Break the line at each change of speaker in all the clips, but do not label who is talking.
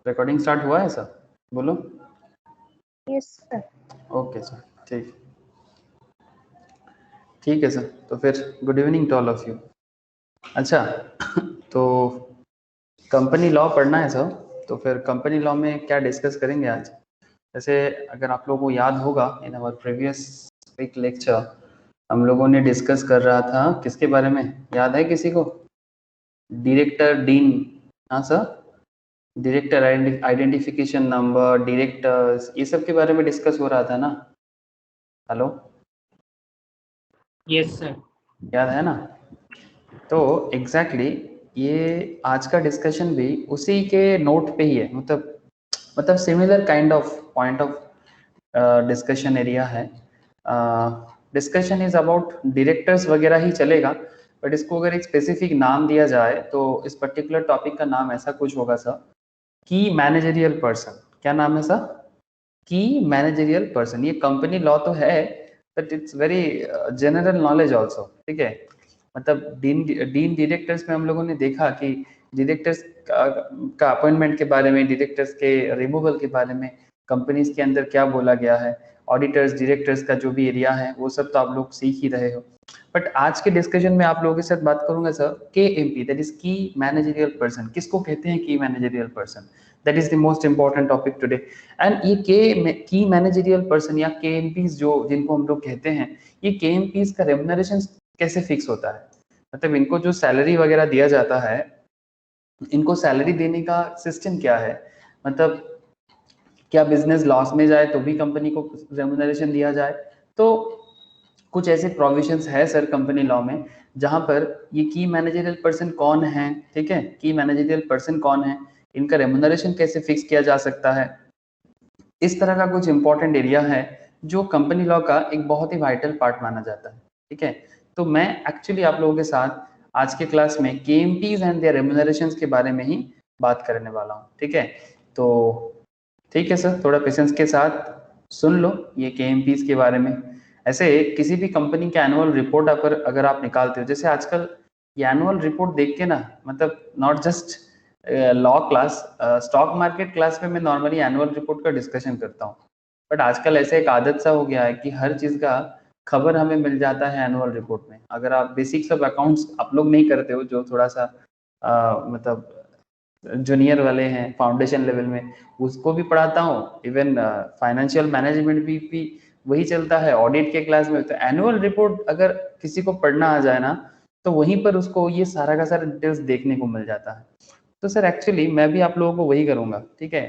Recording start हुआ है sir? बोलो।
Yes sir.
ओके सर, ठीक है सर। तो फिर good evening to all of you. अच्छा तो कंपनी लॉ पढ़ना है सर, तो फिर कंपनी लॉ में क्या डिस्कस करेंगे आज? जैसे अगर आप लोगों को याद होगा, in our previous week lecture हम लोगों ने डिस्कस कर रहा था किसके बारे में, याद है किसी को? डायरेक्टर डीन, हाँ sir, director identification number, directors, ये सब के बारे में डिस्कस हो रहा था ना? Hello,
yes sir.
याद है ना? तो एग्जैक्टली ये आज का डिस्कशन भी उसी के नोट पे ही है, मतलब similar kind of point of discussion area है। डिस्कशन इज अबाउट डायरेक्टर्स वगैरह ही चलेगा, बट इसको अगर एक स्पेसिफिक नाम दिया जाए तो इस पर्टिकुलर टॉपिक का नाम ऐसा कुछ होगा सर, की मैनेजरियल पर्सन। क्या नाम है सर? Key managerial person. ये कंपनी लॉ तो है, but it's very general knowledge also, ठीक है? मतलब डीन डायरेक्टर्स में हम लोगों ने देखा कि डायरेक्टर्स का अपॉइंटमेंट के बारे में, डायरेक्टर्स के रिमूवल के बारे में कंपनीज के अंदर क्या बोला गया है, ऑडिटर्स डायरेक्टर्स का जो भी एरिया है वो सब तो आप लोग सीख ही रहे हो। बट आज के डिस्कशन में आप लोगों के साथ बात करूंगा सर, KMP, दैट इज की मैनेजरियल पर्सन। किसको कहते हैं की managerial person? That is the most important topic today. And ये की मैनेजरियल पर्सन या KMPs जो जिनको हम लोग कहते हैं, ये KMPs का रेम्युनरेशन कैसे फिक्स होता है? मतलब इनको जो सैलरी वगैरह दिया जाता है, इनको सैलरी देने का सिस्टम क्या है? मतलब क्या बिजनेस लॉस में जाए तो भी कंपनी को रेम्युनरेशन दिया जाए? तो कुछ ऐसे प्रोविजंस है सर कंपनी लॉ में जहां पर ये की मैनेजरियल पर्सन कौन है, ठीक है, की मैनेजरियल पर्सन कौन है, इनका रेम्युनरेशन कैसे फिक्स किया जा सकता है, इस तरह का कुछ इंपॉर्टेंट एरिया है जो कंपनी लॉ का एक बहुत ही वाइटल पार्ट माना जाता है, ठीक है? तो मैं एक्चुअली आप लोगों के साथ आज के क्लास में KMPs एंड देयर रेम्युनरेशंस के बारे में ही बात करने वाला हूँ, ठीक है? तो ठीक है सर, थोड़ा पेशेंस के साथ सुन लो ये KMPs के बारे में। ऐसे किसी भी कंपनी के एनुअल रिपोर्ट अगर आप निकालते हो, जैसे आजकल ये एनुअल रिपोर्ट देख के ना, मतलब not just law class, stock market class में मैं नॉर्मली एनुअल रिपोर्ट का डिस्कशन करता हूँ, बट आजकल ऐसे एक आदत सा हो गया है कि हर चीज़ का खबर हमें मिल जाता है एनुअल रिपोर्ट में। अगर आप बेसिक्स ऑफ अकाउंट्स आप लोग नहीं करते हो, जो थोड़ा सा मतलब जूनियर वाले हैं फाउंडेशन लेवल में, उसको भी पढ़ाता हूँ। इवन फाइनेंशियल मैनेजमेंट भी वही चलता है ऑडिट के क्लास में। तो एनुअल रिपोर्ट अगर किसी को पढ़ना आ जाए ना, तो वहीं पर उसको ये सारा का सारा डिटेल्स देखने को मिल जाता है। तो सर एक्चुअली मैं भी आप लोगों को वही करूंगा, ठीक है?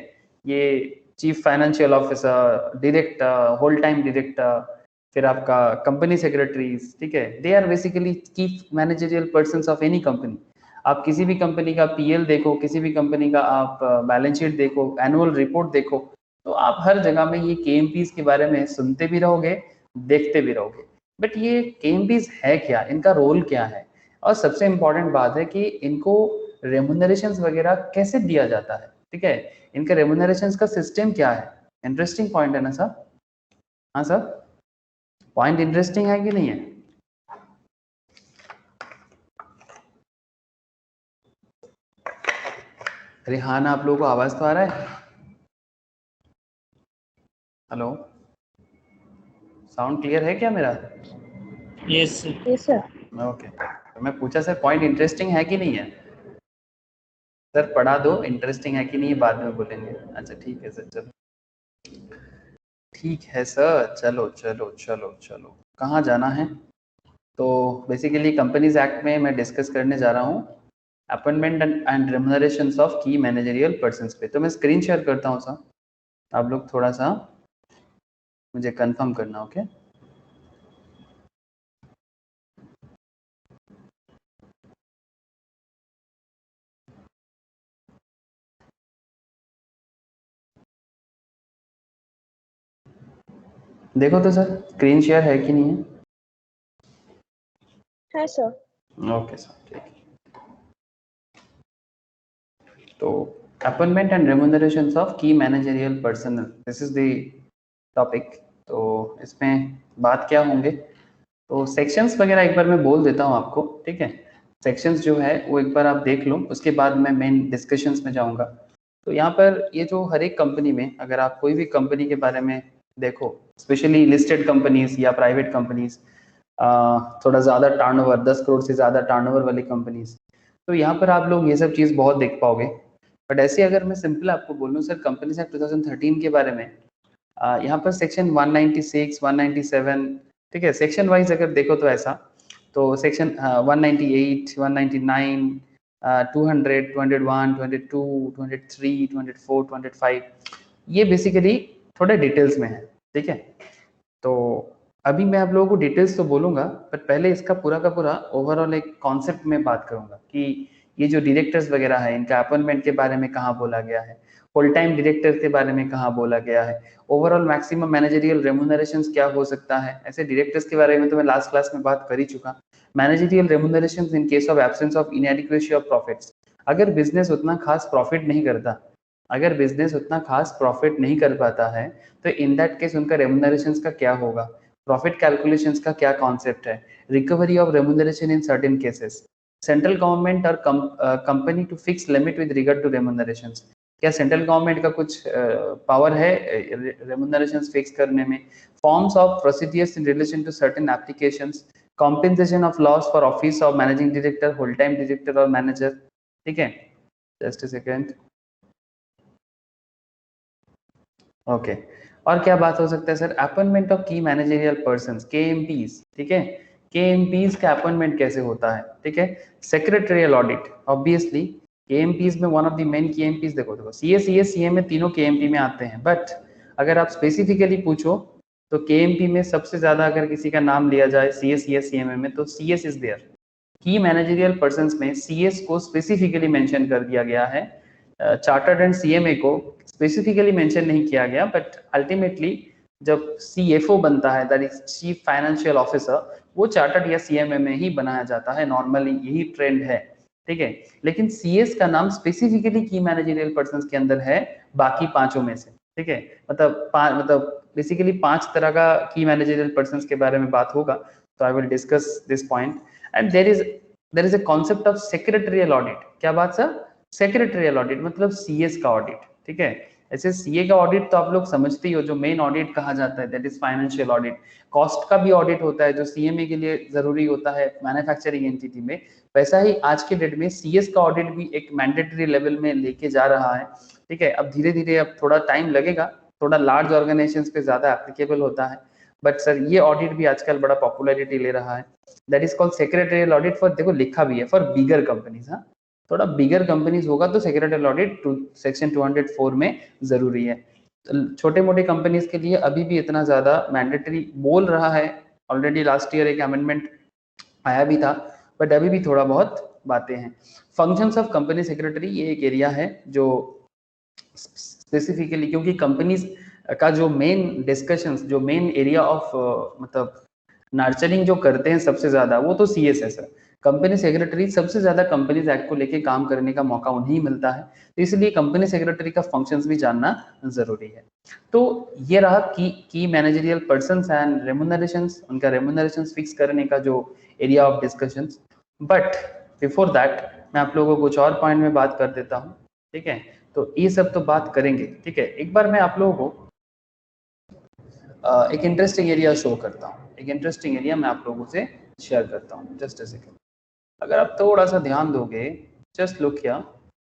ये chief financial officer, director, whole time director, फिर आपका कंपनी सेक्रेटरीज, ठीक है, they are basically chief managerial persons of any company. आप किसी भी कंपनी का PL देखो, किसी भी कंपनी का आप बैलेंस शीट देखो, एनुअल रिपोर्ट देखो, तो आप हर जगह में ये KMPs के बारे में सुनते भी रहोगे, देखते भी रहोगे। बट ये KMPs है क्या, इनका रोल क्या है, और सबसे इम्पोर्टेंट बात है कि इनको रेमुनरेशंस वगैरह कैसे दिया जाता है, ठीक है? इनका रेमुनरेशंस का सिस्टम क्या है? इंटरेस्टिंग पॉइंट है ना सर? हाँ सर, पॉइंट इंटरेस्टिंग है कि नहीं है? अरे हाँ ना, आप लोगों को आवाज तो आ रहा है? हेलो, साउंड क्लियर है क्या मेरा?
Yes
yes sir.
ओके, तो मैं पूछा सर पॉइंट इंटरेस्टिंग है कि नहीं है? सर पढ़ा दो, इंटरेस्टिंग है कि नहीं बाद में बोलेंगे। अच्छा ठीक है सर, चलो ठीक है सर, चलो चलो चलो चलो, कहाँ जाना है? तो बेसिकली कंपनीज एक्ट में मैं डिस्कस करने जा रहा हूँ appointment and रेम्युनरेशंस of key managerial persons पे। तो मैं स्क्रीन शेयर करता हूँ सर, आप लोग थोड़ा सा मुझे कंफर्म करना, ओके? देखो तो सर स्क्रीन शेयर है कि नहीं
है सर।
है? ओके सर, ठीक है। तो appointment and रेम्युनरेशंस of key managerial person, this is the topic. तो इसमें बात क्या होंगे, तो सेक्शंस वगैरह एक बार मैं बोल देता हूँ आपको, ठीक है? सेक्शंस जो है वो एक बार आप देख लो, उसके बाद मैं मेन डिस्कशंस में जाऊंगा। तो यहाँ पर ये जो हर एक कंपनी में, अगर आप कोई भी कंपनी के बारे में देखो, स्पेशली लिस्टेड कंपनीज या प्राइवेट कंपनीज, थोड़ा ज़्यादा टर्नओवर, 10 करोड़ से ज़्यादा टर्नओवर वाली कंपनीज, तो यहाँ पर आप लोग ये सब चीज़ बहुत देख पाओगे। बट ऐसे अगर मैं सिंपल आपको बोलूँ सर, कंपनीज एक्ट 2013 के बारे में, यहाँ पर सेक्शन 196, 197, ठीक है, सेक्शन वाइज अगर देखो तो ऐसा, तो सेक्शन 198, 199, 200, 201, 22, 203, 204, 205, ये बेसिकली थोड़े डिटेल्स में है, ठीक है। तो अभी मैं आप लोगों को डिटेल्स तो बोलूंगा, बट पहले इसका पूरा का पूरा ओवरऑल एक कॉन्सेप्ट में बात करूंगा कि ये जो डायरेक्टर्स वगैरह है, इनका अपॉइंटमेंट के बारे में कहाँ बोला गया है, फुल टाइम डायरेक्टर के बारे में कहाँ बोला गया है, ओवरऑल मैक्सिमम मैनेजरियल रेम्यूनरेशंस क्या हो सकता है। ऐसे डायरेक्टर्स के बारे में तो मैं लास्ट क्लास में बात कर ही चुका। Managerial remunerations in case of absence of inadequacy of profits, अगर बिजनेस उतना खास प्रॉफिट नहीं करता, अगर बिजनेस उतना खास प्रॉफिट नहीं कर पाता है, तो इन दैट केस उनका रेम्यूनरेशंस का क्या होगा, प्रॉफिट कैलकुलेशंस का क्या कॉन्सेप्ट है, recovery of remuneration in certain cases, central government और company to fix limit with regard to remunerations, क्या सेंट्रल गवर्नमेंट का कुछ पावर है रेम्यूनरेशंस फिक्स करने में, forms of procedures in relation to certain applications, compensation of loss for office of managing director, whole time director और manager, ठीक है। Just a second, okay. और क्या बात हो सकता है sir, appointment of key managerial persons, KMPs, ठीक है, केएमपीज का अपॉइंटमेंट कैसे होता है, ठीक है। सेक्रेटरियल ऑडिट, ऑब्वियसली केएमपीज में वन ऑफ द मेन केएमपीज, देखो सीएस, सीएस, सीएम में तीनों केएमपी में आते हैं, बट अगर आप स्पेसिफिकली पूछो तो केएमपी में सबसे ज्यादा अगर किसी का नाम लिया जाए सीएस, सीएस, सीएमए में, तो सीएस इज देयर। की मैनेजरियल पर्संस में सीएस को स्पेसिफिकली मेंशन कर दिया गया है, चार्टर्ड एंड सीएमए को स्पेसिफिकली मेंशन नहीं किया गया, बट अल्टीमेटली जब सीएफओ बनता है, that is chief financial officer, वो चार्टर्ड या सीएमए में ही बनाया जाता है, नॉर्मली यही ट्रेंड है, ठीक है। लेकिन सीएस का नाम स्पेसिफिकली की मैनेजरियल पर्संस के अंदर है बाकी पांचों में से, ठीक है। मतलब बेसिकली 5 तरह का की मैनेजरियल पर्संस के बारे में बात होगा, तो I will discuss this point. And there is a concept of secretarial audit. क्या बात सर, सेक्रेटरियल ऑडिट मतलब सीएस का ऑडिट, ठीक है। ऐसे सीए का ऑडिट तो आप लोग समझते ही हो, जो मेन ऑडिट कहा जाता है that is financial audit. Cost का भी ऑडिट होता है जो सीएमए के लिए जरूरी होता है मैन्युफैक्चरिंग एंटिटी में, वैसा ही आज के डेट में सीएस का ऑडिट भी एक मैंडेटरी लेवल में लेके जा रहा है, ठीक है। अब धीरे धीरे, अब थोड़ा टाइम लगेगा, थोड़ा लार्ज ऑर्गेनाइजेशंस पे ज्यादा एप्लीकेबल होता है, बट सर ये ऑडिट भी आजकल बड़ा पॉपुलैरिटी ले रहा है, that is called secretarial audit for, देखो लिखा भी है, फॉर बिगर कंपनीज। हाँ, थोड़ा बिगर कंपनीज होगा तो सेक्रेटरियल ऑडिट सेक्शन 204 में जरूरी है। छोटे मोटे कंपनीज के लिए अभी भी इतना ज्यादा मैंडेटरी बोल रहा है, ऑलरेडी लास्ट ईयर एक अमेंडमेंट आया भी था, बट अभी भी थोड़ा बहुत बातें हैं। फंक्शंस ऑफ कंपनी सेक्रेटरी, ये एक एरिया है जो स्पेसिफिकली, क्योंकि कंपनीज का जो मेन डिस्कशंस, जो मेन एरिया ऑफ मतलब नर्चरिंग जो करते हैं सबसे ज्यादा, वो तो सीएस है सर। कंपनी सेक्रेटरी सबसे ज्यादा कंपनीज एक्ट को लेके काम करने का मौका उन्हें मिलता है, तो इसलिए कंपनी सेक्रेटरी का फंक्शंस भी जानना जरूरी है। तो ये रहा की मैनेजरियल पर्संस एंड रेम्यूनरेशंस, उनका रेम्यूनरेशंस फिक्स करने का जो area of discussions. But before that मैं आप लोगों को कुछ और पॉइंट में बात कर देता हूँ, ठीक है। तो ये सब तो बात करेंगे, ठीक है। एक बार मैं आप लोगों को एक इंटरेस्टिंग एरिया शो करता हूँ, एक इंटरेस्टिंग एरिया मैं आप लोगों से शेयर करता हूँ। जस्ट अ सेकेंड, अगर आप थोड़ा सा ध्यान दोगे, जस्ट लुक हियर,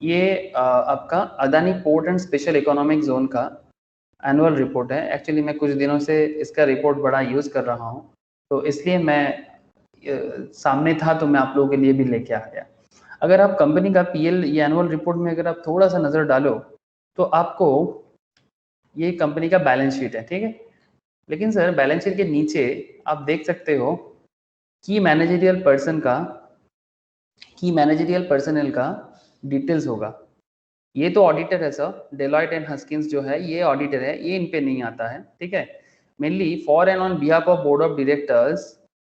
ये आपका Adani port and special economic zone का एनुअल रिपोर्ट है। एक्चुअली मैं कुछ दिनों से इसका रिपोर्ट बड़ा यूज कर रहा हूँ, तो इसलिए मैं सामने था तो मैं आप लोगों के लिए भी लेके आ गया। अगर आप कंपनी का पीएल या एनुअल रिपोर्ट में अगर आप थोड़ा सा नजर डालो, तो आपको ये कंपनी का बैलेंस शीट है, ठीक है। लेकिन सर बैलेंस शीट के नीचे आप देख सकते हो की मैनेजरियल पर्सन का, की मैनेजरियल पर्सनल का डिटेल्स होगा। ये तो ऑडिटर है सर, डेलॉयट एंड हस्किंस जो है ये ऑडिटर है, ये इन पे नहीं आता है, ठीक है। Mainly for and on behalf of board of directors,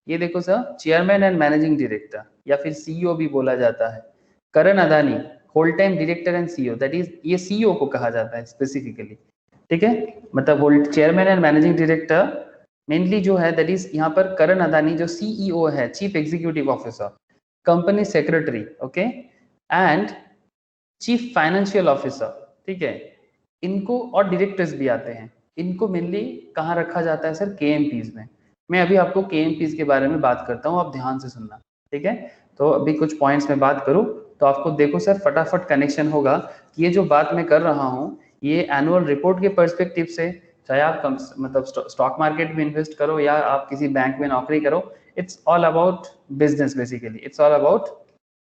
ये देखो sir, chairman and managing director या फिर सीईओ भी बोला जाता है, Karan Adani, whole time director and CEO, that is ये सीईओ को कहा जाता है स्पेसिफिकली, ठीक है। मतलब whole chairman and managing director mainly जो है दैट इज यहाँ पर करण अदानी जो सीईओ है, chief executive officer, company secretary, okay, and chief financial officer, ठीक है। इनको और डायरेक्टर्स भी आते हैं, इनको मेनली कहाँ रखा जाता है सर? केएमपीज में। मैं अभी आपको केएमपीज के बारे में बात करता हूँ, आप ध्यान से सुनना, ठीक है। तो अभी कुछ पॉइंट्स में बात करूँ तो आपको देखो सर फटाफट कनेक्शन होगा कि ये जो बात मैं कर रहा हूँ ये एनुअल रिपोर्ट के पर्सपेक्टिव से, चाहे आप मतलब स्टॉक मार्केट में इन्वेस्ट करो या आप किसी बैंक में नौकरी करो, it's all about business basically, it's all about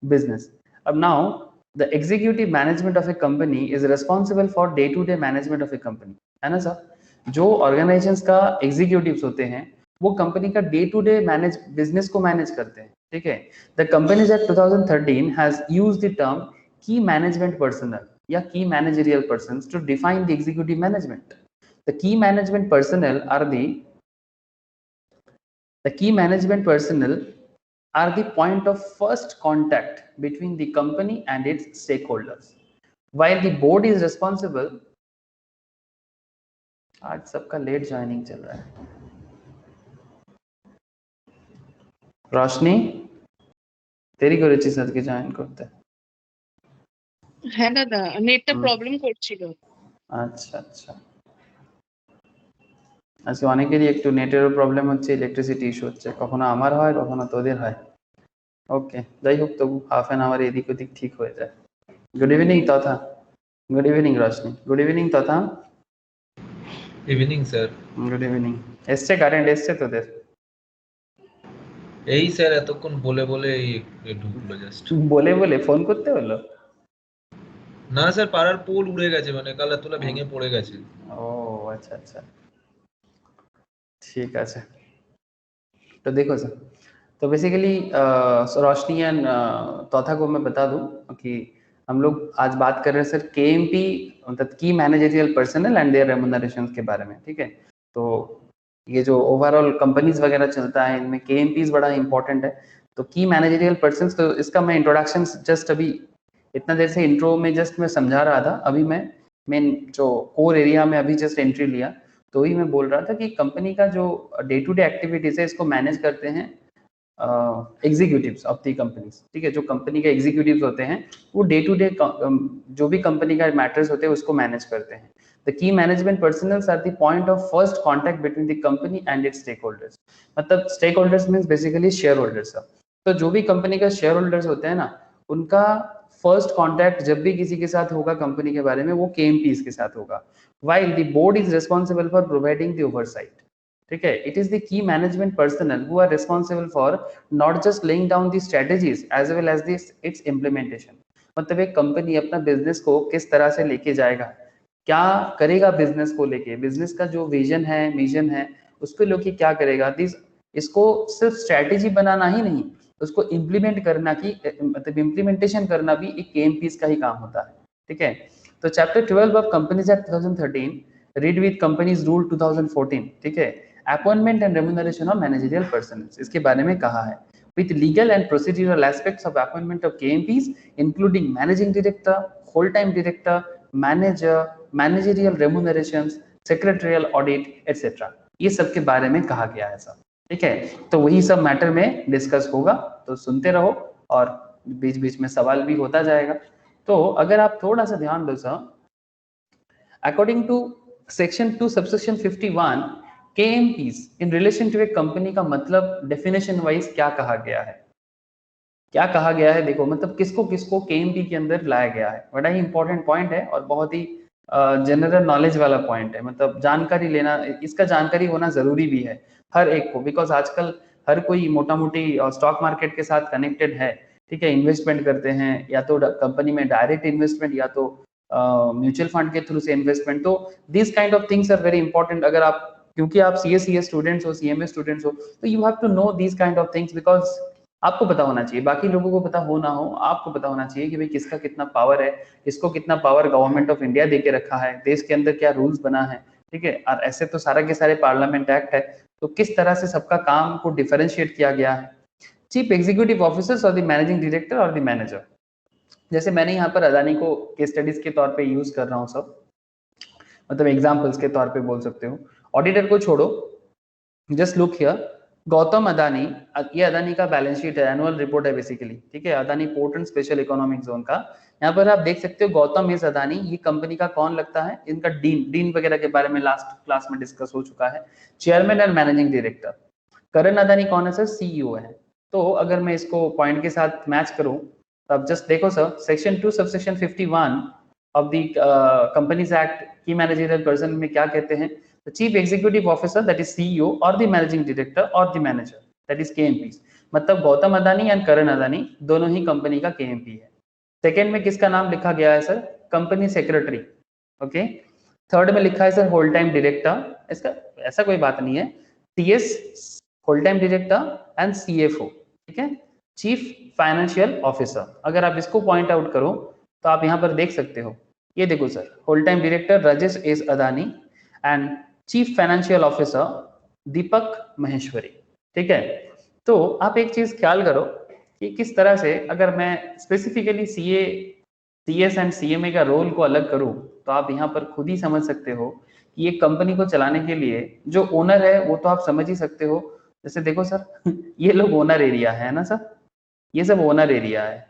business. अब now the executive management of a company is responsible for day to day management of a company, है ना सर? जो ऑर्गेनाइजेशंस का एग्जीक्यूटिव्स होते हैं वो कंपनी का day to day manage business को मैनेज करते हैं, ठीक है। The companies act 2013 has used the term key management personnel या key managerial persons to define the executive management. The key management personnel are the point of first contact between the company and its stakeholders. While the board is responsible, आज सबका late joining चल रहा है। रोशनी तेरी को रुचि sir के join करते
হ্যাঁ দাদা নেটটা প্রবলেম করছিল।
আচ্ছা আচ্ছা, আজকে অনেকেরই একটু নেটেরও প্রবলেম হচ্ছে, ইলেকট্রিসিটি ইস্যু হচ্ছে, কখনো আমার হয় কখনো তোদের হয়। ওকে, যাই হোক তবু হাফ অ্যান আওয়ার এদিক ওদিক ঠিক হয়ে যায়। Good evening Tatha, good evening Roshni, good evening Tatha.
Evening sir.
Good evening. এসছে কারেন্ট এসছে তোদের?
এই স্যার এতক্ষণ বলে বলে এই ঢুকলো জাস্ট।
বলে বলে ফোন করতে হলো?
না স্যার, পাড়ার পোল উড়ে গেছে, মানে কালাতলা ভেঙে পড়ে গেছে।
ও আচ্ছা আচ্ছা, ঠিক আছে। तो देखो सर, तो बेसिकली रोशनी एंड तोथा को मैं बता दूं कि हम लोग आज बात कर रहे हैं सर केएमपी मतलब की मैनेजरियल पर्सनल एंड देयर रेम्यूनरेशंस के बारे में, ठीक है। तो ये जो ओवरऑल कंपनीज वगैरह चलता है इनमें केएमपीज बड़ा इंपॉर्टेंट है। तो की मैनेजरियल पर्सन्स, तो इसका मैं इंट्रोडक्शन जस्ट अभी इतना देर से इंट्रो में जस्ट मैं समझा रहा था, अभी मैं मेन जो कोर एरिया में अभी जस्ट एंट्री लिया, तो ही मैं बोल रहा था कि कंपनी का जो डे टू डे एक्टिविटीज है इसको मैनेज करते हैं एग्जीक्यूटिव्स ऑफ दी कंपनीज, ठीक है। जो कंपनी के एग्जीक्यूटिव्स होते हैं वो डे टू डे जो भी कंपनी का मैटर्स होते हैं उसको मैनेज करते हैं। The key management personnels are the point of first contact between the company and its stakeholders. मतलब stakeholders means basically shareholders. तो जो भी कंपनी का शेयर होल्डर्स होते हैं ना, उनका फर्स्ट कॉन्टैक्ट जब भी किसी के साथ होगा कंपनी के बारे में वो केएमपीज के साथ होगा। while the board is responsible for providing the oversight, ठीक है। it is the key management personnel who are responsible for not just laying down the strategies as well as its implementation। मतलब एक कंपनी अपना business को किस तरह से लेके जाएगा, क्या करेगा बिजनेस को लेके, बिजनेस का जो विजन है मिशन है उसको लेके क्या करेगा, इसको सिर्फ स्ट्रेटेजी बनाना ही नहीं, उसको इम्प्लीमेंट करना की मतलब इम्प्लीमेंटेशन करना भी एक केएमपीज का ही काम होता है, ठीक है। तो chapter 12 of companies act 2013 read with companies rule 2014, ठीक है, appointment and remuneration of managerial personnels, इसके बारे में कहा है। With legal and procedural aspects of appointment of KMPs including managing director, whole time director, manager, managerial remunerations, secretarial audit etcetera, ये सब के बारे में कहा गया है सब, ठीक है। तो वही सब मैटर में डिस्कस होगा, तो सुनते रहो और बीच बीच में सवाल भी होता जाएगा। तो अगर आप थोड़ा सा ध्यान दो sir, according to section 2 subsection 51 KMPs in relation to a company का मतलब डेफिनेशन वाइज क्या कहा गया है, क्या कहा गया है, देखो मतलब किसको किसको केएमपी के अंदर लाया गया है। बड़ा ही इंपॉर्टेंट पॉइंट है और बहुत ही जनरल नॉलेज वाला पॉइंट है, मतलब जानकारी लेना, इसका जानकारी होना जरूरी भी है हर एक को, बिकॉज आजकल हर कोई मोटा मोटी स्टॉक मार्केट के साथ कनेक्टेड है, ठीक है। इन्वेस्टमेंट करते हैं या तो कंपनी में डायरेक्ट इन्वेस्टमेंट या तो म्यूचुअल फंड के थ्रू से इन्वेस्टमेंट। तो this kind of things are very important. अगर आप, क्योंकि आप सीए स्टूडेंट्स हो, सीएमए स्टूडेंट्स हो, तो you have to know this kind of things, because आपको पता होना चाहिए, बाकी लोगों को पता हो ना हो, आपको पता होना चाहिए कि भाई किसका कितना पावर है, किसको कितना पावर गवर्नमेंट ऑफ इंडिया दे के रखा है, देश के अंदर क्या रूल्स बना है, ठीक है। और ऐसे तो सारा के सारे पार्लियामेंट एक्ट है, तो किस तरह से सबका काम को डिफरेंशिएट किया गया है। चीफ एग्जीक्यूटिव ऑफिसर्स और द मैनेजिंग डायरेक्टर और द मैनेजर, जैसे मैंने यहाँ पर अदानी को केस स्टडीज के तौर पे यूज कर रहा हूँ सब, मतलब एग्जांपल्स के तौर पे बोल सकते हो। ऑडिटर को छोड़ो, just look here, Gautam Adani, ये अदानी का बैलेंस शीट है, एनुअल रिपोर्ट है बेसिकली, ठीक है। Adani port and special economic zone का यहाँ पर आप देख सकते हो गौतम एस अदानी, ये कंपनी का कौन लगता है, इनका डीन वगैरह के बारे में लास्ट क्लास में डिस्कस हो चुका है, चेयरमैन एंड मैनेजिंग डायरेक्टर। करण अदानी कौन है सर, सीईओ है। तो अगर मैं इसको पॉइंट के साथ मैच करूं तो अब जस्ट देखो sir, section 2 subsection 51 of the companies act की मैनेजरियल पर्सन में क्या कहते हैं, the chief executive officer that is CEO और द मैनेजिंग डायरेक्टर और the manager that is KMP. मतलब गौतम अदानी एंड करण अदानी दोनों ही कंपनी का केएमपी है। सेकेंड में किसका नाम लिखा गया है sir, company secretary. Okay, third में लिखा है सर होल टाइम डायरेक्टर, इसका ऐसा कोई बात नहीं है, CS whole time director and CFO, ठीक है, चीफ फाइनेंशियल ऑफिसर। अगर आप इसको पॉइंट आउट करो तो आप यहाँ पर देख सकते हो, ये देखो sir, whole time director Rajesh S Adani and chief financial officer Deepak Maheshwari, ठीक है। तो आप एक चीज ख्याल करो कि किस तरह से, अगर मैं स्पेसिफिकली सीएस एंड सीएमए का रोल को अलग करूं तो आप यहाँ पर खुद ही समझ सकते हो कि एक कंपनी को चलाने के लिए जो ओनर है वो तो आप समझ ही सकते हो। जैसे देखो सर ये लोग ओनर एरिया है ना सर, ये सब ओनर एरिया है,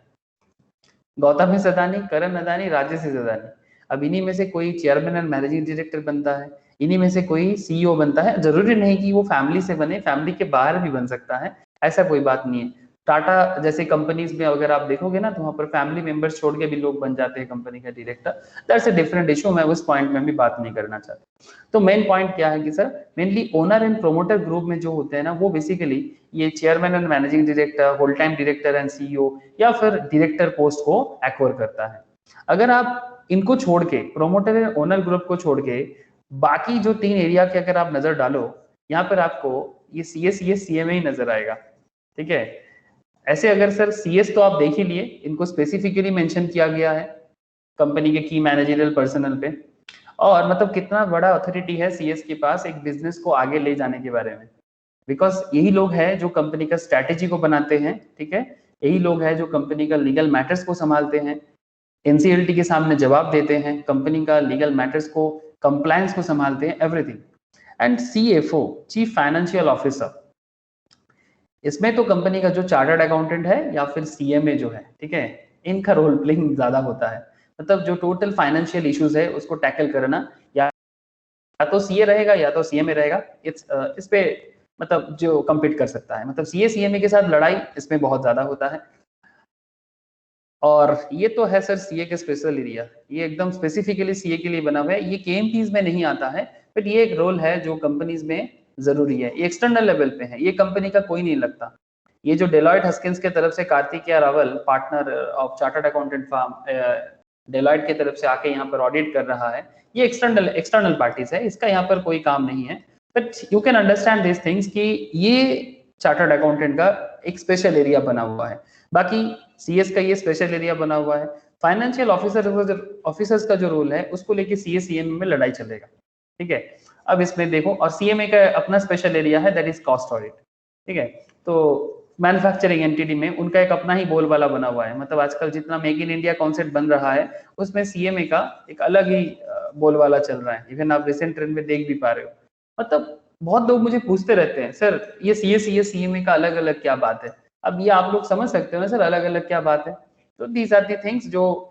गौतम एस अदानी, करण अदानी, राजेश एस अदानी। अब इन्हीं में से कोई चेयरमैन एंड मैनेजिंग डायरेक्टर बनता है, इन्हीं में से कोई सीईओ बनता है। जरूरी नहीं कि वो फैमिली से बने, फैमिली के बाहर भी बन सकता है, ऐसा कोई बात नहीं है। टाटा जैसे कंपनीज में अगर आप देखोगे ना तो वहां पर फैमिली मेंबर्स छोड़ के भी लोग बन जाते हैं कंपनी का director, that's a different issue, मैं उस पॉइंट में भी बात नहीं करना चाहता। तो मेन पॉइंट क्या है कि sir mainly owner and promoter group में जो होते हैं ना वो बेसिकली ये chairman and managing director, whole time director and CEO या फिर डायरेक्टर पोस्ट को एक्वायर करता है। अगर आप इनको छोड़ के, प्रोमोटर एंड ओनर ग्रुप को छोड़ के बाकी जो 3 एरिया के अगर आप नजर डालो, यहाँ पर आपको ये सीएस सीएमए ही नजर आएगा, ठीक है। ऐसे अगर सर सीएस तो आप देख ही लिए, इनको स्पेसिफिकली मेंशन किया गया है कंपनी के की मैनेजरियल पर्सनल पे, और मतलब कितना बड़ा अथॉरिटी है सीएस के पास एक बिजनेस को आगे ले जाने के बारे में, बिकॉज यही लोग हैं जो कंपनी का स्ट्रैटेजी को बनाते हैं, ठीक है, यही लोग हैं जो कंपनी का लीगल मैटर्स को संभालते हैं, एनसीएलटी के सामने जवाब देते हैं, कंपनी का लीगल मैटर्स को, कंप्लायंस को संभालते हैं, everything. And CFO chief financial officer, इसमें तो कंपनी का जो चार्टर्ड अकाउंटेंट है या फिर सीएमए जो है, ठीक है, इनका रोल प्लेइंग ज्यादा होता है। मतलब जो टोटल फाइनेंशियल इश्यूज है उसको टैकल करना, या तो सीए रहेगा या तो सीएमए रहेगा, इस पे मतलब जो कम्पीट कर सकता है, मतलब सीए सीएमए के साथ लड़ाई इसमें बहुत ज्यादा होता है। और ये तो है सर सीए के स्पेशल एरिया, ये एकदम स्पेसिफिकली सीए के लिए बना हुआ है, ये केएमपीज में नहीं आता है, बट ये एक रोल है जो कंपनीज में जरूरी है, ये एक्सटर्नल लेवल पे है, ये कंपनी का कोई नहीं लगता। ये जो डेलॉयट हस्किंस के तरफ से Kartikeya Rawal, partner of chartered accountant firm Deloitte की तरफ से आके यहाँ पर ऑडिट कर रहा है, ये एक्सटर्नल पार्टीज है, इसका यहाँ पर कोई काम नहीं है। But you can understand this things कि ये चार्टर्ड अकाउंटेंट का एक स्पेशल एरिया बना हुआ है, बाकी सीएस का ये स्पेशल एरिया बना हुआ है। फाइनेंशियल ऑफिसर्स का जो रोल है उसको लेके सीएम में लड़ाई चलेगा, ठीक है। अब इसमें देखो, और सीएमए का अपना स्पेशल एरिया है दैट इज कॉस्ट ऑडिट, ठीक है। तो मैन्युफैक्चरिंग एंटिटी में उनका एक अपना ही बोलबाला बना हुआ है, मतलब आजकल जितना मेक इन इंडिया कॉन्सेप्ट बन रहा है उसमें सीएमए का एक अलग ही बोलबाला चल रहा है, इवन आप रिसेंट ट्रेंड में देख भी पा रहे हो। मतलब बहुत लोग मुझे पूछते रहते हैं सर ये सीएमए का अलग अलग क्या बात है, अब ये आप लोग समझ सकते हो ना सर अलग अलग क्या बात है। तो दीज आर दी थिंग्स जो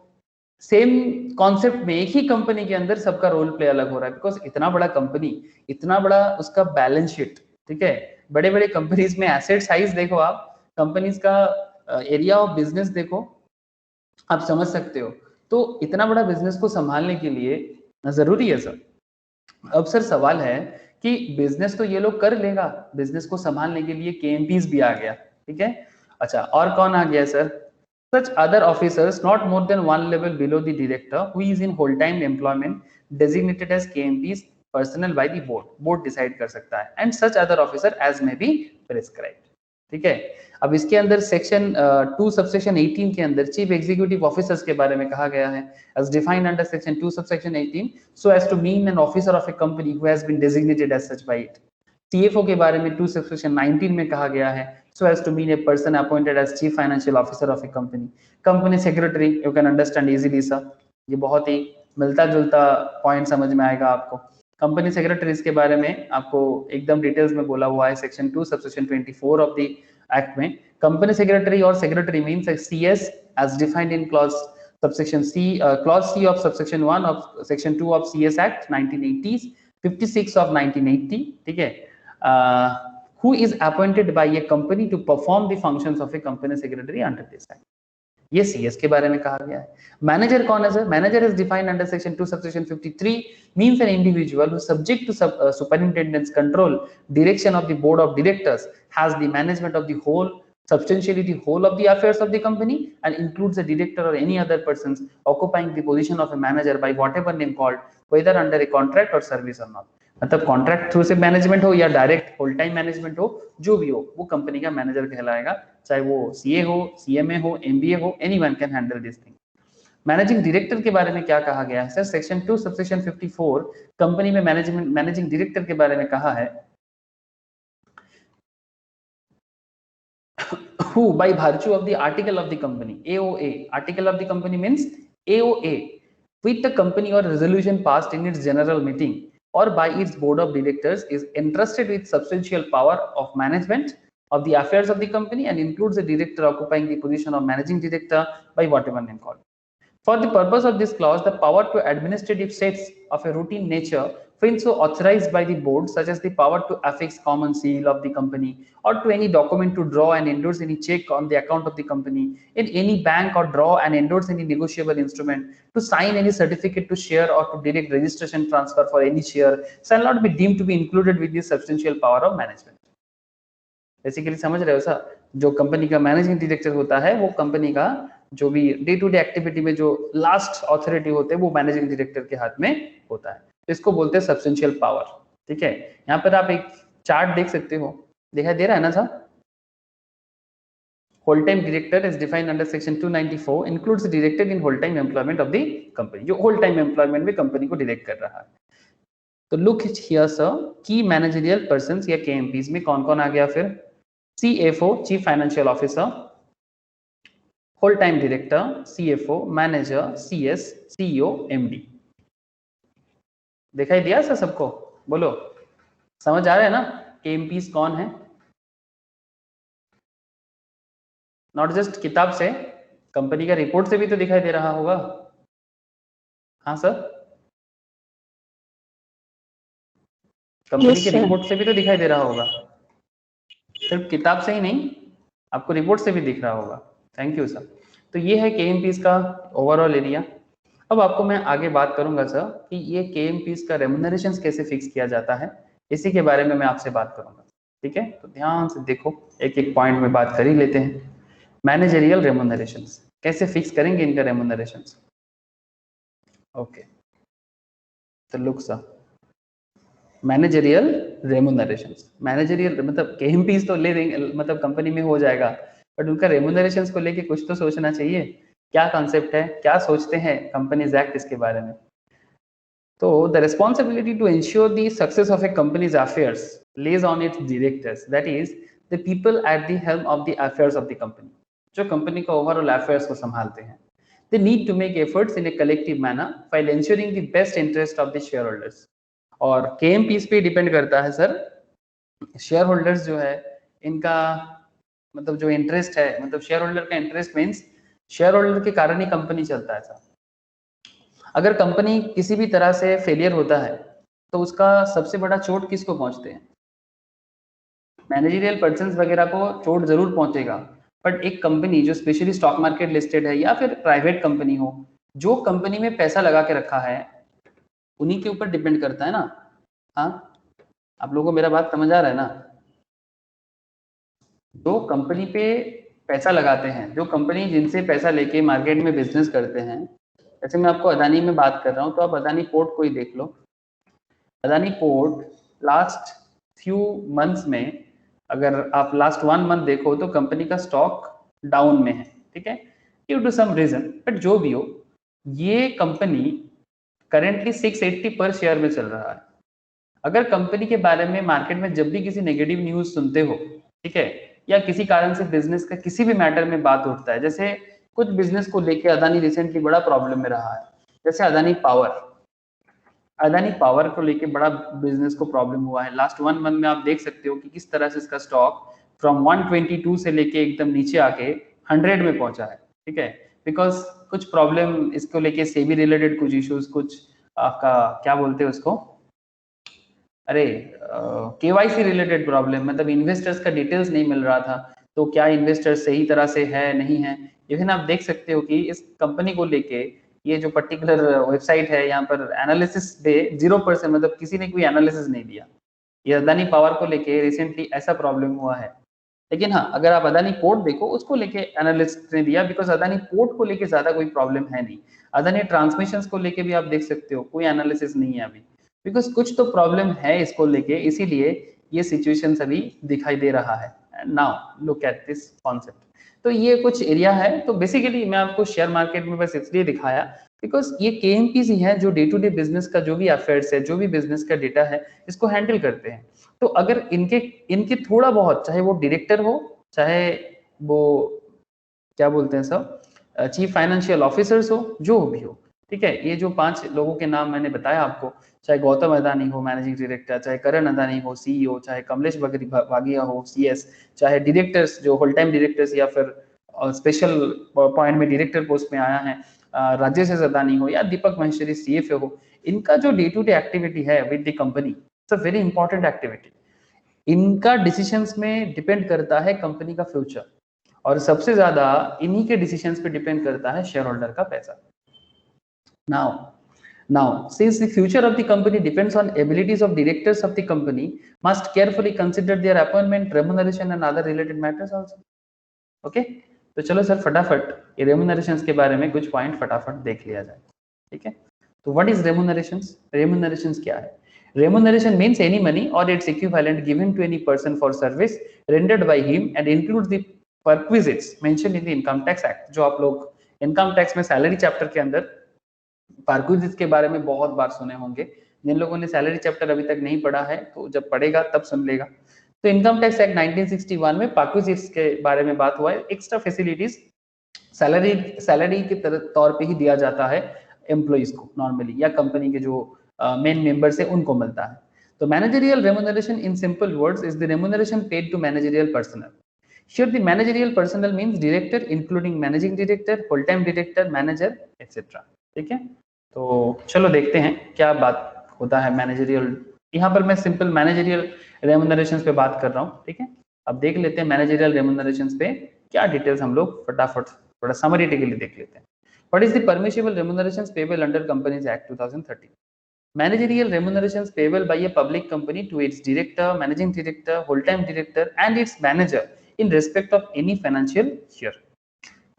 सेम कॉन्सेप्ट में एक ही कंपनी के अंदर सबका रोल प्ले अलग हो रहा है, बिकॉज इतना बड़ा कंपनी, इतना बड़ा उसका बैलेंस शीट, ठीक है, बड़े बड़े कंपनीज में एसेट साइज देखो आप, कंपनीज का एरिया ऑफ बिजनेस देखो, आप समझ सकते हो। तो इतना बड़ा बिजनेस को संभालने के लिए जरूरी है सर। अब सर सवाल है कि बिजनेस तो ये लोग कर लेगा, बिजनेस को संभालने के लिए केएमपीज भी आ गया, ठीक है। अच्छा, और कौन आ गया sir, such other officers not more than one level below the director who is in whole time employment designated as KMPs personnel by the board decide कर सकता है, and such other officer as may be prescribed, ठीक है। अब इसके अंदर section 2 subsection 18 के अंदर चीफ एग्जीक्यूटिव ऑफिसर्स के बारे में कहा गया है, as defined under section 2 subsection 18 so as to mean an officer of a company who has been designated as such by it। CFO के बारे में 2 सबसेक्शन 19 में कहा गया है so as to mean a person appointed as chief financial officer of a company। company secretary you can understand easily sir, ये बहुत ही मिलता जुलता पॉइंट समझ में आएगा आपको। कंपनी सेक्रेटरीज के बारे में आपको एकदम डिटेल्स में बोला हुआ है section 2 subsection 24 of the act में। कंपनी सेक्रेटरी और secretary means CS as defined in clause subsection C, clause C of subsection 1 of section 2 of CS Act 1980s, 56 of 1980, ठीक है, who is appointed by a company to perform the functions of a company secretary under this act. ये CS के बारे में कहा गया है. Manager कौन है sir? Manager is defined under section 2 subsection 53, means an individual who subject to superintendents control, direction of the board of directors, has the management of the whole, substantially the whole of the affairs of the company, and includes the director or any other persons occupying the position of a manager by whatever name called, whether under a contract or service or not. मतलब contract through से management हो या direct full time management हो, जो भी हो वो company का मैनेजर कहलाएगा, चाहे वो सीए हो, सीएमए हो, एमबीए हो, anyone can handle this thing. Managing director के बारे में क्या कहा गया है सर? सेक्शन 2 सबसेक्शन 54 कंपनी में मैनेजिंग डायरेक्टर के बारे में कहा है, who by virtue of the article of the company, AOA, article of the company means AOA, with the company or resolution passed in its general meeting or by its board of directors, is entrusted with substantial power of management of the affairs of the company and includes the director occupying the position of managing director by whatever name called. For the purpose of this clause, the power to administrative steps of a routine nature when so authorized by the board, such as the power to affix common seal of the company or to any document to draw and endorse any check on the account of the company in any bank or draw and endorse any negotiable instrument, to sign any certificate to share or to direct registration transfer for any share, shall not be deemed to be included with the substantial power of management. Basically समझ रहे हो sir, जो company का managing director होता है वो company का जो भी डे टू डे एक्टिविटी में जो लास्ट अथॉरिटी होते हैं वो मैनेजिंग डायरेक्टर के हाथ में होता है, तो इसको बोलते हैं सब्सटेंशियल पावर. ठीक है, यहाँ पर आप एक चार्ट देख सकते हो, दिखाई दे रहा है ना sir? Whole time director is defined under section 294, includes director in whole time employment of the company, जो होल टाइम एम्प्लॉयमेंट में कंपनी को डायरेक्ट कर रहा है. तो look here sir, key managerial persons या केएमपीज में कौन कौन आ गया फिर? CFO, chief financial officer, whole time director, CFO, manager, CS, CEO, MD. दिखाई दिया सर सबको? बोलो, समझ आ रहा है ना केएमपीज कौन है? नॉट जस्ट किताब से, कंपनी का रिपोर्ट से भी तो दिखाई दे रहा होगा. हाँ सर, कंपनी के रिपोर्ट से भी तो दिखाई दे रहा होगा, सिर्फ किताब से ही नहीं, आपको रिपोर्ट से भी दिख रहा होगा. Thank you sir. तो ये है केएमपीज का ओवरऑल एरिया. अब आपको मैं आगे बात करूंगा सर कि ये केएमपीज का रेम्यूनरेशंस कैसे फिक्स किया जाता है, इसी के बारे में मैं आपसे बात करूंगा. ठीक है, तो ध्यान से देखो, एक एक पॉइंट में बात कर ही लेते हैं. मैनेजरियल रेम्यूनरेशंस कैसे फिक्स करेंगे इनका रेम्यूनरेशंस. ओके, तो लुक सर, मैनेजरियल रेम्यूनरेशंस, मैनेजरियल मतलब केएमपीज तो ले देंगे, मतलब कंपनी में हो जाएगा, बट उनका रेम्यूनरेशंस को लेके कुछ तो सोचना चाहिए. क्या कॉन्सेप्ट है, क्या सोचते हैं कंपनीज एक्ट इसके बारे में? तो the responsibility to ensure the success of a company's affairs lays on its directors, that is the people at the helm of the affairs of the company, जो कंपनी का ओवरऑल अफेयर्स को संभालते हैं. They need to make efforts in a collective manner while ensuring the best interest of the shareholders. और KMPs पे depend करता है sir, share holders जो है इनका मतलब जो इंटरेस्ट है, मतलब शेयर होल्डर का इंटरेस्ट मीन्स शेयर होल्डर के कारण ही कंपनी चलता है सर. अगर कंपनी किसी भी तरह से फेलियर होता है तो उसका सबसे बड़ा चोट किसको पहुंचते हैं? मैनेजरियल पर्सन्स वगैरह को चोट जरूर पहुंचेगा, बट एक कंपनी जो स्पेशली स्टॉक मार्केट लिस्टेड है या फिर प्राइवेट कंपनी हो, जो कंपनी में पैसा लगा के रखा है उन्हीं के ऊपर डिपेंड करता है ना. हाँ, आप लोगों को मेरा बात समझ आ रहा है ना? जो कंपनी पे पैसा लगाते हैं, जो कंपनी जिनसे पैसा लेके मार्केट में बिजनेस करते हैं, जैसे मैं आपको अदानी में बात कर रहा हूँ, तो आप अदानी पोर्ट को ही देख लो. Adani port last few months में, अगर आप लास्ट 1 मंथ देखो तो कंपनी का स्टॉक डाउन में है. ठीक है, due to some reason, but जो भी हो, ये कंपनी करेंटली 680 पर शेयर में चल रहा है. अगर कंपनी के बारे में मार्केट में जब भी किसी नेगेटिव न्यूज सुनते हो, ठीक है, या किसी कारण से बिजनेस का किसी भी मैटर में बात उठता है, जैसे कुछ बिजनेस को लेके अदानी रिसेंटली बड़ा प्रॉब्लम में रहा है, जैसे अदानी पावर को लेके बड़ा बिजनेस को प्रॉब्लम हुआ है. लास्ट 1 मंथ में आप देख सकते हो कि किस तरह से इसका स्टॉक फ्रॉम 122 से लेके एकदम नीचे आके 100 में पहुंचा है. ठीक है, बिकॉज कुछ प्रॉब्लम इसको लेके सेबी रिलेटेड कुछ इश्यूज, कुछ आपका क्या बोलते हैं उसको, अरे केवाईसी रिलेटेड प्रॉब्लम, मतलब इन्वेस्टर्स का डिटेल्स नहीं मिल रहा था, तो क्या इन्वेस्टर सही तरह से है नहीं है। इवन आप देख सकते हो कि इस कंपनी को लेके ये जो पर्टिकुलर वेबसाइट है, यहाँ पर एनालिसिस पे 0%, मतलब किसी ने कोई एनालिसिस नहीं दिया। ये अदानी पावर को लेके रिसेंटली ऐसा प्रॉब्लम हुआ है। लेकिन हाँ, अगर आप अदानी पोर्ट देखो, उसको लेके एनालिस्ट ने दिया, बिकॉज अदानी पोर्ट को लेके ज्यादा कोई प्रॉब्लम है नहीं। अदानी ट्रांसमिशंस को लेके भी आप देख सकते हो कोई एनालिसिस नहीं है अभी, बिकॉज कुछ तो प्रॉब्लम है इसको लेके, इसीलिए ये सिचुएशन अभी दिखाई दे रहा है। Now look at this concept. तो ये कुछ एरिया है। तो बेसिकली मैं आपको शेयर मार्केट में बस इसलिए दिखाया बिकॉज ये केएमपीज ही है जो डे टू डे बिजनेस का जो भी अफेयर्स है, जो भी बिजनेस का डेटा है, इसको हैंडल करते हैं। तो अगर इनके थोड़ा बहुत, चाहे वो डायरेक्टर हो, चाहे वो क्या बोलते हैं सब चीफ फाइनेंशियल ऑफिसर्स हो, जो भी हो, ठीक है, ये जो 5 लोगों के नाम मैंने बताया आपको, चाहे गौतम अदानी हो मैनेजिंग डायरेक्टर, चाहे करण अदानी हो सीईओ, चाहे कमलेश भागिया हो सीएस, चाहे डायरेक्टर्स जो होल टाइम डायरेक्टर्स या फिर स्पेशल पॉइंट में डायरेक्टर पोस्ट में आया है, राजेश अदानी हो या दीपक महेश्वरी सीएफए हो, इनका जो डे टू डे एक्टिविटी है with the company, it's a very important activity. इनका डिसीजंस में डिपेंड करता है कंपनी का फ्यूचर, और सबसे ज्यादा इन्हीं के डिसीजंस पे डिपेंड करता है शेयर होल्डर का पैसा। Now, since the future of the company depends on abilities of directors of the company, must carefully consider their appointment, remuneration and other related matters also. Okay? तो चलो sir फटाफट ये रेम्यूनरेशंस के बारे में कुछ पॉइंट फटाफट देख लिया जाए। ठीक है, तो व्हाट इज रेम्यूनरेशंस? रेम्यूनरेशंस क्या है? Remuneration means any money or its equivalent given to any person for service rendered by him and includes the perquisites mentioned in the Income Tax Act। जो आप लोग इनकम टैक्स में सैलरी चैप्टर के अंदर perquisites के बारे में बहुत बार सुने होंगे। जिन लोगों ने सैलरी चैप्टर अभी तक नहीं पढ़ा है तो जब पढ़ेगा तब सुन लेगा। तो इनकम टैक्स एक्ट 1961 में परक्विजिट्स के बारे में बात हुआ है। एक्स्ट्रा फैसिलिटीज सैलरी के तौर पे ही दिया जाता है एम्प्लॉइज को नॉर्मली, या कंपनी के जो मेन मेंबर्स है उनको मिलता है। तो managerial remuneration in simple words is the remuneration paid to managerial personnel. Here the managerial personnel means director including managing director, full time director, manager etc. ठीक है, तो चलो देखते हैं क्या बात होता है मैनेजरियल। यहाँ पर मैं सिंपल मैनेजरियल रेम्यूनरेशंस पे बात कर रहा हूँ। ठीक है, अब देख लेते हैं मैनेजरियल रेम्यूनरेशंस पे क्या डिटेल्स हम लोग फटाफट थोड़ा समरी के लिए देख लेते हैं। What is the permissible remunerations payable under Companies Act 2013? Managerial remunerations payable by a public company to its director, managing director, whole-time director and its manager in respect of any financial year।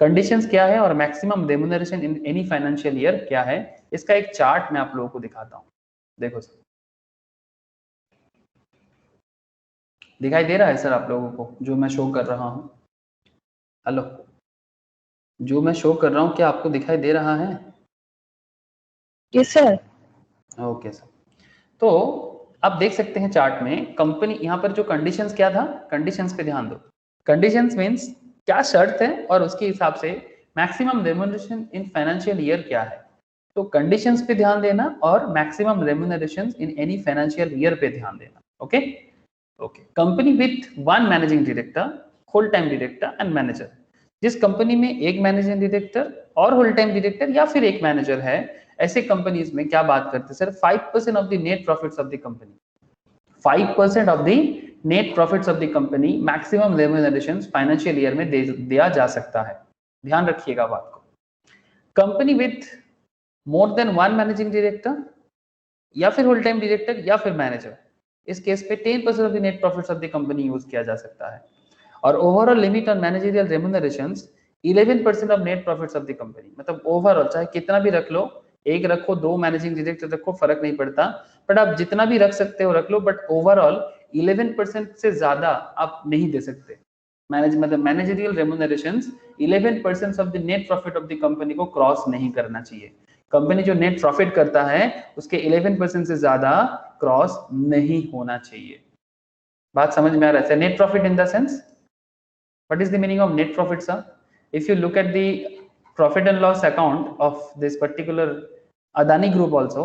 Conditions क्या है और maximum remuneration in any financial year क्या है, इसका एक chart मैं आप लोगों को दिखाता हूं। देखो सर, दिखाई दे रहा है सर आप लोगों को जो मैं शो कर रहा हूं? हेलो, जो मैं शो कर रहा हूं क्या आपको दिखाई दे रहा है?
Yes sir.
ओके सर, तो आप देख सकते हैं चार्ट में कंपनी, यहाँ पर जो कंडीशंस क्या था, कंडीशंस पे ध्यान दो। कंडीशंस मींस क्या शर्त है और उसके हिसाब से maximum remuneration in financial year क्या है। तो कंडीशंस पे ध्यान देना और maximum remuneration in any financial year पे ध्यान देना। Okay okay, company with 1 managing director, whole time director and manager. जिस कंपनी में एक मैनेजिंग डायरेक्टर और होल टाइम डायरेक्टर या फिर एक मैनेजर है, ऐसे कंपनीज में क्या बात करते हैं sir, 5% of the net profits of the company, 5% of the net profits of the company maximum remuneration financial year में दिया जा सकता है। ध्यान रखिएगा बात को। Company with more than 1 managing director या फिर होल टाइम डायरेक्टर या फिर मैनेजर, इस केस पे 10% of the net profits of the company use किया जा सकता है। और overall limit on managerial remunerations 11% of net profits of the company. मतलब ओवरऑल चाहे कितना भी रख लो, एक रखो, 2 मैनेजिंग डायरेक्टर रखो, फर्क नहीं पड़ता, बट आप जितना भी रख सकते हो रख लो, बट ओवरऑल 11% से ज्यादा आप नहीं दे सकते। मतलब managerial remunerations 11% of the net profit of the company को क्रॉस नहीं करना चाहिए। कंपनी जो नेट प्रॉफिट करता है उसके 11% से ज्यादा क्रॉस नहीं होना चाहिए। बात समझ में आ रहा है? Net profit in the sense, what is the meaning of net profit sir? If you look at the profit and loss account of this particular Adani group also,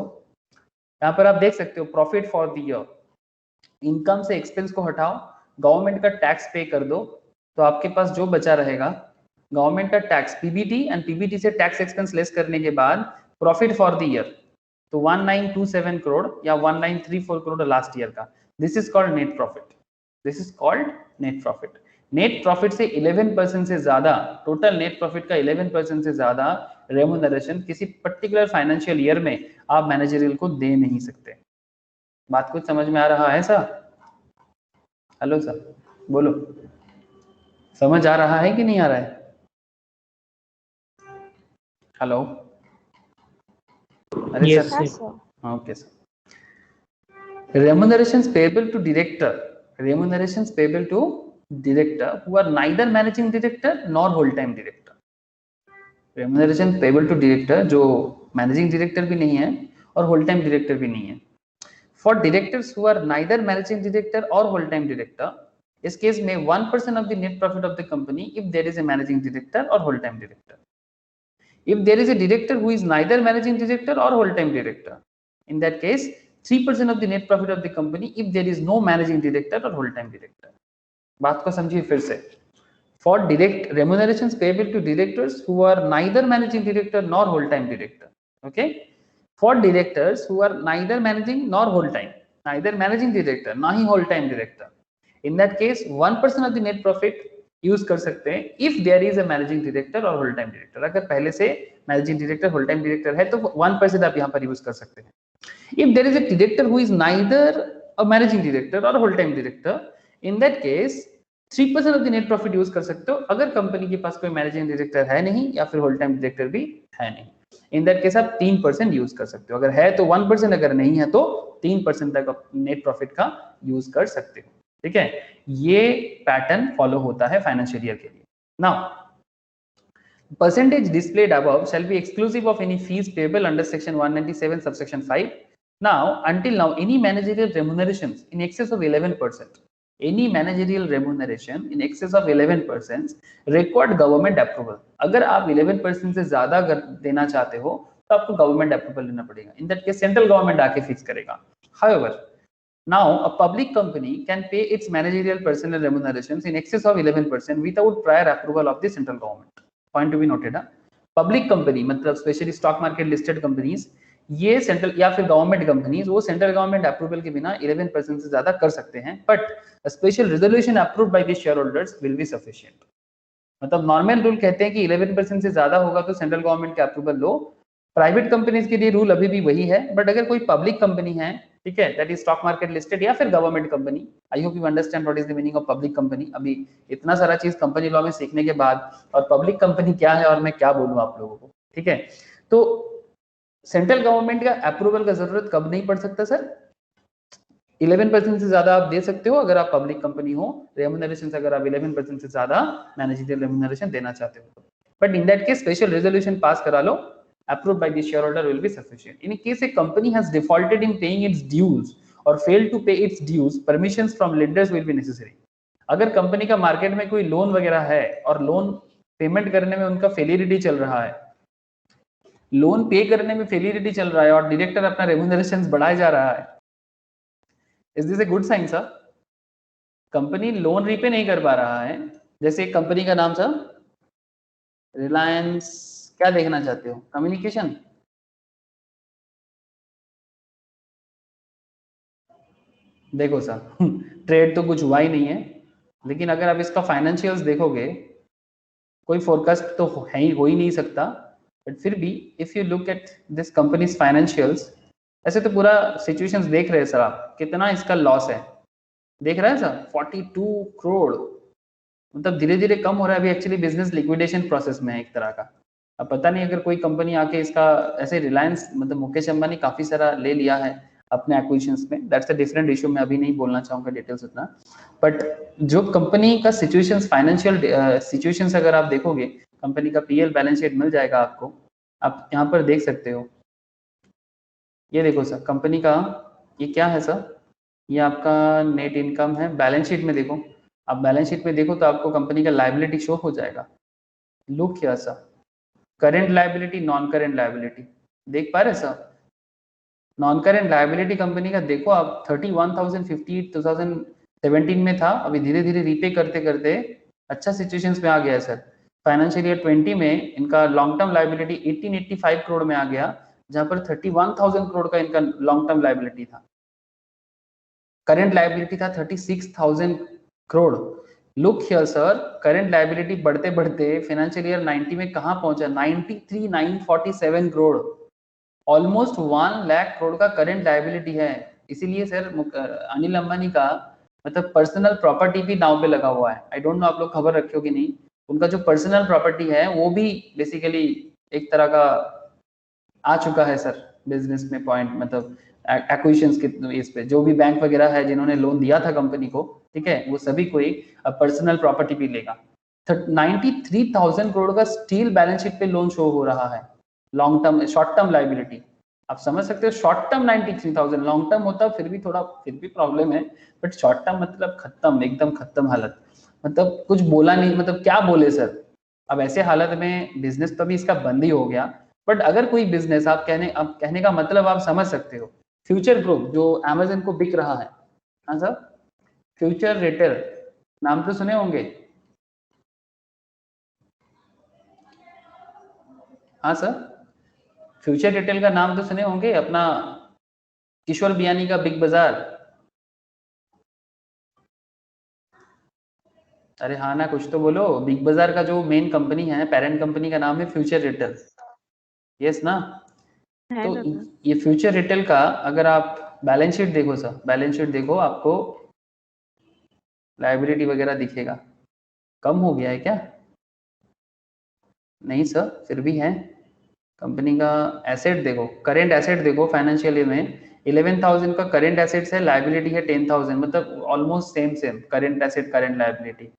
यहाँ पर आप देख सकते हो profit for the year, income से expense को हटाओ, government का टैक्स पे कर दो, तो आपके पास जो बचा रहेगा गवर्नमेंट का टैक्स पीबीटी एंड पीबीटी से टैक्स एक्सपेंस लेस करने के बाद प्रॉफिट फॉर द ईयर, तो 1927 करोड़ या 1934 करोड़ लास्ट ईयर का, this is called net profit, this is called net profit. Net profit से 11% से ज्यादा, टोटल नेट प्रॉफिट का 11% से ज्यादा रेम्यूनरेशन किसी पर्टिकुलर फाइनेंशियल ईयर में आप मैनेजरियल को दे नहीं सकते। बात कुछ समझ में आ रहा है सर? हेलो सर, बोलो, समझ आ रहा है कि नहीं आ रहा है? हेलो, अरे
Yes,
sir,
sir.
Okay sir. Remunerations payable to director, remunerations payable to director who are neither managing director nor whole time director। Remuneration payable to director जो managing director भी नहीं है और whole time director भी नहीं है। For directors who are neither managing director or whole time director, इस case में 1% of the net profit of the company if there is a managing director or whole time director। If there is a director who is neither managing director or whole time director, in that case 3% of the net profit of the company if there is no managing director or whole time director। बात को समझिए फिर से। For direct remunerations payable to directors who are neither managing director nor whole time director, okay, for directors who are neither managing nor whole time, neither managing director ना ही whole time director, in that case 1% of the net profit use कर सकते हैं if there is a managing director or whole time director। अगर पहले से managing director whole time director है तो 1% आप यहाँ पर यूज कर सकते हैं। If there is a director who is neither a managing director or a whole time director, in that case 3% of the net profit use कर सकते हो अगर कंपनी के पास कोई मैनेजिंग डायरेक्टर है नहीं या फिर होल टाइम डायरेक्टर भी है नहीं। इन दैट केस आप 3% यूज कर सकते हो, अगर है तो 1%, अगर नहीं है तो 3% तक नेट प्रॉफिट का यूज कर सकते हो। ठीक है, ये पैटर्न फॉलो होता है फाइनेंशियल ईयर के लिए। Now percentage displayed above shall be exclusive of any fees payable under section 197 subsection 5। now until now any managerial remunerations in excess of 11%, any managerial remuneration in excess of 11% required government approval। अगर आप 11% से ज्यादा देना चाहते हो तो आपको government approval लेना पड़ेगा। इन दैट केस सेंट्रल गवर्नमेंट आके फिक्स करेगा। However, now a public company can pay its managerial personnel remunerations in excess of 11% without prior approval of the central government। Point to be noted है। Public company मतलब specially stock market listed companies, ये central या फिर government companies, वो central government approval के बिना 11% से ज्यादा कर सकते हैं, but special resolution approved by the share holders will be sufficient. मतलब नॉर्मल रूल कहते हैं कि 11% से ज्यादा होगा तो सेंट्रल गवर्नमेंट के अप्रूवल लो। प्राइवेट कंपनीज के लिए रूल अभी भी वही है, बट अगर कोई पब्लिक कंपनी है, ठीक है, that is stock market listed या फिर government company, I hope you understand what is the meaning of public company. अभी इतना सारा चीज कंपनी लॉ में सीखने के बाद, और पब्लिक कंपनी क्या है और मैं क्या बोलूं आप लोगों को, ठीक है। तो सेंट्रल गवर्नमेंट का अप्रूवल का जरूरत कब नहीं पड़ सकता सर? 11% से ज्यादा आप दे सकते हो अगर आप पब्लिक कंपनी हो। रेम्यूनरेशन अगर आप 11% से ज्यादा मैनेजरियल रेम्यूनरेशन देना चाहते हो, but in that case special resolution पास करा लो, approved by the shareholder will be sufficient। In case a company has defaulted in paying its dues or failed to pay its dues, permissions from lenders will be necessary। अगर company का market में कोई loan वगैरह है और loan payment करने में उनका फेलियरिटी चल रहा है, लोन पे करने में फेलियरिटी चल रहा है और डायरेक्टर अपना रेम्यूनरेशंस बढ़ाए जा रहा है, is this a good sign sir? Company loan repay नहीं कर पा रहा है, जैसे एक कंपनी का नाम था रिलायंस, क्या देखना चाहते हो? कम्युनिकेशन, देखो सर ट्रेड तो कुछ हुआ ही नहीं है, लेकिन अगर आप इसका फाइनेंशियल्स देखोगे, कोई फोरकास्ट तो हो ही नहीं सकता, बट फिर भी if you look at this companies financials, ऐसे तो पूरा सिचुएशंस देख रहे हैं सर आप, कितना इसका लॉस है, देख रहे हैं सर 42 करोड़, मतलब धीरे धीरे कम हो रहा है। अभी एक्चुअली बिजनेस लिक्विडेशन प्रोसेस में है एक तरह का। अब पता नहीं अगर कोई कंपनी आके इसका, ऐसे रिलायंस मतलब मुकेश अंबानी काफी सारा ले लिया है अपने एक्विजिशंस में, दैट्स अ डिफरेंट इशू, मैं अभी नहीं बोलना चाहूंगा डिटेल्स उतना, बट जो कंपनी का सिचुएशंस, फाइनेंशियल सिचुएशंस अगर आप देखोगे, कंपनी का पीएल बैलेंस शीट मिल जाएगा आपको, आप यहाँ पर देख सकते हो। ये देखो सर कंपनी का, ये क्या है सर, ये आपका नेट इनकम है। बैलेंस शीट में देखो, आप बैलेंस शीट में देखो तो आपको कंपनी का लायबिलिटी शो हो जाएगा। Look here sir, current liability, non current liability, देख पा रहे sir? Non current liability company का देखो आप, 31,058 2017 में था, अभी धीरे धीरे रीपे करते करते अच्छा सिचुएशंस में आ गया है सर। फाइनेंशियल ईयर 20 में इनका लॉन्ग टर्म लाइबिलिटी 1885 करोड़ में आ गया, जहां पर 31,000 करोड़ का इनका लॉन्ग टर्म लाइबिलिटी था। करंट लाइबिलिटी था 36,000 crore. Look here sir, current liability बढ़ते बढ़ते फाइनेंशियल ईयर 90 में कहां पहुंचा? 93,947 करोड़। ऑलमोस्ट 1 लाख करोड़ का करंट लाइबिलिटी है। इसीलिए सर अनिल अंबानी का मतलब पर्सनल प्रॉपर्टी भी दांव पे लगा हुआ है। आई डोंट नो आप लोग खबर रखे हो कि नहीं, उनका जो पर्सनल प्रॉपर्टी है वो भी बेसिकली एक तरह का आ चुका है सर बिजनेस में पॉइंट, मतलब एक्विजिशंस के इस पे जो भी बैंक वगैरह है जिन्होंने लोन दिया था कंपनी को, ठीक है, वो सभी कोई अब पर्सनल प्रॉपर्टी भी लेगा। 93,000 करोड़ का स्टील बैलेंस शीट पे लोन शो हो रहा है, long term short term liability. आप समझ सकते हो, शॉर्ट टर्म 93,000, लॉन्ग टर्म होता फिर भी थोड़ा फिर भी प्रॉब्लम है, बट शॉर्ट टर्म मतलब खत्म, एकदम खत्म हालत, मतलब कुछ बोला नहीं, मतलब क्या बोले सर। अब ऐसे हालत में बिजनेस तो भी इसका बंद ही हो गया, बट अगर कोई बिजनेस आप कहने का मतलब आप समझ सकते हो, फ्यूचर ग्रुप जो अमेज़न को बिक रहा है, हाँ सर, फ्यूचर रिटेल नाम तो सुने होंगे, हाँ सर, फ्यूचर रिटेल का नाम तो सुने होंगे, अपना किशोर बियानी का बिग बाजार। अरे हाँ ना, कुछ तो बोलो। बिग बाजार का जो मेन कंपनी है, पेरेंट कंपनी का नाम है फ्यूचर रिटेल, यस ना। तो ये फ्यूचर रिटेल का अगर आप बैलेंस शीट देखो सर, बैलेंस शीट देखो, आपको लाइबिलिटी वगैरह दिखेगा। कम हो गया है क्या? नहीं सर, फिर भी है। कंपनी का एसेट देखो, करेंट एसेट देखो, फाइनेंशियल ईयर में 11,000 का करेंट एसेट्स है, लाइबिलिटी है 10,000, मतलब almost same current asset current liability.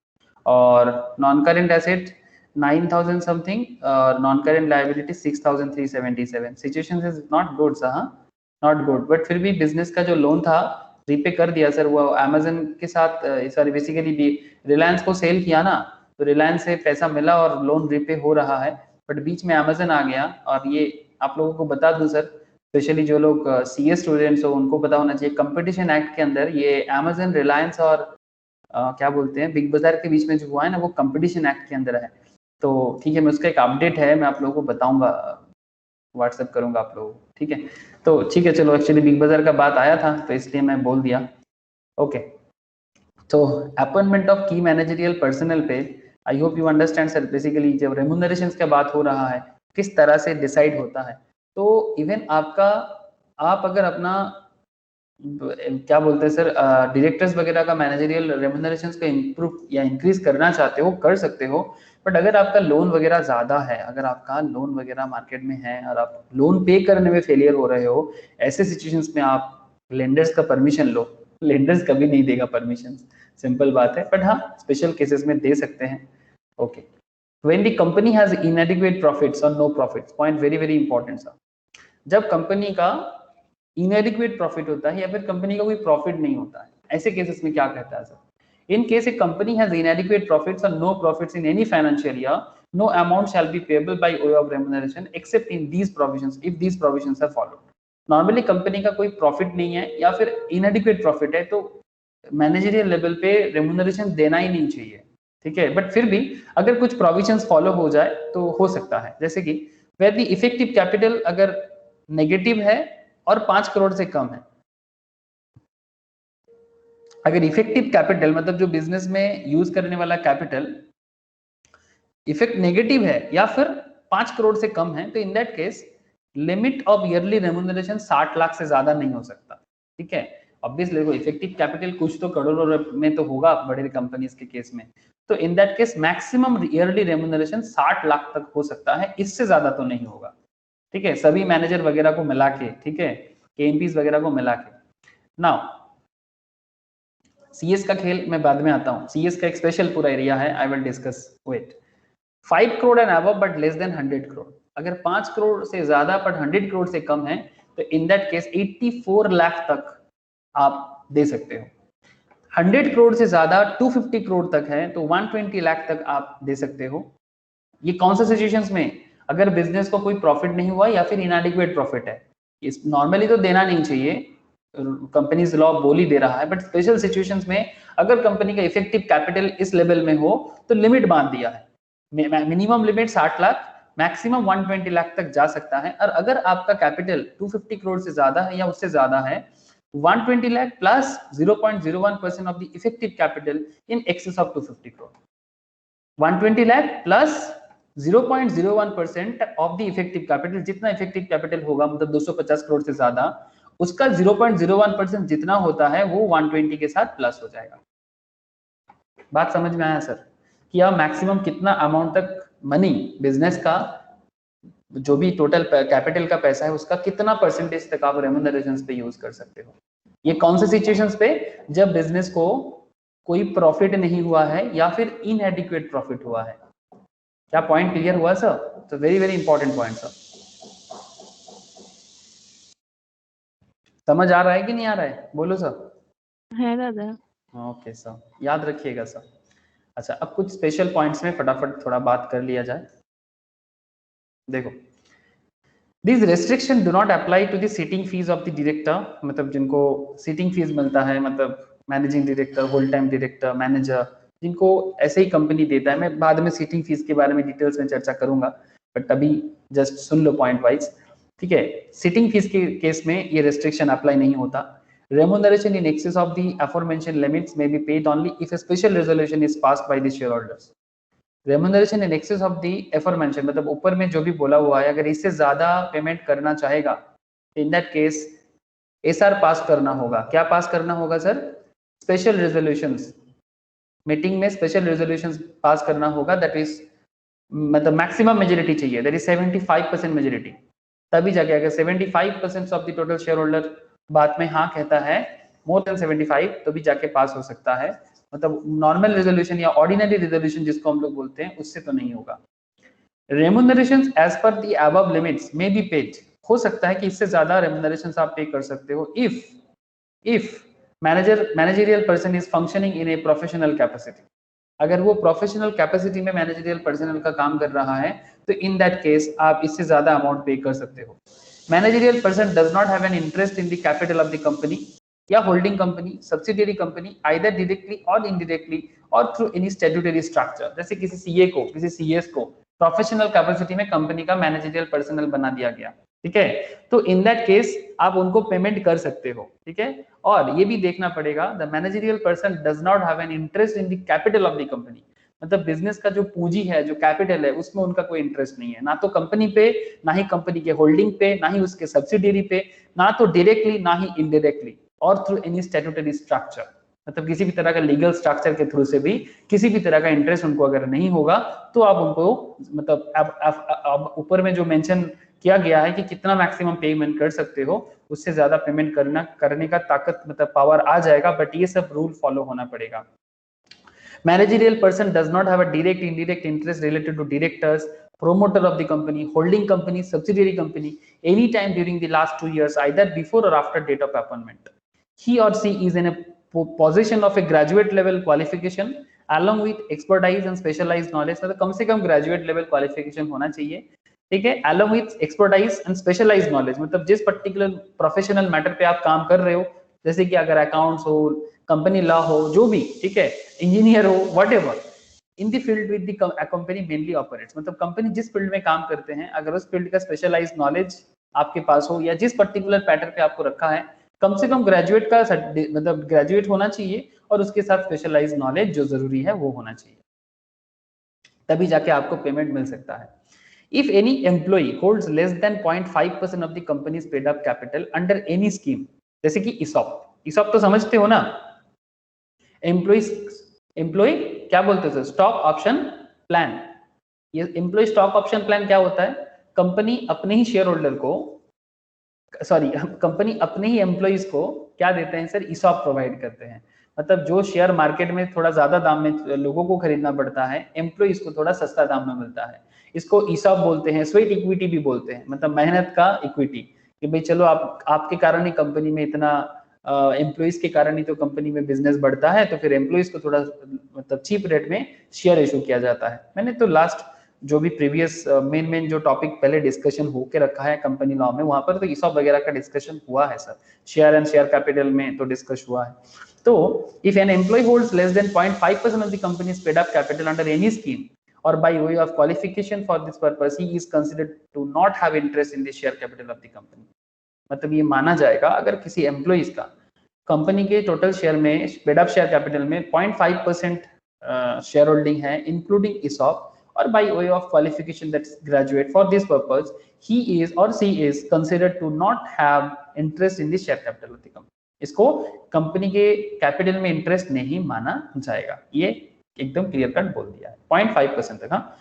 और नॉन करेंट एसेट 9,000 समथिंग और non current liability 6,377। Situation is not good sir, हाँ नॉट गुड, बट फिर भी बिजनेस का जो लोन था रीपे कर दिया सर। वो अमेजन के साथ सॉरी बेसिकली रिलायंस को सेल किया ना, तो रिलायंस से पैसा मिला और लोन रीपे हो रहा है, बट बीच में अमेजन आ गया। और ये आप लोगों को बता दूं सर, स्पेशली जो लोग सीए स्टूडेंट्स हो उनको पता होना चाहिए, कंपटीशन एक्ट के अंदर ये अमेजन, रिलायंस और क्या बोलते हैं बिग बाजार के बीच में जो हुआ है ना, वो कंपटीशन एक्ट के अंदर है। तो ठीक है, मैं उसका एक अपडेट है, मैं आप लोगों को बताऊंगा, व्हाट्सएप करूंगा आप लोगों को, ठीक है। तो ठीक है, चलो, एक्चुअली बिग बाजार का बात आया था तो इसलिए मैं बोल दिया। ओके, तो appointment of key managerial personal पे आई hope you understand sir. Basically जब रेम्यूनरेशंस का बात हो रहा है, किस तरह से डिसाइड होता है, तो इवन आप अगर अपना क्या बोलते हैं सर, डायरेक्टर्स वगैरह का मैनेजरियल रेम्यूनरेशंस को इम्प्रूव या इंक्रीज करना चाहते हो, कर सकते हो। बट अगर आपका लोन वगैरह ज्यादा है, अगर आपका लोन वगैरह मार्केट में है और आप लोन पे करने में फेलियर हो रहे हो, ऐसे सिचुएशंस में आप लेंडर्स का परमिशन लो। लेंडर्स कभी नहीं देगा परमिशन, सिंपल बात है, बट हाँ स्पेशल केसेस में दे सकते हैं। Okay, when the company has inadequate profits or no profits, point very very important sir। जब कंपनी का इनएडिक्वेट प्रॉफिट होता है या फिर कंपनी का कोई प्रॉफिट नहीं होता है, ऐसे केसेस में क्या कहता है sir? In case a company has inadequate profits और no profits in any financial year, no amount shall be payable by way of remuneration except in these provisions if these provisions are followed. Normally company का कोई profit नहीं है या फिर इनएडिक्वेट profit है तो managerial level पे रेम्यूनरेशन देना ही नहीं चाहिए, ठीक है। बट फिर भी अगर कुछ प्रोविजंस फॉलो हो जाए तो हो सकता है, जैसे कि वेयर द इफेक्टिव कैपिटल अगर नेगेटिव है और 5 करोड़ से कम है। अगर इफेक्टिव कैपिटल मतलब जो बिजनेस में यूज करने वाला कैपिटल इफेक्ट नेगेटिव है या फिर 5 करोड़ से कम है, तो इन that case limit of yearly remuneration 60 lakh से ज्यादा नहीं हो सकता, ठीक है। ऑब्वियसली देखो, इफेक्टिव कैपिटल कुछ तो करोड़ों में तो होगा बड़े कंपनीज के केस में, तो इन that case maximum yearly remuneration 60 lakh तक हो सकता है, इससे ज्यादा तो नहीं होगा, ठीक है, सभी मैनेजर वगैरह को मिला के, ठीक है, केएमपीज वगैरह को मिला के। नाउ सीएस का खेल मैं बाद में आता हूं, सीएस का एक स्पेशल पूरा एरिया है, I will discuss wait. 5 crore and above but less than 100 crore, अगर 5 करोड़ से ज्यादा बट 100 करोड़ से कम है तो इन दैट केस 84 लाख तक आप दे सकते हो। 100 करोड़ से ज्यादा 250 करोड़ तक है तो 120 लाख तक आप दे सकते हो। ये कौन सा सिचुएशंस में? अगर बिजनेस को कोई प्रॉफिट नहीं हुआ या फिर इनएडिक्वेट प्रॉफिट है, इस नॉर्मली तो देना नहीं चाहिए, कंपनीज लॉ बोल ही दे रहा है, बट स्पेशल सिचुएशंस में अगर कंपनी का इफेक्टिव कैपिटल इस लेवल में हो तो लिमिट बांध दिया है minimum limit 60 lakh, maximum 120 lakh तक जा सकता है। और अगर आपका कैपिटल 250 करोड़ से ज्यादा है या उससे ज्यादा है, 120 lakh plus 0.01% of the effective capital in excess of 250 crore. 120 lakh plus 0.01% of the effective capital, जितना effective capital होगा मतलब 250 करोड़ से ज्यादा, उसका 0.01% जितना होता है वो 120 के साथ प्लस हो जाएगा। बात समझ में आया सर? कि आप मैक्सिमम कितना अमाउंट तक मनी बिजनेस का जो भी टोटल कैपिटल का पैसा है उसका कितना परसेंटेज तक आप रेम्यूनरेशंस पे यूज कर सकते हो। ये कौन से सिचुएशंस पे? जब बिजनेस को कोई प्रॉफिट नहीं हुआ है या फिर इनएडिक्वेट प्रॉफिट हुआ है। क्या पॉइंट क्लियर हुआ सर? तो very very important point sir. समझ आ रहा है कि नहीं आ रहा है? बोलो सर।
है दादा।
ओके सर, याद रखिएगा सर। अच्छा, अब कुछ स्पेशल पॉइंट्स में फटाफट थोड़ा बात कर लिया जाए। देखो, These restrictions do not apply to the sitting fees of the director, मतलब जिनको sitting fees मिलता है, मतलब managing director, whole time director, manager, जिनको ऐसे ही कंपनी देता है। मैं बाद में सीटिंग फीस के बारे में डिटेल्स में चर्चा करूंगा, बट अभी जस्ट सुन लो पॉइंट वाइज, ठीक है। सिटिंग फीस के केस में ये रेस्ट्रिक्शन अप्लाई नहीं होता। Remuneration in excess of the aforementioned limits may be paid only if a special resolution is passed by the shareholders. Remuneration in excess of the aforementioned मतलब ऊपर में जो भी बोला हुआ है, अगर इससे ज्यादा पेमेंट करना चाहेगा, इन दैट केस एसआर पास करना होगा। क्या पास करना होगा सर? स्पेशल रेजोल्यूशंस, मीटिंग में स्पेशल रेजोल्यूशंस पास करना होगा। दैट इज मतलब मैक्सिमम मेजोरिटी चाहिए, दैट इज 75% मेजोरिटी। तभी जाके अगर 75% of the total share holder बात में हाँ कहता है, मोर देन 75, तो भी जाके पास हो सकता है। मतलब नॉर्मल रेजोल्यूशन या ऑर्डिनरी रेजोल्यूशन जिसको हम लोग बोलते हैं, उससे तो नहीं होगा। Remunerations as per the above limits may be paid, हो सकता है कि इससे ज्यादा रेम्यूनरेशंस आप पे कर सकते हो if managerial person is functioning in a professional capacity. अगर वो प्रोफेशनल कैपेसिटी में मैनेजरियल पर्सनल का काम कर रहा है, तो इन दैट केस आप इससे ज्यादा अमाउंट पे कर सकते हो। Managerial person does not have an interest in the capital of the company या holding company, subsidiary company, either directly और इनडायरेक्टली और थ्रू एनी स्टैट्यूटरी स्ट्रक्चर। जैसे किसी सीए को, किसी सीएस को प्रोफेशनल कैपेसिटी में कंपनी का मैनेजरियल पर्सनल बना दिया गया, ठीक है, तो इन दैट केस आप उनको पेमेंट कर सकते हो, ठीक है। और ये भी देखना पड़ेगा, the managerial person does not have an interest in the capital of the company, मतलब बिजनेस का जो पूंजी है, जो कैपिटल है, उसमें उनका कोई इंटरेस्ट नहीं है, ना तो कंपनी पे, ना ही कंपनी के होल्डिंग पे, ना ही उसके सब्सिडियरी पे, ना तो डायरेक्टली ना ही इनडायरेक्टली और थ्रू एनी स्टैट्यूटरी स्ट्रक्चर, मतलब किसी भी तरह का लीगल स्ट्रक्चर के थ्रू से भी किसी भी तरह का इंटरेस्ट उनको अगर नहीं होगा, तो आप उनको मतलब अब ऊपर में जो मेंशन किया गया है कि कितना मैक्सिमम पेमेंट कर सकते हो, उससे ज्यादा पेमेंट करने का ताकत मतलब पावर आ जाएगा, बट ये सब रूल फॉलो होना पड़ेगा। Managerial person does not have a direct indirect interest related to directors, promoter of the company, holding company, subsidiary company any time during the last 2 years, either before or after date of appointment. He or she is in a position of a graduate level qualification along with expertise and specialized knowledge, मतलब कम से कम graduate level qualification होना चाहिए, ठीक है, along with expertise and specialized knowledge, मतलब जिस particular professional matter पे आप काम कर रहे हो, जैसे कि अगर अकाउंट्स हो, कंपनी लॉ हो, जो भी, ठीक है, इंजीनियर हो, whatever, in the field with the company mainly operates, मतलब कंपनी जिस फील्ड में काम करते हैं, अगर उस फील्ड का स्पेशलाइज्ड नॉलेज आपके पास हो या जिस पर्टिकुलर पैटर्न पे आपको रखा है, कम से कम ग्रेजुएट का मतलब ग्रेजुएट होना चाहिए और उसके साथ स्पेशलाइज्ड नॉलेज जो जरूरी है वो होना चाहिए, तभी जाके आपको पेमेंट मिल सकता है। If any employee holds less than 0.5% of the company's paid up capital under any scheme, जैसे कि ESOP तो समझते हो ना, एम्प्लॉय क्या बोलते हो, स्टॉक ऑप्शन प्लान। ये एम्प्लॉय स्टॉक ऑप्शन प्लान क्या होता है? कंपनी अपने ही शेयर होल्डर को, कंपनी अपने ही एम्प्लॉइज को क्या देते हैं सर? ESOP प्रोवाइड करते हैं। मतलब जो शेयर मार्केट में थोड़ा ज्यादा दाम में लोगों को खरीदना पड़ता है, एम्प्लॉइज को थोड़ा सस्ता दाम में मिलता है, इसको ESOP बोलते हैं। स्वेट इक्विटी भी बोलते हैं, मतलब मेहनत का इक्विटी, कि भाई चलो आपके कारण ही कंपनी में इतना, एम्प्लॉइज के कारण ही तो कंपनी में बिजनेस बढ़ता है, तो फिर एम्प्लॉइज को थोड़ा मतलब चीप रेट में शेयर इशू किया जाता है। मैंने तो लास्ट जो भी प्रीवियस मेन जो टॉपिक पहले डिस्कशन होके रखा है कंपनी लॉ में, वहां पर तो ESOP वगैरह का डिस्कशन हुआ है sir, share and share capital में तो डिस्कस हुआ है। तो if an employee holds less than 0.5% of the company's paid up capital under any scheme or by way of qualification for this purpose he is considered to not have interest in the share capital of the company। मतलब ये माना जाएगा अगर किसी employees का company के total share में paid up share capital में 0.5% शेयर होल्डिंग है including ESOP, or by way of qualification that's graduate for this purpose he is or she is considered to not have interest in the share capital of the company। इसको company के capital में interest नहीं माना जाएगा, ये एकदम clear cut बोल दिया है। 0.5% तक, हाँ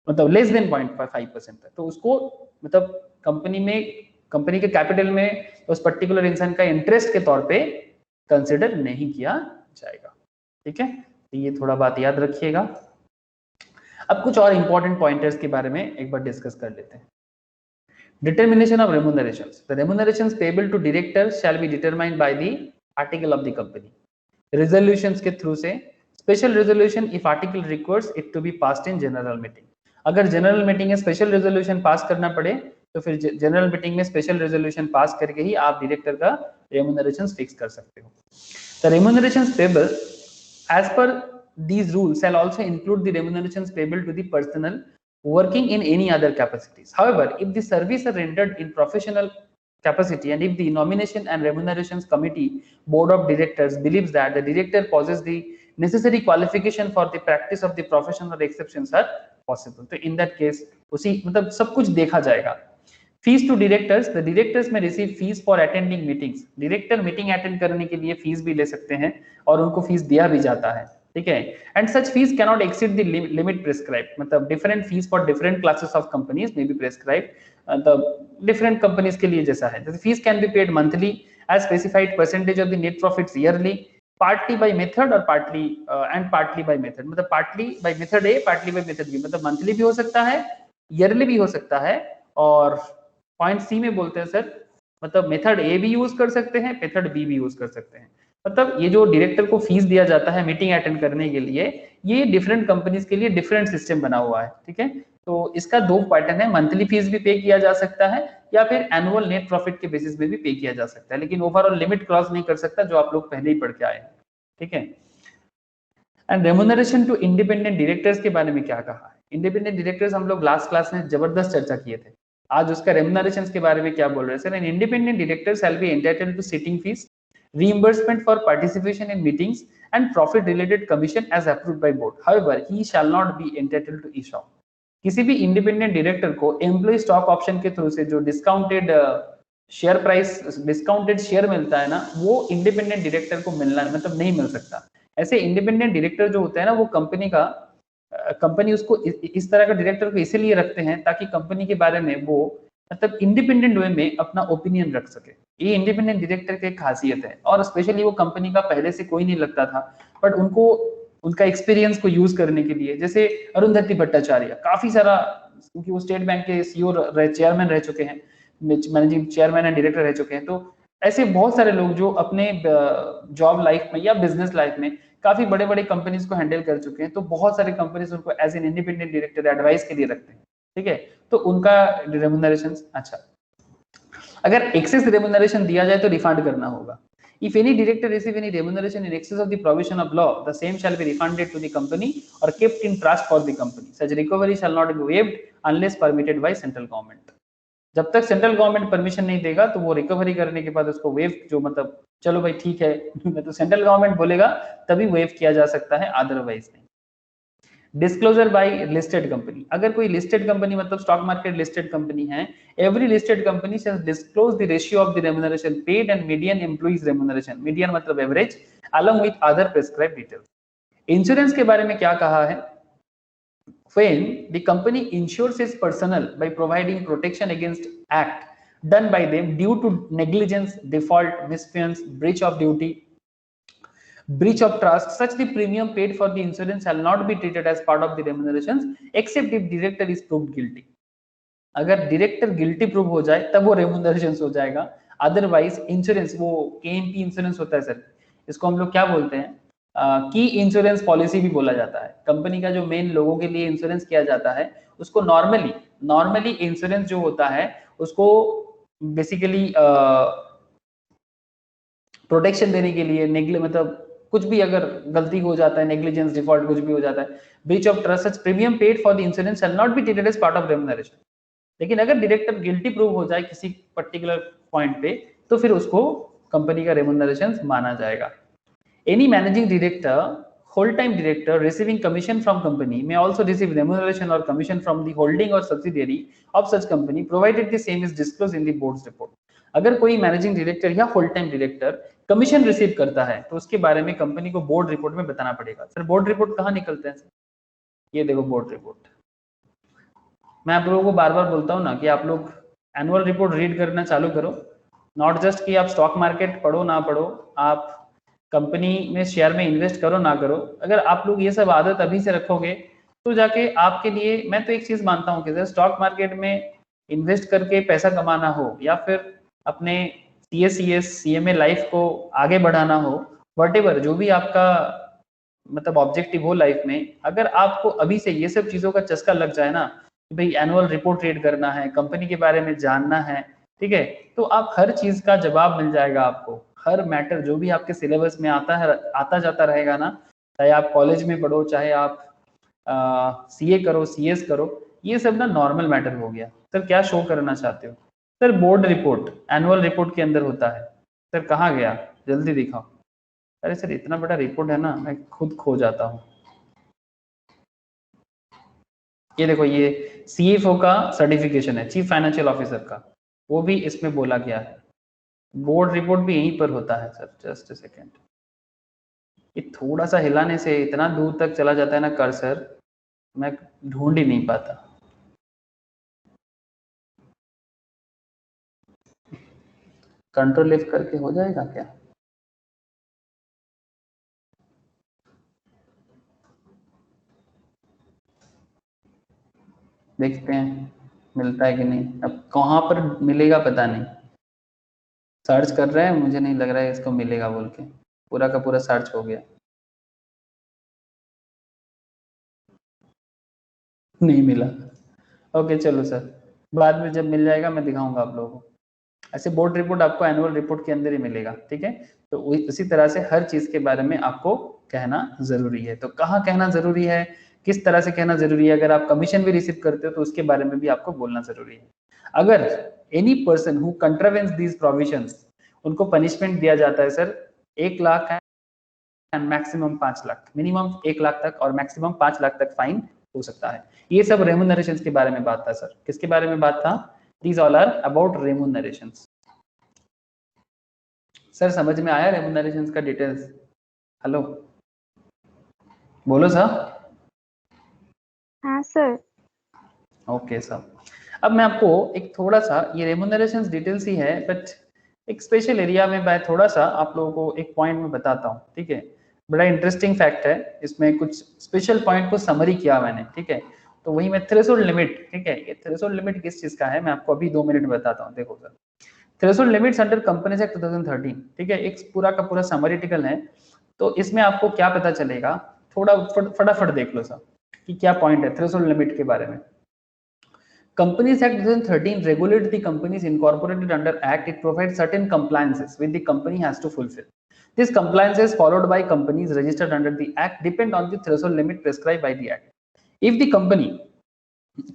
मतलब लेस देन 0.5% तक, तो उसको मतलब कंपनी के कैपिटल में उस पर्टिकुलर इंसान का इंटरेस्ट के तौर पे कंसिडर नहीं किया जाएगा। ठीक है, तो ये थोड़ा बात याद रखिएगा। अब कुछ और इंपॉर्टेंट पॉइंटर्स के बारे में एक बार डिस्कस कर लेते हैं। Determination of remunerations. The remunerations payable to directors shall be determined by the article of the company. Resolutions के थ्रू से, special resolution if article requires it to be passed in general meeting. अगर general meeting में special resolution pass करना पड़े तो फिर general meeting में special resolution pass करके ही आप डायरेक्टर का रेम्यूनरेशंस फिक्स कर सकते हो। The remunerations payable as per these rules shall also include the remunerations payable to the personnel working in any other capacities. However, if the service are rendered in professional capacity and if the nomination and remunerations committee board of directors believes that the director possesses the necessary qualification for the practice of the profession or exceptions are possible, तो in that case उसी मतलब सब कुछ देखा जाएगा। Fees to directors, the directors may receive fees for attending meetings. Director meeting attend करने के लिए फीस भी ले सकते हैं और उनको फीस दिया भी जाता है। ठीक है, and such fees can not exceed the limit prescribed, मतलब different fees for different classes of companies may be prescribed, the different companies के लिए जैसा है। Fees can be paid monthly as specified percentage of the net profits yearly, partly by method और partly by method, मतलब partly by method A, partly by method B, मतलब monthly भी हो सकता है, ईयरली भी हो सकता है, और पॉइंट सी में बोलते हैं सर मतलब मेथड ए भी यूज कर सकते हैं, मेथड बी भी यूज कर सकते हैं। मतलब ये जो डायरेक्टर को फीस दिया जाता है मीटिंग अटेंड करने के लिए, ये डिफरेंट कंपनीज के लिए डिफरेंट सिस्टम बना हुआ है। ठीक है, तो इसका दो पैटर्न है, मंथली फीस भी पे किया जा सकता है या फिर एनुअल नेट प्रॉफिट के बेसिस पे भी पे किया जा सकता है, लेकिन ओवरऑल लिमिट क्रॉस नहीं कर सकता, जो आप लोग पहले ही पढ़ के आए हैं। ठीक है, and remuneration to independent directors के बारे में क्या कहा है। इंडिपेंडेंट डायरेक्टर्स हम लोग लास्ट क्लास में जबरदस्त चर्चा किए थे, आज उसका रेम्यूनरेशंस के बारे में क्या बोल रहे हैं sir. An independent director shall be entitled to sitting fees, reimbursement for participation in meetings and profit related commission as approved by board. However, he shall not be entitled to ESOP. किसी भी independent director को employ stock option के through से जो discounted share price, discounted share मिलता है ना, वो इंडिपेंडेंट डायरेक्टर को मिलना मतलब नहीं मिल सकता। ऐसे इंडिपेंडेंट डायरेक्टर जो होता है ना, वो कंपनी उसको इस तरह का डायरेक्टर को इसीलिए रखते हैं ताकि कंपनी के बारे में वो मतलब इंडिपेंडेंट वे में अपना ओपिनियन रख सके। ये इंडिपेंडेंट डायरेक्टर की एक खासियत है, और स्पेशली वो कंपनी का पहले से कोई नहीं लगता था, बट उनको उनका एक्सपीरियंस को यूज करने के लिए, जैसे अरुंधति भट्टाचार्य काफी सारा, क्योंकि वो स्टेट बैंक के सीईओ चेयरमैन रह चुके हैं, मैनेजिंग चेयरमैन एंड डायरेक्टर रह चुके हैं, तो ऐसे बहुत सारे लोग जो अपने जॉब लाइफ में या बिजनेस लाइफ में काफी बड़े बड़े कंपनीज को हैंडल कर चुके हैं, तो बहुत सारे कंपनीज उनको as an independent director advice के लिए रखते हैं। ठीक है, तो उनका रेम्यूनरेशन अच्छा, अगर एक्सेस रेम्यूनरेशन दिया जाए तो रिफंड करना होगा। If any director receive any remuneration in excess of the provision of law, the same shall be refunded to the company or kept in trust for the company. Such recovery shall not be waived unless permitted by central government. जब तक central government permission नहीं देगा तो वो recovery करने के बाद उसको वेव, जो मतलब चलो भाई ठीक है तो सेंट्रल गवर्नमेंट बोलेगा तभी वेव किया जा सकता है, अदरवाइज नहीं। डिस्क्लोजर बाय लिस्टेड कंपनी, अगर कोई लिस्टेड कंपनी मतलब स्टॉक मार्केट लिस्टेड कंपनी है, every listed company shall disclose the ratio of the remuneration paid and median employees remuneration, median मतलब average, along with other prescribed details. Insurance के बारे में क्या कहा है, when the company insures its personnel by providing protection against act done by them due to negligence, default, misfeasance, breach of duty, breach of trust, such the premium paid for the insurance shall not be treated as part of the remunerations except if director is proved guilty. अगर director guilty prove हो जाए तब वो remuneration हो जाएगा, otherwise insurance, वो KMP insurance होता है सर, इसको हम लोग क्या बोलते हैं, की इंश्योरेंस पॉलिसी भी बोला जाता है। कंपनी का जो मेन लोगों के लिए इंश्योरेंस किया जाता है उसको नॉर्मली इंश्योरेंस जो होता है उसको बेसिकली प्रोटेक्शन देने के लिए, मतलब कुछ भी अगर गलती हो जाता है, नेग्लिजेंस, डिफॉल्ट कुछ भी हो जाता है, breach of trust, such premium paid for the insurance shall not be treated as part of remuneration. लेकिन अगर डायरेक्टर गिल्टी प्रूव हो जाए किसी पर्टिकुलर पॉइंट पे, तो फिर उसको कंपनी का रेम्युनरेशन माना जाएगा। Any managing director, whole time director receiving commission from company may also receive remuneration or commission from the holding or subsidiary of such company provided the same is disclosed in the board's report। अगर कोई managing director या whole time director commission receive करता है तो उसके बारे में company को बोर्ड रिपोर्ट में बताना पड़ेगा। सर बोर्ड रिपोर्ट कहाँ निकलते हैं? ये देखो बोर्ड रिपोर्ट। मैं आप लोगों को बार बार बोलता हूँ ना कि आप लोग एनुअल रिपोर्ट रीड करना चालू करो, नॉट जस्ट कि आप स्टॉक मार्केट पढ़ो ना पढ़ो, आप कंपनी में शेयर में इन्वेस्ट करो ना करो, अगर आप लोग ये सब आदत अभी से रखोगे तो जाके आपके लिए, मैं तो एक चीज मानता हूँ कि सर स्टॉक मार्केट में इन्वेस्ट करके पैसा कमाना हो या फिर अपने CAS CMA लाइफ को आगे बढ़ाना हो, व्हाटएवर जो भी आपका मतलब ऑब्जेक्टिव हो लाइफ में, अगर आपको अभी से ये सब चीजों का चस्का लग जाए ना कि भाई एनुअल रिपोर्ट रीड करना है, कंपनी के बारे में जानना है, ठीक है, तो आप हर चीज का जवाब मिल जाएगा आपको। हर मैटर जो भी आपके सिलेबस में आता है, आता जाता रहेगा ना, चाहे आप कॉलेज में पढ़ो, चाहे आप CA करो, CS करो, ये सब ना नॉर्मल मैटर हो गया। सर क्या शो करना चाहते हो? Sir board report annual report के अंदर होता है। सर कहाँ गया, जल्दी दिखाओ। अरे सर इतना बड़ा रिपोर्ट है ना, मैं खुद खो जाता हूँ। ये देखो, ये CFO का सर्टिफिकेशन है, चीफ फाइनेंशियल ऑफिसर का, वो भी इसमें बोला गया है। बोर्ड रिपोर्ट भी यहीं पर होता है सर। जस्ट अ सेकेंड, ये थोड़ा सा हिलाने से इतना दूर तक चला जाता है ना कर्सर, मैं ढूंढ ही नहीं पाता। कंट्रोल F करके हो जाएगा क्या? देखते हैं मिलता है कि नहीं। अब कहाँ पर मिलेगा पता नहीं, सर्च कर रहे हैं, मुझे नहीं लग रहा है इसको मिलेगा बोल के। पूरा का पूरा सर्च हो गया, नहीं मिला। ओके चलो सर, बाद में जब मिल जाएगा मैं दिखाऊंगा आप लोगों को। ऐसे बोर्ड रिपोर्ट आपको एनुअल रिपोर्ट के अंदर ही मिलेगा, ठीक है। तो उसी तरह से हर चीज के बारे में आपको कहना जरूरी है। तो कहाँ कहना जरूरी है, किस तरह से कहना जरूरी है, अगर आप कमीशन भी रिसीव करते हो तो उसके बारे में भी आपको बोलना जरूरी है। अगर any person who contravenes these provisions, उनको पनिशमेंट दिया जाता है sir 1 lakh and maximum 5 lakh, minimum 1 lakh तक और मैक्सिमम 5 लाख तक फाइन हो सकता है। ये सब रेमुनरेशन के बारे में बात था सर। किसके बारे में बात था? These all are about remuneration. Sir समझ में आया रेमुनरेशन का डिटेल्स? हेलो बोलो सर।
हाँ सर।
ओके सर, अब मैं आपको एक थोड़ा सा, ये रेमुनरेशन डिटेल्स ही है बट एक स्पेशल एरिया में मैं थोड़ा सा आप लोगों को एक पॉइंट में बताता हूँ, ठीक है। बड़ा इंटरेस्टिंग फैक्ट है, इसमें कुछ स्पेशल पॉइंट को समरी किया मैंने, ठीक है। तो वही मैं थ्रेशोल्ड लिमिट, ठीक है, ये थ्रेशोल्ड लिमिट किस चीज का है मैं आपको अभी 2 मिनट में बताता हूँ। देखो sir, threshold limits under companies act 2013, ठीक है, एक पूरा का पूरा समरी आर्टिकल है। तो इसमें आपको क्या पता चलेगा, थोड़ा फटाफट देख लो सर कि क्या पॉइंट है थ्रेशोल्ड लिमिट के बारे में। Companies Act 2013 regulates the companies incorporated under Act. It provides certain compliances which the company has to fulfill. These compliances followed by companies registered under the Act depend on the threshold limit prescribed by the Act. If the company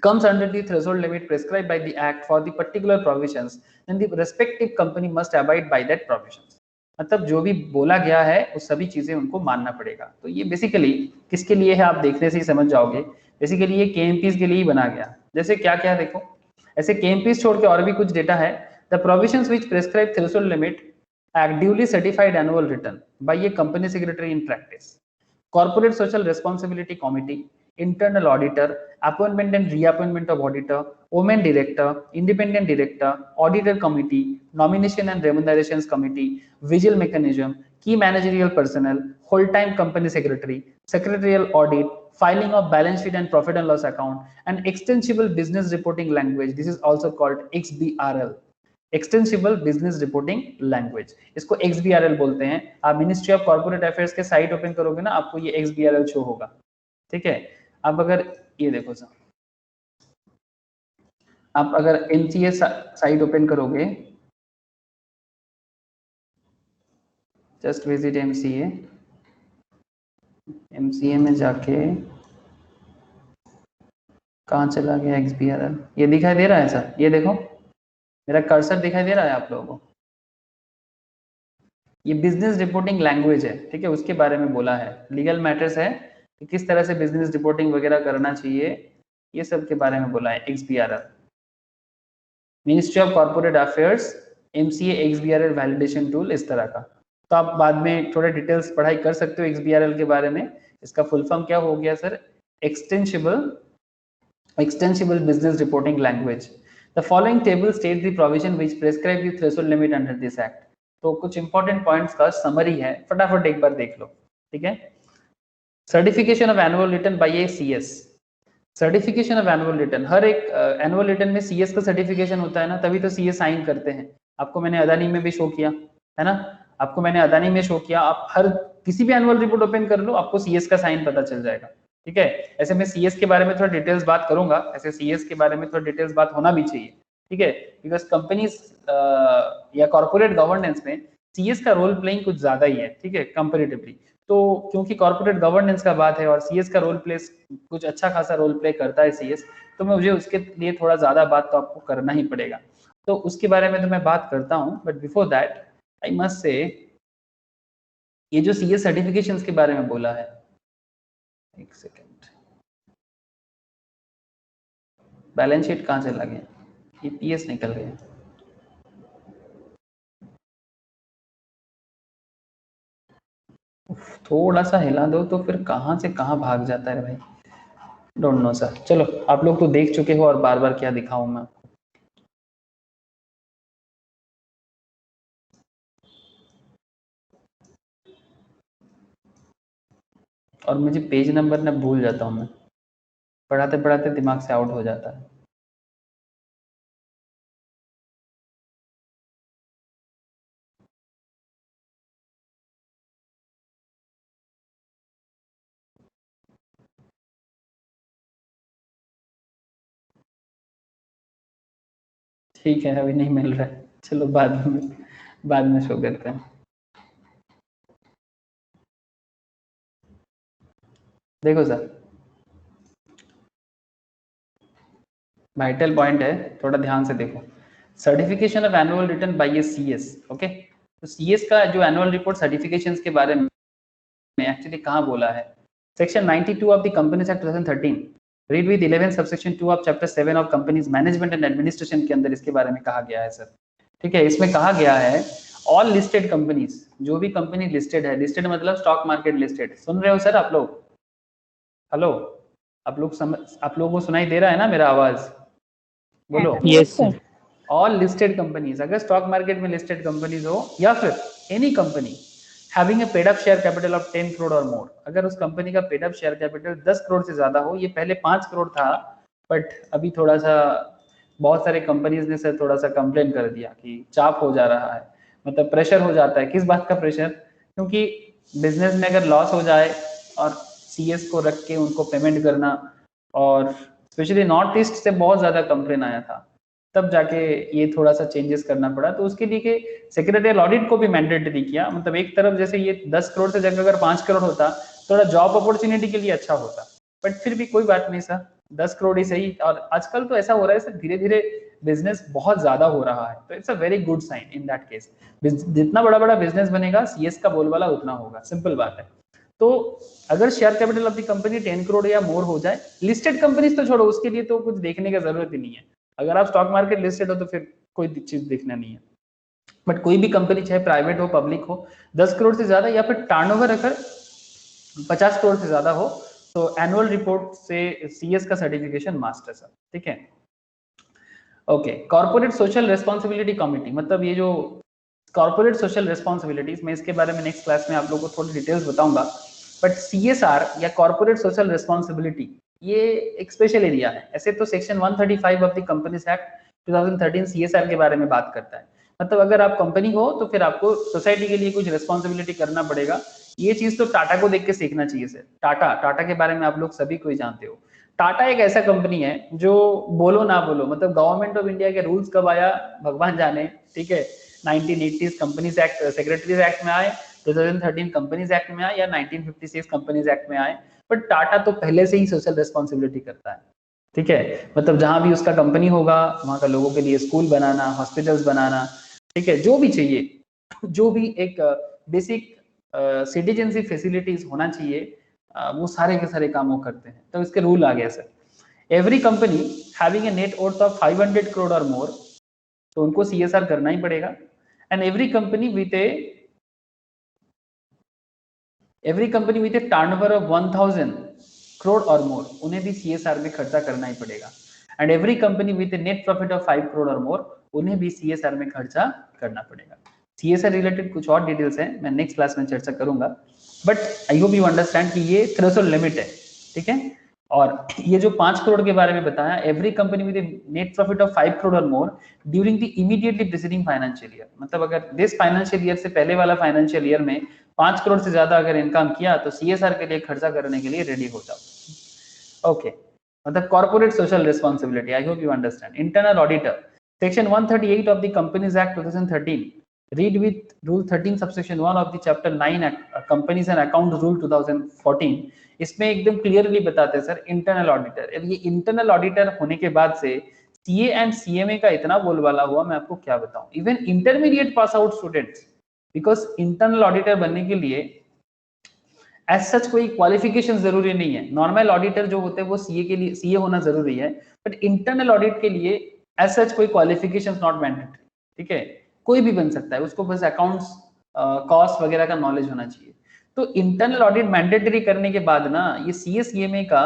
comes under the threshold limit prescribed by the Act for the particular provisions, then the respective company must abide by that provisions. मतलब जो भी बोला गया है वो सभी चीजें उनको मानना पड़ेगा। तो ये बेसिकली किसके लिए है, आप देखने से ही समझ जाओगे। बेसिकली ये KMPs के लिए ही बना गया। जैसे क्या क्या देखो, ऐसे KMPs छोड़ के और भी कुछ डेटा है। The provisions which prescribe threshold limit act duly certified annual return by a company secretary in practice, corporate social responsibility committee, internal auditor, appointment and reappointment of auditor, women director, independent director, auditor committee, nomination and remunerations committee, vigil mechanism, key managerial personnel, whole-time company secretary, secretarial audit, filing of balance sheet and profit and loss account, and extensible business reporting language. This is also called XBRL. Extensible business reporting language, इसको XBRL बोलते हैं। आप ministry of corporate affairs के site open करोगे ना, आपको ये XBRL show होगा, ठीक है। अब अगर ये देखो सर, आप अगर NCA साइट ओपन करोगे, जस्ट विजिट MCA, एमसीए में जाके कहाँ चला गया XBRL? ये दिखाई दे रहा है सर, ये देखो मेरा कर्सर दिखाई दे रहा है आप लोगों को? ये बिजनेस रिपोर्टिंग लैंग्वेज है, ठीक है, उसके बारे में बोला है। लीगल मैटर्स है कि किस तरह से बिजनेस रिपोर्टिंग वगैरह करना चाहिए, ये सब के बारे में बोला है XBRL। Ministry of corporate affairs MCA XBRL validation tool, इस तरह का। तो आप बाद में थोड़ा डिटेल्स पढ़ाई कर सकते हो XBRL के बारे में। इसका फुल फॉर्म क्या हो गया sir? extensible business reporting language. The following table states the provision which prescribe the threshold limit under this act. तो कुछ इंपॉर्टेंट पॉइंट्स का समरी है, फटाफट एक बार देख लो, ठीक है। Certification of annual return by a CS। Certification of annual return, हर एक एनुअल रिटर्न में CS का सर्टिफिकेशन होता है ना, तभी तो CS साइन करते हैं। आपको मैंने अदानी में भी शो किया है ना, आपको मैंने अदानी में शो किया। आप हर किसी भी एनुअल रिपोर्ट ओपन कर लो, आपको CS का साइन पता चल जाएगा, ठीक है। ऐसे मैं CS के बारे में थोड़ा डिटेल्स बात करूंगा, ऐसे CS के बारे में थोड़ा डिटेल्स बात होना भी चाहिए, ठीक है, बिकॉज कंपनीज या कॉर्पोरेट गवर्नेंस में CS का रोल प्लेइंग कुछ ज्यादा ही है, ठीक है, कंपैरेटिवली। तो क्योंकि कॉर्पोरेट गवर्नेंस का बात है और CS का रोल प्ले कुछ अच्छा खासा रोल प्ले करता है CS, तो मुझे उसके लिए थोड़ा ज्यादा बात तो आपको करना ही पड़ेगा। तो उसके बारे में तो मैं बात करता हूँ, but before that I must say, ये जो CS सर्टिफिकेशंस के बारे में बोला है, एक सेकेंड, बैलेंस शीट कहाँ चला गया? EPS निकल गया। थोड़ा सा हिला दो तो फिर कहाँ से कहाँ भाग जाता है भाई, डोंट नो सर। चलो आप लोग तो देख चुके हो और बार बार क्या दिखाऊं मैं। और मुझे पेज नंबर ना भूल जाता हूँ मैं, पढ़ाते पढ़ाते दिमाग से आउट हो जाता है। ठीक है, अभी नहीं मिल रहा है, चलो बाद में शो करते हैं। देखो सर, वाइटल पॉइंट है, थोड़ा ध्यान से देखो। Certification of annual return by a CS, okay. तो CS का जो एनुअल रिपोर्ट सर्टिफिकेशंस के बारे में एक्चुअली कहाँ बोला है? Section 92 of the companies act 2013 read with 11 subsection 2 of chapter 7 of companies management and administration के अंदर इसके बारे में कहा गया है सर, ठीक है। इसमें कहा गया है ऑल लिस्टेड कंपनीज, जो भी कंपनी लिस्टेड है, लिस्टेड मतलब स्टॉक मार्केट लिस्टेड, सुन रहे हो सर आप लोग? हेलो, आप लोगों को सुनाई दे रहा है ना मेरा आवाज? बोलो।
Yes sir.
All listed companies, अगर स्टॉक मार्केट में लिस्टेड कंपनीज हो या फिर any company having a paid up share capital of 10 crore और मोर, अगर उस कंपनी का paid up share capital 10 crore से ज्यादा हो, ये पहले 5 करोड़ था, बट अभी थोड़ा सा बहुत सारे कंपनीज ने सर थोड़ा सा कंप्लेन कर दिया कि चाप हो जा रहा है, मतलब प्रेशर हो जाता है। किस बात का प्रेशर? क्योंकि बिजनेस में अगर लॉस हो जाए और CS को रख के उनको पेमेंट करना, और स्पेशली नॉर्थ ईस्ट से बहुत ज्यादा कंप्लेन आया था, तब जाके ये थोड़ा सा चेंजेस करना पड़ा। तो उसके लिए सेक्रेटरियल ऑडिट को भी मैंडेटरी किया, मतलब एक तरफ जैसे ये 10 करोड़ से जगह अगर 5 करोड़ होता, थोड़ा जॉब अपॉर्चुनिटी के लिए अच्छा होता, बट फिर भी कोई बात नहीं सर, 10 करोड़ ही सही। और आजकल तो ऐसा हो रहा है सर, धीरे धीरे बिजनेस बहुत ज्यादा हो रहा है, तो it's a very good sign in that case. जितना बड़ा बड़ा बिजनेस बनेगा, CS का बोलबाला उतना होगा, सिंपल बात है। तो अगर share capital of the company 10 crore या मोर हो जाए, लिस्टेड कंपनीज तो छोड़ो, उसके लिए तो कुछ देखने की जरूरत ही नहीं है। अगर आप स्टॉक मार्केट लिस्टेड हो तो फिर कोई चीज देखना नहीं है, बट कोई भी कंपनी चाहे प्राइवेट हो पब्लिक हो, 10 करोड़ से ज्यादा या फिर टर्नओवर अगर 50 करोड़ से ज्यादा हो, तो एनुअल रिपोर्ट से CS का सर्टिफिकेशन मास्टर सर, ठीक है। Okay, corporate social responsibility committee, मतलब ये जो कॉर्पोरेट सोशल रिस्पॉन्सिबिलिटीज, मैं इसके बारे में नेक्स्ट क्लास में आप लोगों को थोड़ी डिटेल्स बताऊंगा, बट CSR या कॉर्पोरेट सोशल रिस्पॉन्सिबिलिटी ये एक स्पेशल एरिया है। ऐसे तो section 135 of the companies act 2013 CSR के बारे में बात करता है, मतलब अगर आप कंपनी हो तो फिर आपको सोसाइटी के लिए कुछ रिस्पॉन्सिबिलिटी करना पड़ेगा। ये चीज तो टाटा को देख के सीखना चाहिए सर। टाटा के बारे में आप लोग सभी कोई जानते हो। टाटा एक ऐसा कंपनी है जो बोलो ना बोलो, मतलब गवर्नमेंट ऑफ इंडिया के रूल्स कब आया भगवान जाने, ठीक है। 1980s companies act, secretaries act में आए, 2013 कंपनीज एक्ट में आए या 1956 कंपनीज एक्ट में आए, बट टाटा तो पहले से ही सोशल रिस्पॉन्सिबिलिटी करता है, ठीक है। मतलब जहां भी उसका कंपनी होगा वहां का लोगों के लिए स्कूल बनाना, हॉस्पिटल्स बनाना, ठीक है, जो भी चाहिए, जो भी एक बेसिक सिटीजनशिप फैसिलिटीज होना चाहिए, वो सारे के सारे काम वो करते हैं। तो इसके रूल आ गया sir, every company having a net worth of 500 crore और मोर, तो उनको CSR करना ही पड़ेगा। And every company with A turnover of 1000 crore और मोर, उन्हें भी CSR में खर्चा करना ही पड़ेगा। And every company with A net profit of 5 crore और मोर, उन्हें भी CSR में खर्चा करना पड़ेगा। CSR रिलेटेड कुछ और डिटेल्स हैं, मैं नेक्स्ट क्लास में चर्चा करूंगा, but I hope you understand कि ये थ्रेशोल्ड लिमिट है, ठीक है। और ये जो 5 करोड़ के बारे में बताया, every company with net profit of 5 crore और more during the immediately preceding financial year, मतलब अगर दिस फाइनेंशियल ईयर से पहले वाला फाइनेंशियल ईयर में 5 करोड़ से ज्यादा अगर इनकम किया तो CSR के लिए खर्चा करने के लिए रेडी हो जाओ। ओके, मतलब corporate social responsibility, I hope you understand. Internal auditor, section 138 of the companies act 2013, read with rule 13 subsection 1 of the chapter 9 companies and account rule 2014, इसमें एकदम क्लियरली बताते हैं सर इंटरनल ऑडिटर। अब ये internal auditor होने के बाद से CA एंड CMA का इतना बोलबाला हुआ, मैं आपको क्या बताऊं। Even intermediate pass out students, because internal auditor बनने के लिए एज सच कोई क्वालिफिकेशन जरूरी नहीं है। नॉर्मल ऑडिटर जो होते हैं वो CA के लिए CA होना जरूरी है, बट इंटरनल ऑडिट के लिए एज सच कोई क्वालिफिकेशन नॉट मैंडेटरी, ठीक है, कोई भी बन सकता है, उसको बस अकाउंट्स कॉस्ट वगैरह का नॉलेज होना चाहिए। तो इंटरनल ऑडिट मैंडेटरी करने के बाद ना ये CA CMA का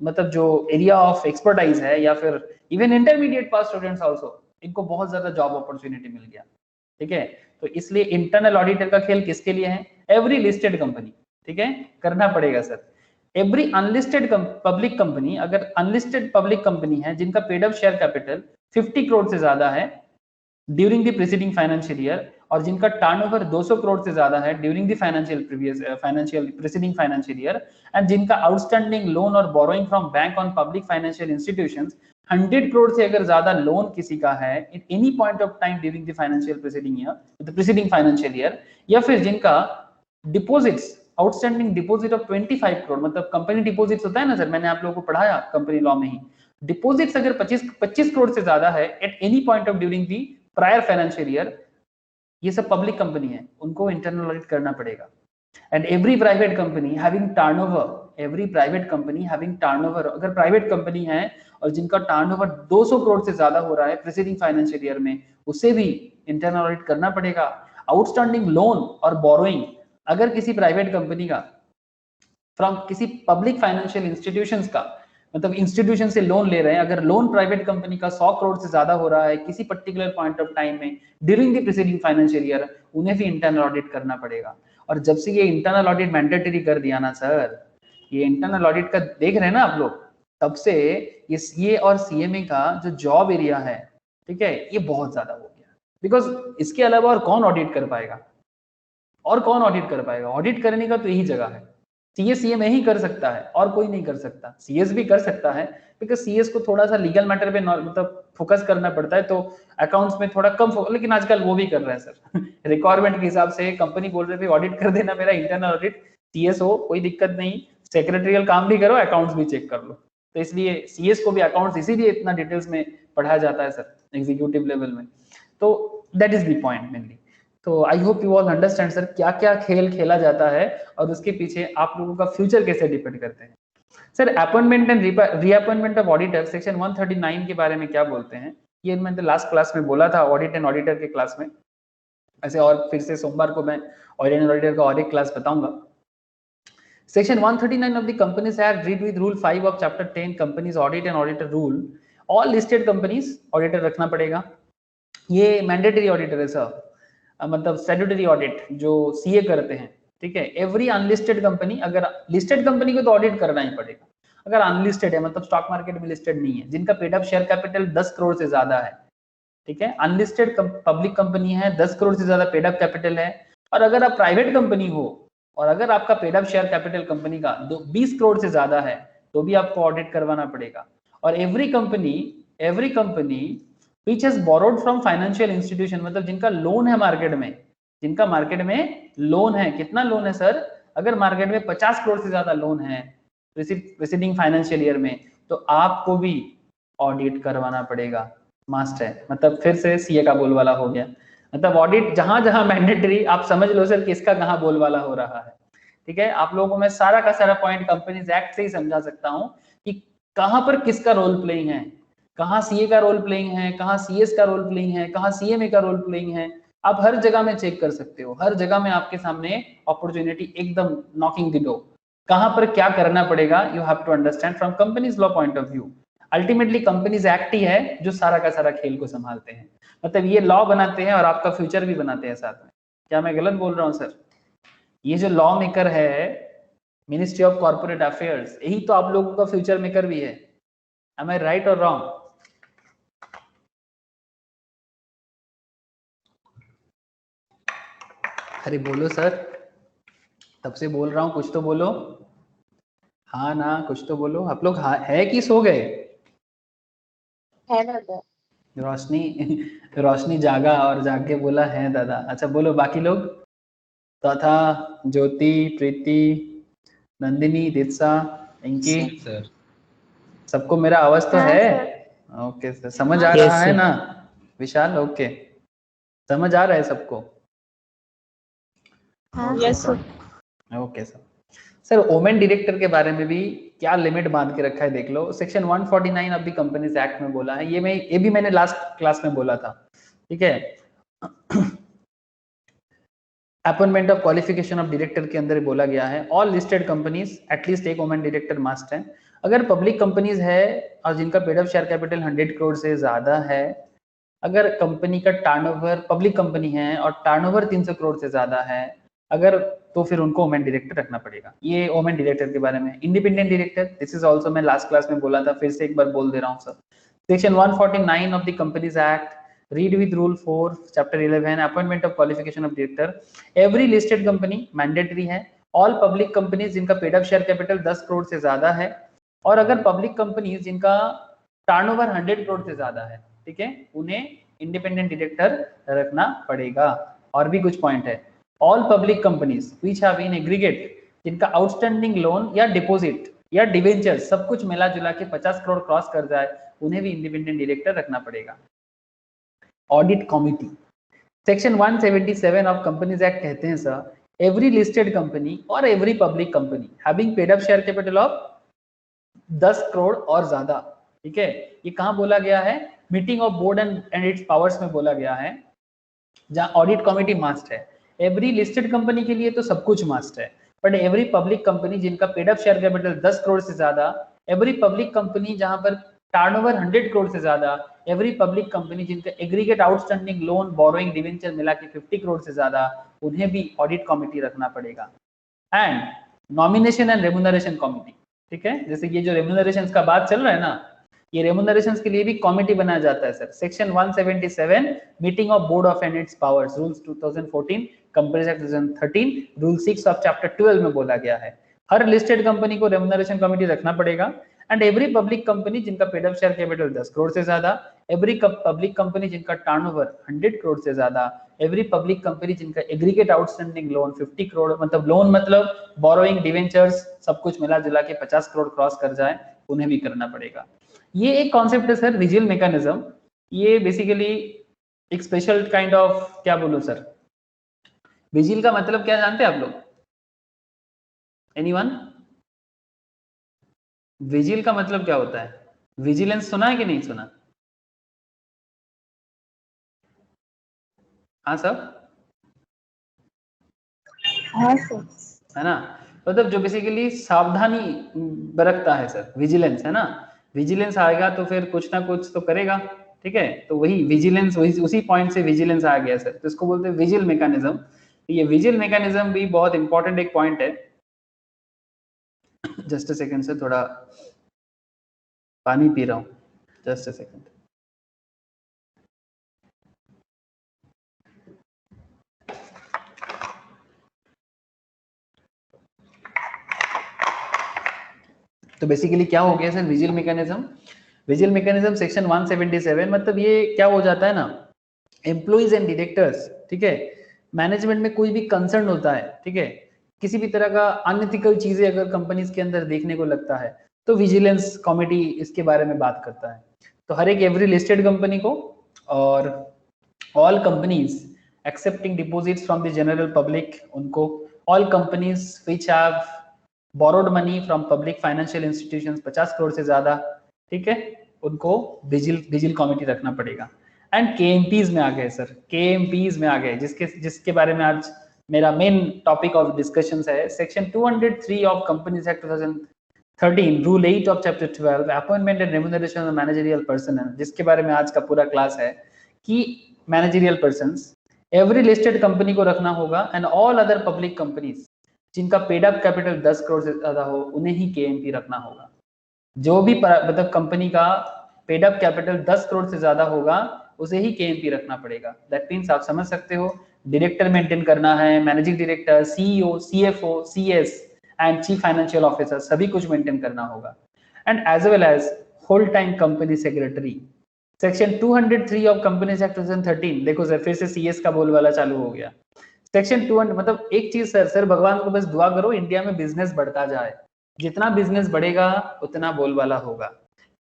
मतलब जो एरिया ऑफ एक्सपर्टाइज है, या फिर even intermediate pass students also, इनको बहुत ज्यादा जॉब अपॉर्चुनिटी मिल गया, ठीक है। तो इसलिए इंटरनल ऑडिटर का खेल किसके लिए है? एवरी लिस्टेड कंपनी, ठीक है, करना पड़ेगा sir. Every unlisted public company, अगर अनलिस्टेड पब्लिक कंपनी है जिनका paid up share capital 50 crore से ज्यादा है during the preceding financial year, और जिनका टर्नओवर 200 करोड़ से ज्यादा है during the financial preceding financial year, and जिनका आउटस्टैंडिंग लोन और borrowing from bank on public financial institutions 100 crore से अगर ज्यादा लोन किसी का है in any point of time during the financial preceding year, the preceding financial year, या फिर जिनका deposits outstanding deposit of 25 crore, मतलब कंपनी डिपॉजिट्स होता है ना सर, मैंने आप लोगों को पढ़ाया कंपनी लॉ में ही, डिपॉजिट्स अगर 25 करोड़ से ज्यादा है at any point of during the prior financial year, ये सब पब्लिक कंपनी है, उनको इंटरनल ऑडिट करना पड़ेगा। And every private company having turnover, every private company having turnover, अगर प्राइवेट कंपनी है और जिनका टर्नओवर 200 करोड़ से ज्यादा हो रहा है प्रीसीडिंग फाइनेंशियल ईयर में, उसे भी इंटरनल ऑडिट करना पड़ेगा। आउटस्टैंडिंग लोन और बोरोइंग, अगर किसी प्राइवेट कंपनी का फ्रॉम किसी पब्लिक फाइनेंशियल इंस्टीट्यूशंस का, मतलब इंस्टीट्यूशन से लोन ले रहे हैं, अगर लोन प्राइवेट कंपनी का 100 करोड़ से ज्यादा हो रहा है किसी पर्टिकुलर पॉइंट ऑफ टाइम में during the preceding financial year, उन्हें भी इंटरनल ऑडिट करना पड़ेगा। और जब से ये इंटरनल ऑडिट मैंडेटरी कर दिया ना सर, ये इंटरनल ऑडिट का देख रहे हैं ना आप लोग, तब से ये CA और CMA का जो जॉब एरिया है, ठीक है, ये बहुत ज्यादा हो गया। बिकॉज इसके अलावा और कौन ऑडिट कर पाएगा, और कौन ऑडिट कर पाएगा? ऑडिट करने का तो यही जगह है, CS CMA ही कर सकता है और कोई नहीं कर सकता। CS भी कर सकता है, बिकॉज CS को थोड़ा सा लीगल मैटर पे मतलब फोकस करना पड़ता है, तो अकाउंट्स में थोड़ा कम फोकस, लेकिन आजकल वो भी कर रहे हैं सर रिक्वायरमेंट के हिसाब से। कंपनी बोल रहे थे ऑडिट कर देना मेरा, इंटरनल ऑडिट CS हो, कोई दिक्कत नहीं, सेक्रेटरियल काम भी करो, अकाउंट्स भी चेक कर लो। तो इसलिए CS को भी अकाउंट्स इसीलिए इतना डिटेल्स में पढ़ाया जाता है सर एग्जीक्यूटिव लेवल में। तो that is the point mainly. तो I hope you all understand sir क्या क्या खेल खेला जाता है और उसके पीछे आप लोगों का फ्यूचर कैसे डिपेंड करते हैं। Sir appointment and reappointment of auditor, section 139 के बारे में क्या बोलते हैं, ये मैंने लास्ट क्लास में बोला था, ऑडिट एंड ऑडिटर के क्लास में। ऐसे और फिर से सोमवार को मैं ऑडिट एंड ऑडिटर का और एक क्लास बताऊंगा। Section 139 of the companies act read with rule 5 of chapter 10 companies audit and auditor rule, all listed companies auditor रखना पड़ेगा। ये मैंडेटरी ऑडिटर है सर, मतलब स्टैट्यूटरी ऑडिट जो CA करते हैं, ठीक है। एवरी अनलिस्टेड कंपनी, अगर लिस्टेड कंपनी को तो ऑडिट करना ही पड़ेगा, अगर अनलिस्टेड है मतलब स्टॉक मार्केट में लिस्टेड नहीं है, जिनका paid up share capital 10 crore से ज्यादा है, ठीक है, अनलिस्टेड पब्लिक कंपनी है, 10 करोड़ से ज्यादा पेड अप कैपिटल है, और अगर आप प्राइवेट कंपनी हो और अगर आपका paid up share capital company का 20 करोड़ से ज्यादा है तो भी आपको ऑडिट करवाना पड़ेगा। और every company which has borrowed from financial institution, मतलब जिनका लोन है मार्केट में जिनका मार्केट में लोन है। कितना लोन है सर? अगर मार्केट में 50 करोड़ से ज्यादा लोन है प्रीसीडिंग फाइनेंशियल ईयर में, तो आपको भी ऑडिट करवाना पड़ेगा, मस्ट है। मतलब फिर से सीए का बोलबाला हो गया। मतलब ऑडिट जहां जहां मैंडेटरी, आप समझ लो सर किसका कहाँ बोलबाला हो रहा है। ठीक है, आप लोगों को मैं सारा का सारा पॉइंट कंपनीज एक्ट से ही समझा सकता हूँ कि कहाँ पर किसका रोल प्लेइंग है, कहाँ सीए का रोल प्लेइंग है, कहाँ सीएस का रोल प्लेइंग है, कहाँ सीएमए का रोल प्लेइंग है। आप हर जगह में चेक कर सकते हो, हर जगह में आपके सामने अपॉर्चुनिटी एकदम नॉकिंग द डोर। कहाँ पर क्या करना पड़ेगा, you have to understand from companies law point of view. Ultimately companies act ही है जो सारा का सारा खेल को संभालते हैं। मतलब ये लॉ बनाते हैं और आपका फ्यूचर भी बनाते हैं साथ में। क्या मैं गलत बोल रहा हूँ सर? ये जो लॉ मेकर है मिनिस्ट्री ऑफ कॉर्पोरेट अफेयर्स, यही तो आप लोगों का फ्यूचर मेकर भी है। एम आई राइट और रॉन्ग? अरे बोलो सर, तब से बोल रहा हूँ, कुछ तो बोलो। हाँ ना, कुछ तो बोलो। आप लोग है कि सो गए?
है दादा।
रोशनी रोशनी जागा और जाग के बोला है दादा। अच्छा बोलो बाकी लोग, तथा ज्योति, प्रीति, नंदिनी, दीक्षा, इंकी,
सर
सबको मेरा आवाज तो
हाँ
है?
सर।
ओके सर, समझ आ
Yes,
रहा है
sir.
ना विशाल? ओके, समझ आ रहा है सबको?
हाँ
okay
Yes,
sir.
sir.
Okay sir. Sir woman director के बारे में भी क्या लिमिट बांध के रखा है देख लो। Section 149 of the companies act में बोला है, ये भी मैंने लास्ट क्लास में बोला था। ठीक है, appointment of qualification of director के अंदर बोला गया है ऑल लिस्टेड कंपनीज एटलीस्ट एक वुमेन डायरेक्टर मस्ट है। अगर पब्लिक कंपनीज है और जिनका paid up share capital 100 crore से ज्यादा है, अगर कंपनी का टर्नओवर, पब्लिक कंपनी है और टर्नओवर 300 करोड़ से ज्यादा है अगर, तो फिर उनको वुमेन डायरेक्टर रखना पड़ेगा। ये वुमेन डायरेक्टर के बारे में। Independent director, this is also मैं लास्ट क्लास में बोला था, फिर से एक बार बोल दे रहा हूँ sir. Section 149 of the companies act, read with rule 4 chapter 11 appointment of qualification of director, every listed company mandatory है। ऑल पब्लिक कंपनीज जिनका paid up share capital 10 crore से ज्यादा है, और अगर पब्लिक कंपनीज जिनका टर्नओवर 100 करोड़ से ज्यादा है, ठीक है, उन्हें इंडिपेंडेंट डायरेक्टर रखना पड़ेगा। और भी कुछ पॉइंट है, all public companies which have in aggregate, जिनका आउटस्टैंडिंग लोन या डिपॉजिट या डिवेंचर सब कुछ मिला जुला के 50 करोड़ क्रॉस कर जाए, उन्हें भी इंडिपेंडेंट डायरेक्टर रखना पड़ेगा। Audit committee, section 177 of companies act कहते हैं सर एवरी लिस्टेड कंपनी और every public company having paid up share capital of 10 crore और ज्यादा, ठीक है, ये कहां बोला गया है? Meeting of board and its powers में बोला गया है, जहां ऑडिट कमिटी मस्ट है। एवरी लिस्टेड कंपनी के लिए तो सब कुछ मस्ट है, बट एवरी पब्लिक कंपनी जिनका paid up share capital 10 crore से ज्यादा, एवरी पब्लिक कंपनी जहां पर टर्नओवर 100 करोड़ से ज्यादा, एवरी पब्लिक कंपनी जिनका aggregate outstanding loan, borrowing, debenture मिला के 50 करोड़ से ज्यादा, उन्हें भी ऑडिट कमिटी रखना पड़ेगा। And nomination and remuneration committee, ठीक है, जैसे ये जो रेम्यूनरेशन का बात चल रहा है ना, ये रेम्यूनरेशन के लिए भी कमिटी बनाया जाता है sir. Section 177 meeting of board of and its powers rules 2014, companies act 2013, rule 6 of chapter 12 में बोला गया है हर लिस्टेड कंपनी को रेम्यूनरेशन कमिटी रखना पड़ेगा। एंड एवरी पब्लिक कंपनी जिनका paid up share capital 10 crore से ज्यादा, एवरी पब्लिक कंपनी जिनका टर्नओवर 100 करोड़ से ज्यादा, एवरी पब्लिक कंपनी जिनका एग्रीगेट आउटस्टैंडिंग लोन 50 करोड़, मतलब लोन मतलब बोरोइंग, डिवेंचर्स सब कुछ मिला जुला के 50 करोड़ क्रॉस कर जाए, उन्हें भी करना पड़ेगा। ये एक कॉन्सेप्ट है सर विजिल मैकेनिज्म। ये बेसिकली एक स्पेशल काइंड ऑफ, क्या बोलूं सर, विजिल का मतलब क्या जानते हैं आप लोग? एनीवन? विजिल का मतलब क्या होता है? विजिलेंस सुना है कि नहीं सुना? हाँ सर,
हाँ सर।
है ना, मतलब जो बेसिकली सावधानी बरतता है सर, विजिलेंस है ना। विजिलेंस आएगा तो फिर कुछ ना कुछ तो करेगा, ठीक है, तो वही विजिलेंस, वही उसी पॉइंट से विजिलेंस आ गया सर, तो इसको बोलते हैं विजिल मैकेनिज्म। ये विजिल मैकेनिज्म भी बहुत इंपॉर्टेंट एक पॉइंट है। जस्ट अ सेकंड सर, थोड़ा पानी पी रहा हूँ, जस्ट अ सेकंड। तो बेसिकली क्या हो गया sir vigil mechanism? Vigil mechanism section 177, मतलब ये क्या हो जाता है ना, एम्प्लॉइज एंड डायरेक्टर्स, ठीक है, मैनेजमेंट में कोई भी कंसर्न होता है, ठीक है, किसी भी तरह का अनएथिकल चीजें अगर कंपनीज के अंदर देखने को लगता है तो विजिलेंस कमिटी इसके बारे में बात करता है। तो हर एक एवरी लिस्टेड कंपनी को और all companies accepting deposits from the general public, उनको all companies which have borrowed money from public financial institutions 50 crore से ज्यादा, ठीक है, उनको विजिल कमिटी रखना पड़ेगा। एंड केएमपीज में आ गए सर, केएमपीज में आ गए जिसके बारे में आज मेरा मेन टॉपिक ऑफ डिस्कशन है। Section 203 of companies act 2013, rule 8 of chapter 12, appointment and remuneration of managerial person, जिसके बारे में आज का पूरा क्लास है कि managerial persons every listed company को रखना होगा and all other public companies जिनका पेड अप कैपिटल 10 करोड़ से ज्यादा हो उन्हें ही केएमपी रखना होगा। जो भी मतलब कंपनी का पेड अप कैपिटल 10 करोड़ से ज्यादा होगा उसे ही केएमपी रखना पड़ेगा। दैट मीन्स आप समझ सकते हो, डायरेक्टर मेंटेन करना है, managing director, CEO, CFO, CS and chief financial officer सभी कुछ मेंटेन करना होगा। And as well as whole time company secretary. Section 203 of companies act 2013, देखो सर फिर से सीएस का बोलबाला चालू हो गया। सेक्शन 200, मतलब एक चीज सर भगवान को बस दुआ करो इंडिया में बिजनेस बढ़ता जाए, जितना बिजनेस बढ़ेगा उतना बोलबाला होगा।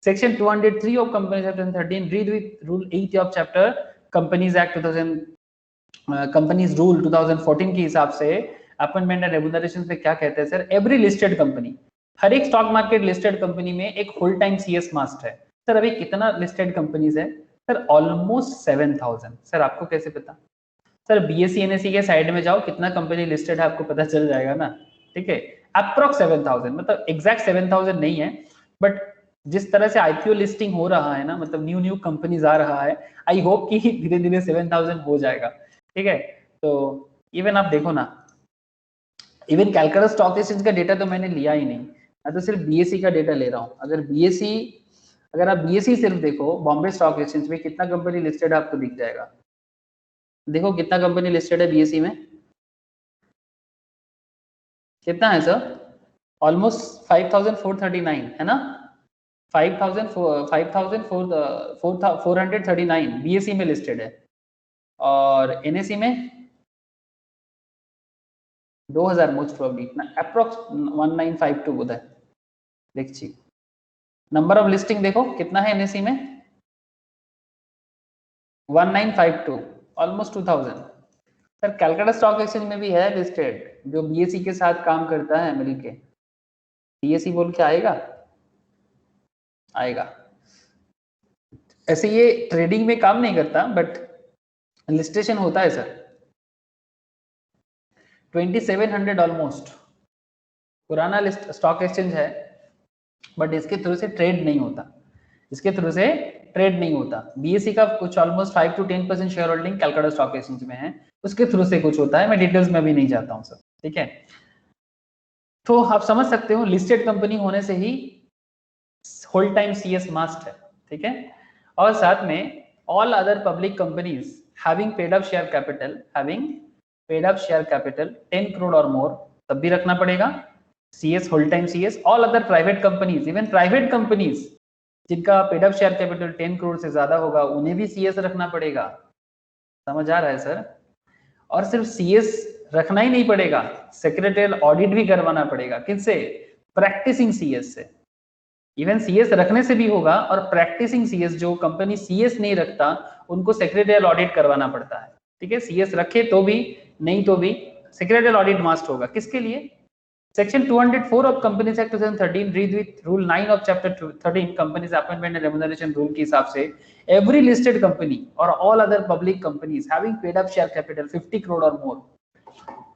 Section 203 of companies act 2013 read with rule 8 of chapter companies act 2000 companies rule 2014 के हिसाब से अपॉइंटमेंट एंड रेम्यूनरेशन में क्या कहते हैं सर, एवरी लिस्टेड कंपनी, हर एक स्टॉक मार्केट लिस्टेड कंपनी में एक होल टाइम सीएस मस्ट है। सर अभी कितना लिस्टेड कंपनीज है सर, ऑलमोस्ट 7000। सर आपको कैसे पता? सर बीएससी एनएससी के साइड में जाओ, कितना कंपनी लिस्टेड है आपको पता चल जाएगा ना, ठीक है। अप्रॉक्स 7000, मतलब एग्जैक्ट 7000 नहीं है, बट जिस तरह से आईपीओ लिस्टिंग हो रहा है ना, मतलब न्यू कंपनीज आ रहा है, आई होप कि धीरे धीरे 7000 हो जाएगा, ठीक है। तो इवन आप देखो ना, इवन कैलकाटा स्टॉक एक्सचेंज का डेटा तो मैंने लिया ही नहीं, मैं तो सिर्फ बीएससी का डेटा ले रहा हूँ। अगर आप बीएससी सिर्फ देखो, बॉम्बे स्टॉक एक्सचेंज में कितना कंपनी लिस्टेड है आपको दिख जाएगा। देखो कितना कंपनी लिस्टेड है बीएससी में, कितना है सर? ऑलमोस्ट 5439 है ना, 5439 बीएससी में लिस्टेड है, और एनएससी में 2000 मोस्ट प्रोबेबली, अप्रॉक्स 1952 बोधा है। देखिए नंबर ऑफ लिस्टिंग देखो कितना है एनएससी में, 1952, almost 2000। Sir Calcutta stock exchange में भी है लिस्टेड जो बीएससी के साथ काम करता है मिलके, बीएससी बोल के आएगा। ऐसे ये ट्रेडिंग में काम नहीं करता बट लिस्टेशन होता है सर। 2700 ऑलमोस्ट पुराना लिस्ट स्टॉक एक्सचेंज है, बट इसके थ्रू से ट्रेड नहीं होता, बीएससी का कुछ almost 5 to 10% share holding Calcutta stock exchange में है, उसके थ्रू से कुछ होता है, मैं डिटेल्स में भी नहीं जाता हूं सर, ठीक है। तो आप समझ सकते हो लिस्टेड कंपनी होने से ही होल टाइम सीएस मस्ट है, ठीक है। और साथ में all other public companies having paid up share capital 10 crore और मोर तब भी रखना पड़ेगा CS, whole time CS. All other private companies, even private companies जिनका paid up share capital 10 crore से ज्यादा होगा उन्हें भी सीएस रखना पड़ेगा। समझ आ रहा है सर? और सिर्फ सीएस रखना ही नहीं पड़ेगा, सेक्रेटरियल ऑडिट भी करवाना पड़ेगा। किससे? प्रैक्टिसिंग सीएस से। इवन सीएस रखने से भी होगा, और प्रैक्टिसिंग सीएस जो कंपनी सीएस नहीं रखता उनको सेक्रेटरियल ऑडिट करवाना पड़ता है, ठीक है। सीएस रखे तो भी, नहीं तो भी सेक्रेटरियल ऑडिट मस्ट होगा। किसके लिए? Section 204 of companies act 2013 read with rule 9 of chapter 13 companies appointment and remuneration rule के हिसाब से एवरी लिस्टेड कंपनी और all other public companies having paid up share capital 50 crore और मोर,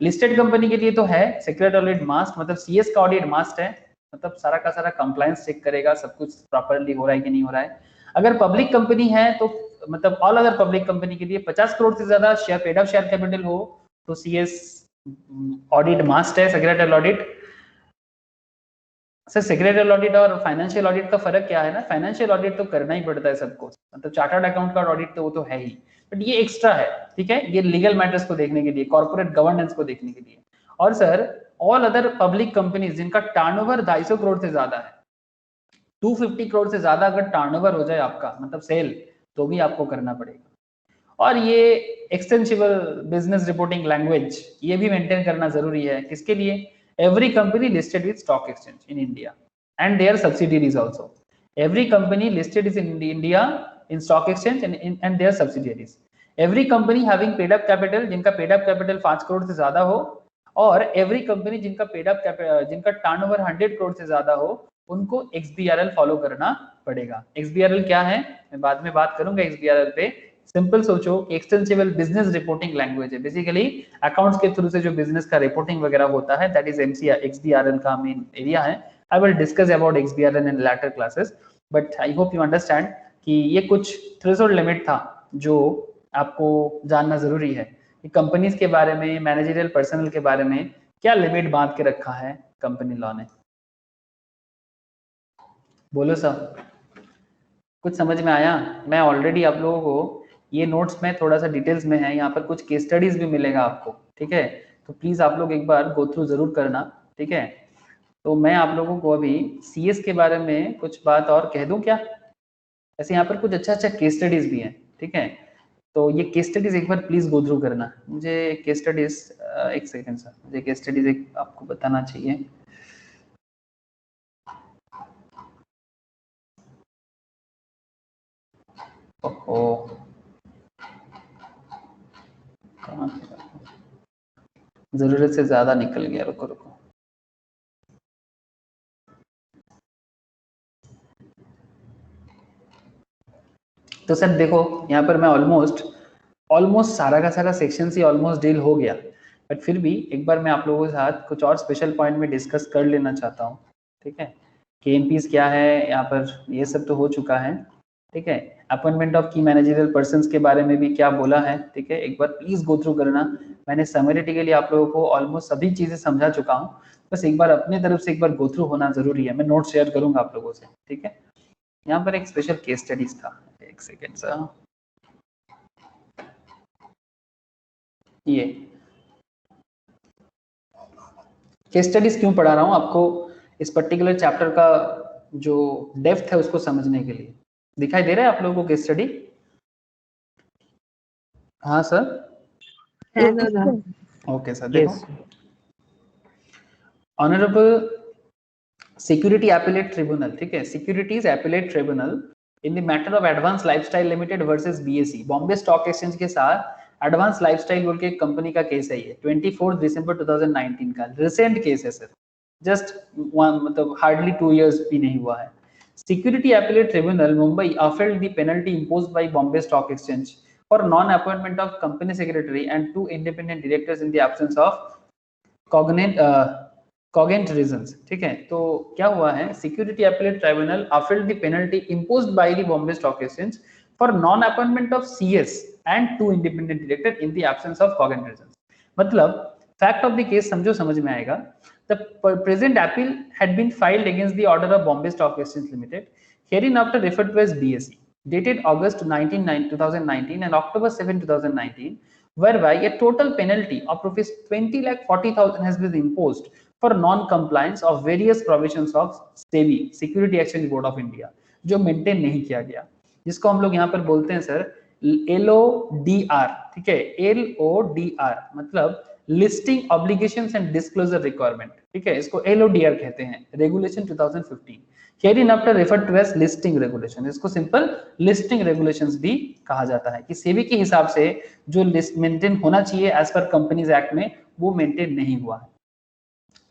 लिस्टेड कंपनी के लिए तो है सेक्रेटरियल ऑडिट मस्ट, मतलब सीएस का ऑडिट मस्ट है, मतलब सारा का सारा कंप्लायंस चेक करेगा, सब कुछ प्रॉपर्ली हो रहा है कि नहीं हो रहा है। अगर पब्लिक कंपनी है तो मतलब ऑल अदर पब्लिक कंपनी के लिए 50 करोड़ से ज्यादा share paid up share capital हो तो सीएस ऑडिट मस्ट है, secretarial audit. Sir secretarial audit और फाइनेंशियल ऑडिट का फर्क क्या है ना, फाइनेंशियल ऑडिट तो करना ही पड़ता है सबको, मतलब चार्टर्ड अकाउंट का ऑडिट तो वो तो है ही, बट ये एक्स्ट्रा है, ठीक है, ये लीगल मैटर्स को देखने के लिए, कॉर्पोरेट गवर्नेंस को देखने के लिए। और sir all other public companies जिनका टर्नओवर 250 करोड़ से ज्यादा है, 250 करोड़ से ज्यादा अगर टर्नओवर हो जाए आपका मतलब सेल, तो भी आपको करना पड़ेगा। और ये एक्सटेंसिबल बिजनेस रिपोर्टिंग लैंग्वेज ये भी मेंटेन करना जरूरी है। किसके लिए? Every company listed with stock exchange in India and their subsidiaries also. Every company listed is in India in stock exchange and their subsidiaries. Every company having paid up capital, जिनका paid up capital 5 crore से ज्यादा हो, और every company जिनका paid up जिनका turnover 100 crore से ज्यादा हो, उनको XBRL फॉलो करना पड़ेगा। XBRL क्या है मैं बाद में बात करूंगा XBRL पे। सिंपल सोचो कि एक्सटेंसिबल बिजनेस रिपोर्टिंग लैंग्वेज है, बेसिकली अकाउंट्स के थ्रू से जो बिजनेस का रिपोर्टिंग वगैरह होता है, दैट इज XBRL का मेन एरिया है। I will discuss about XBRL in later classes, but I hope you understand कि ये कुछ थ्रेशोल्ड लिमिट था जो आपको जानना जरूरी है कि कंपनीज के बारे में, मैनेजरियल पर्सनल के बारे में क्या लिमिट बांध के रखा है कंपनी लॉ ने। बोलो सब, कुछ समझ में आया? मैं ऑलरेडी आप लोगों को ये नोट्स में थोड़ा सा डिटेल्स में है, यहाँ पर कुछ केस स्टडीज भी मिलेगा आपको, ठीक है? तो प्लीज आप लोग एक बार गो थ्रू जरूर करना, ठीक है? तो मैं आप लोगों को अभी CS के बारे में कुछ बात और कह दूं क्या? ऐसे यहाँ पर कुछ अच्छा केस स्टडीज भी हैं, ठीक है? तो ये केस स्टडीज एक बार प्लीज गो थ्रू करना। मुझे केस स्टडीज एक सेकेंड सर, मुझे केस स्टडीज एक आपको बताना चाहिए। ओहो, जरूरत से ज्यादा निकल गया, रुको रुको। तो सर देखो यहाँ पर मैं ऑलमोस्ट सारा का सारा सेक्शन से ऑलमोस्ट डील हो गया, बट फिर भी एक बार मैं आप लोगों के साथ कुछ और स्पेशल पॉइंट में डिस्कस कर लेना चाहता हूँ, ठीक है? KMPs क्या है यहाँ पर, ये सब तो हो चुका है, ठीक है? Appointment of key managerial persons के बारे में भी क्या बोला है, ठीक है? एक बार प्लीज गो थ्रू करना। मैंने समरिटी के लिए आप लोगों को ऑलमोस्ट सभी चीजें समझा चुका हूँ, बस एक बार अपने तरफ से एक बार गो थ्रू होना जरूरी है। मैं नोट शेयर करूंगा आप लोगों से, ठीक है? यहाँ पर एक स्पेशल केस स्टडीज था, एक सेकेंड सर। ये केस स्टडीज क्यों पढ़ा रहा हूँ आपको? इस पर्टिकुलर चैप्टर का जो डेप्थ है उसको समझने के लिए। दिखाई दे रहा है आप लोगों को केस स्टडी? हाँ सर, ओके सर। देखो, ऑनरेबल सिक्योरिटी एपिलेट ट्रिब्यूनल, ठीक है? Securities appellate tribunal in the matter of advance lifestyle limited versus BSE, Bombay stock exchange के साथ एडवांस लाइफस्टाइल बोल के एक कंपनी का केस है ये, 24 दिसंबर 2019 का रिसेंट केस है सर, जस्ट मतलब हार्डली 2 इयर्स भी नहीं हुआ है। Security appellate tribunal Mumbai appealed the penalty imposed by Bombay Stock Exchange for non-appointment of company secretary and 2 independent directors in the absence of cogent reasons, ठीक है? तो क्या हुआ है, security appellate tribunal appealed the penalty imposed by the Bombay Stock Exchange for non-appointment of CS and 2 independent director in the absence of cogent reasons। मतलब fact of the case समझो, समझ में आएगा। The present appeal had been filed against the order of Bombay Stock Exchange Limited, hereinafter referred to as BSE, dated August 2019 and October 7, 2019, whereby a total penalty of rupees 20,40,000 has been imposed for non-compliance of various provisions of SEBI, Security Exchange Board of India, जो maintain नहीं किया गया, जिसको हम लोग यहाँ पर बोलते हैं सर LODR, ठीक है? LODR मतलब listing obligations and disclosure requirement, ठीक है? इसको LODR कहते हैं, regulation 2015, hereinafter referred to as listing regulation. इसको सिंपल लिस्टिंग रेगुलेशंस भी कहा जाता है कि सेबी के हिसाब से जो लिस्ट मेंटेन होना चाहिए एज पर कंपनीज एक्ट में, वो मेंटेन नहीं हुआ है।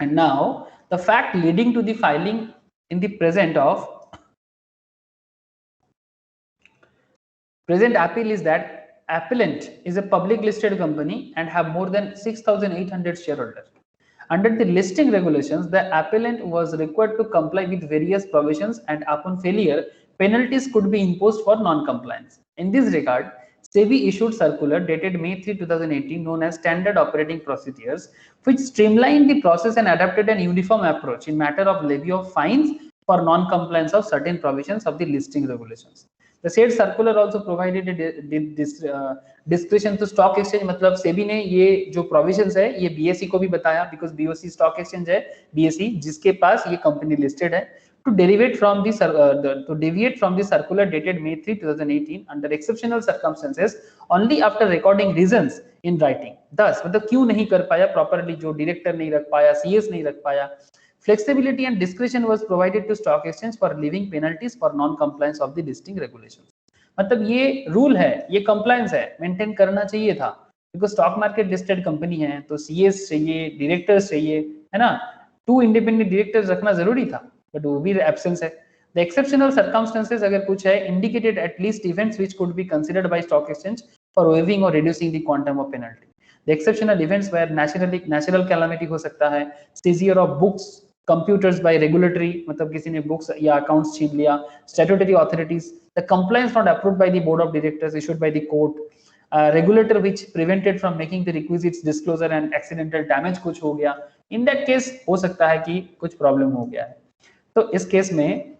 And now the fact leading to the filing in the present appeal is that appellant is a public listed company and have more than 6,800 shareholders. Under the listing regulations, the appellant was required to comply with various provisions, and upon failure, penalties could be imposed for non-compliance. In this regard, SEBI issued circular dated May 3, 2018, known as Standard Operating Procedures, which streamlined the process and adopted an uniform approach in matter of levy of fines for non-compliance of certain provisions of the listing regulations. The said circular also provided a discretion to stock exchange, मतलब सेबी ने ये जो provisions है ये BSE को भी बताया, because BSE stock exchange है, BSE जिसके पास ये कंपनी लिस्टेड है, to deviate from the circular dated May 3, 2018 under exceptional circumstances only after recording reasons in writing. Thus, मतलब क्यों नहीं कर पाया properly, जो director नहीं रख पाया, CS नहीं रख पाया. Flexibility and discretion was provided to stock exchange for levying penalties for non-compliance of the listing regulations. मतलब ये रूल है, ये कंप्लायंस है, मेंटेन करना चाहिए था, because stock market listed company है तो सीएस चाहिए, डायरेक्टर्स चाहिए, है ना. 2 इंडिपेंडेंट डायरेक्टर्स रखना जरूरी था, बट वो भी एब्सेंस है. द एक्सेप्शनल सर्कमस्टेंसेस अगर कुछ है, indicated at least events which could be considered by stock exchange for waiving और reducing the quantum of penalty. The exceptional events were natural calamity हो सकता है, seizure of books, computers by regulatory, मतलब किसी ने बुक्स या accounts छीन लिया, statutory authorities, the compliance not approved by the board of directors issued by the court, regulator which prevented from making the requisite disclosure and accidental damage कुछ हो गया. in that case हो सकता है कि कुछ प्रॉब्लम हो गया है. तो इस केस में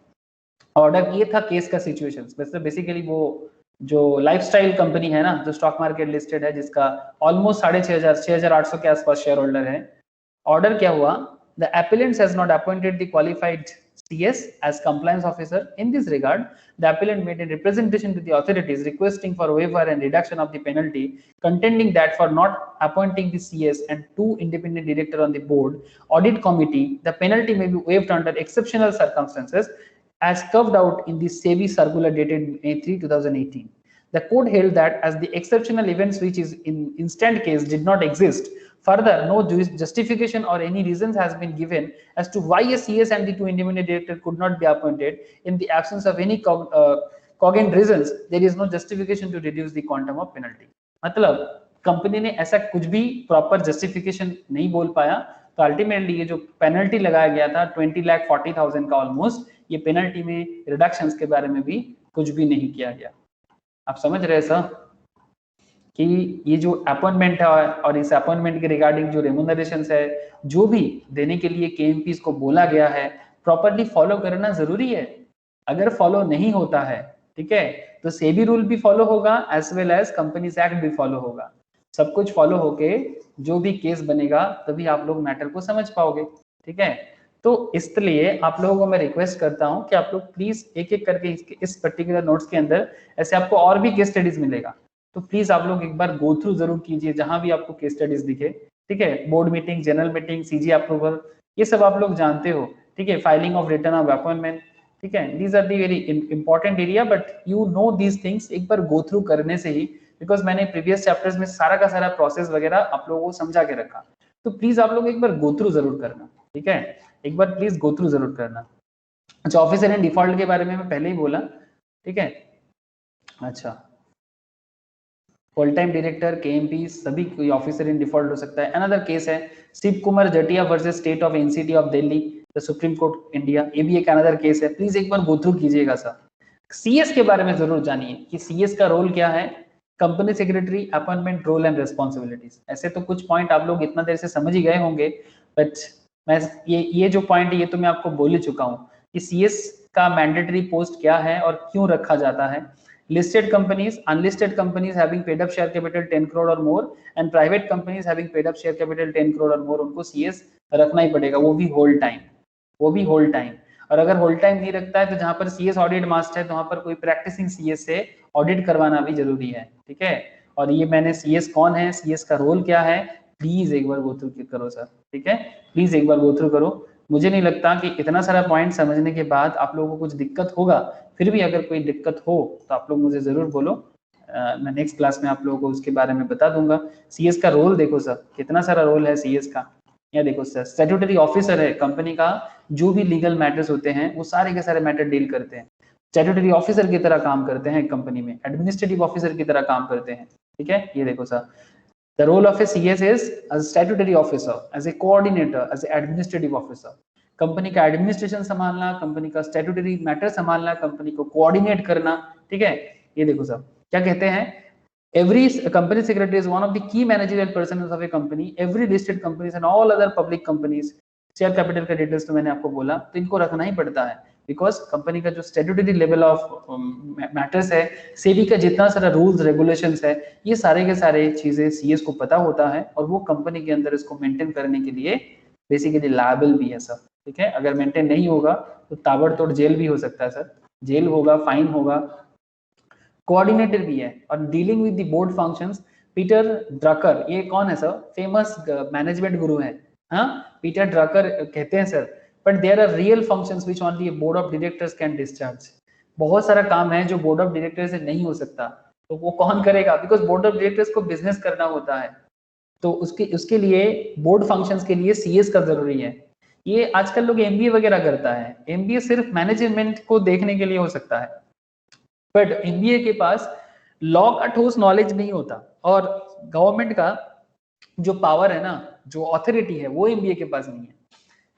ऑर्डर ये था केस का सिचुएशन. बेसिकली वो जो लाइफस्टाइल कंपनी है ना, जो स्टॉक मार्केट लिस्टेड है, जिसका ऑलमोस्ट 6,800 के आसपास शेयर होल्डर है. ऑर्डर क्या हुआ, the appellant has not appointed the qualified CS as compliance officer. In this regard, the appellant made a representation to the authorities requesting for waiver and reduction of the penalty, contending that for not appointing the CS and 2 independent directors on the board audit committee, the penalty may be waived under exceptional circumstances as carved out in the SEBI circular dated May 3, 2018. The court held that as the exceptional events which is in instant case did not exist, further no justification or any reasons has been given as to why a CS and the 2 independent directors could not be appointed. In the absence of any cogent reasons, there is no justification to reduce the quantum of penalty. मतलब company ने ऐसा कुछ भी proper justification नहीं बोल पाया, तो ultimately ये जो पेनल्टी लगाया गया था 20,40,000 का ऑलमोस्ट, ये पेनल्टी में रिडक्शंस के बारे में भी कुछ भी नहीं किया गया. आप समझ रहे सर कि ये जो अपॉइंटमेंट है और इस अपॉइंटमेंट के रिगार्डिंग जो रेम्यूनरेशंस है, जो भी देने के लिए केएमपीस को बोला गया है, प्रॉपर्ली फॉलो करना जरूरी है. अगर फॉलो नहीं होता है, ठीक है, तो सेबी रूल भी फॉलो होगा as well as companies act भी फॉलो होगा. सब कुछ फॉलो होके जो भी केस बनेगा तभी आप लोग मैटर को समझ पाओगे. ठीक है, तो इसलिए आप लोगों को मैं रिक्वेस्ट करता हूं कि आप लोग प्लीज एक एक करके इस पर्टिकुलर नोट्स के अंदर ऐसे आपको और भी केस स्टडीज मिलेगा, तो प्लीज आप लोग एक बार गो थ्रू जरूर कीजिए जहां भी आपको केस स्टडीज दिखे. ठीक है, board meeting, general meeting, CG approval, ये सब आप लोग जानते हो. ठीक है, filing of return of appointment, ठीक है, these are the very important area, but you know these things एक बार गो थ्रू करने से ही, बिकॉज मैंने प्रीवियस चैप्टर्स में सारा का सारा प्रोसेस वगैरह आप लोगों को समझा के रखा. तो प्लीज आप लोग एक बार गो थ्रू जरूर करना. ठीक है, एक बार प्लीज गो थ्रू जरूर करना. अच्छा, ऑफिसर इन डिफॉल्ट के बारे में मैं पहले ही बोला. ठीक है, अच्छा, फुल टाइम डायरेक्टर, केएमपी, सभी कोई ऑफिसर इन डिफॉल्ट हो सकता है. अनदर केस है Shiv Kumar Jatia versus state of NCT of Delhi, the supreme court India. ये भी एक अनदर केस है. प्लीज एक बार गो थ्रू कीजिएगा सर. सीएस के बारे में जरूर जानिए कि सीएस का रोल क्या है, company secretary, appointment, role and responsibilities. ऐसे तो कुछ पॉइंट आप लोग इतना देर से समझ ही गए होंगे, बट मैं ये जो पॉइंट है ये तो मैं आपको बोल ही चुका हूँ कि सीएस का मैंडेटरी पोस्ट क्या है और क्यों रखा जाता है. Listed companies, unlisted companies having paid up share capital 10 crore or more and private companies having paid up share capital 10 crore or more, उनको CS रखना ही पड़ेगा, वो भी होल टाइम, वो भी होल टाइम. और अगर होल टाइम नहीं रखता है तो जहां पर CS ऑडिट मास्टर है तो वहां पर कोई प्रैक्टिसिंग CS से ऑडिट करवाना भी जरूरी है. ठीक है, और ये मैंने CS कौन है, CS का रोल क्या है, प्लीज एक बार गो थ्रू करो सर. ठीक है, प्लीज एक बार गो थ्रू करो. मुझे नहीं लगता कि इतना सारा पॉइंट समझने के बाद आप लोगों को कुछ दिक्कत होगा. फिर भी अगर कोई दिक्कत हो तो आप लोग मुझे जरूर बोलो, मैं नेक्स्ट क्लास में आप लोगों को उसके बारे में बता दूंगा. सीएस का रोल देखो सर, कितना सारा रोल है सीएस का. या देखो सर, स्टैट्यूटरी ऑफिसर है कंपनी का, जो भी लीगल मैटर्स होते हैं वो सारे के सारे मैटर डील करते हैं. स्टैट्यूटरी ऑफिसर की तरह काम करते हैं कंपनी में, एडमिनिस्ट्रेटिव ऑफिसर की तरह काम करते हैं. ठीक है, ये देखो sir, the role of a CS is as statutory officer, as a coordinator, as a administrative officer. Company का एडमिनिस्ट्रेशन संभालना, कंपनी का स्टैट्यूटरी मैटर संभालना, कंपनी को कोऑर्डिनेट करना. ठीक है, ये देखो सब क्या कहते हैं, every company secretary is one of the key managerial persons of a company. Every listed companies and all other public companies, share capital का डिटेल्स तो मैंने आपको बोला, तो इनको रखना ही पड़ता है, बिकॉज कंपनी का जो स्टैट्यूटरी लेवल ऑफ मैटर्स है, सेबी का जितना सारा रूल्स रेगुलेशंस है, ये सारे के सारे चीजें सीएस को पता होता है और वो कंपनी के अंदर इसको मेंटेन करने के लिए बेसिकली लायबल भी है सर. ठीक है, अगर मेंटेन नहीं होगा तो ताबड़तोड़ जेल भी हो सकता है सर, जेल होगा, फाइन होगा। कोऑर्डिनेटर भी है और dealing with the board functions. Peter Drucker, ये कौन है सर? फेमस मैनेजमेंट गुरु है, हाँ, पीटर ड्रकर कहते हैं sir. But there are real functions which only a board of directors can discharge. बहुत सारा काम है जो बोर्ड ऑफ डायरेक्टर से नहीं हो सकता, तो वो कौन करेगा? बिकॉज बोर्ड ऑफ डायरेक्टर्स को बिजनेस करना होता है, तो उसके लिए बोर्ड फंक्शंस के लिए सीएस का जरूरी है। ये आजकल लोग एमबीए वगैरह करता है, एमबीए सिर्फ मैनेजमेंट को देखने के लिए हो सकता है, बट एमबीए के पास लॉ का ठोस नॉलेज नहीं होता, और गवर्नमेंट का जो पावर है ना, जो अथॉरिटी है, वो एमबीए के पास नहीं है।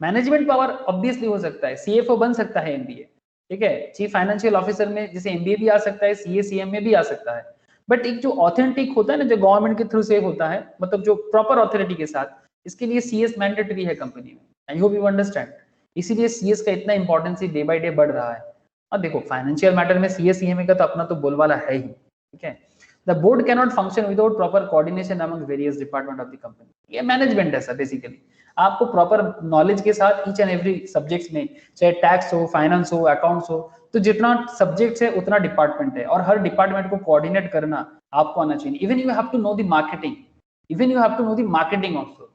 मैनेजमेंट पावर ऑब्वियसली हो सकता है, सीएफओ बन सकता है एमबीए, ठीक है, चीफ फाइनेंशियल ऑफिसर में जैसे एमबीए भी आ सकता है, सीए सीएम में भी आ सकता है, बट एक जो ऑथेंटिक होता है ना, जो गवर्नमेंट के थ्रू से होता है, मतलब जो प्रॉपर ऑथोरिटी के साथ, इसके लिए सीएस मैंडेटरी है कंपनी में। आई होप यू अंडरस्टैंड। इसीलिए सीएस का इतना इंपॉर्टेंस डे बाय डे बढ़ रहा है। और देखो फाइनेंशियल मैटर में सीएस सीएमए का तो अपना तो बोलबाला है ही, ठीक है। The board can not function without proper coordination among various department of the company. ये मैनेजमेंट है सर बेसिकली। आपको प्रॉपर नॉलेज के साथ ईच एंड एवरी सब्जेक्ट्स में, चाहे टैक्स हो, फाइनेंस हो, अकाउंट्स हो, तो जितना सब्जेक्ट्स है उतना डिपार्टमेंट है, और हर डिपार्टमेंट को कोऑर्डिनेट करना आपको आना चाहिए। Even you have to know the marketing, even you have to know the marketing also.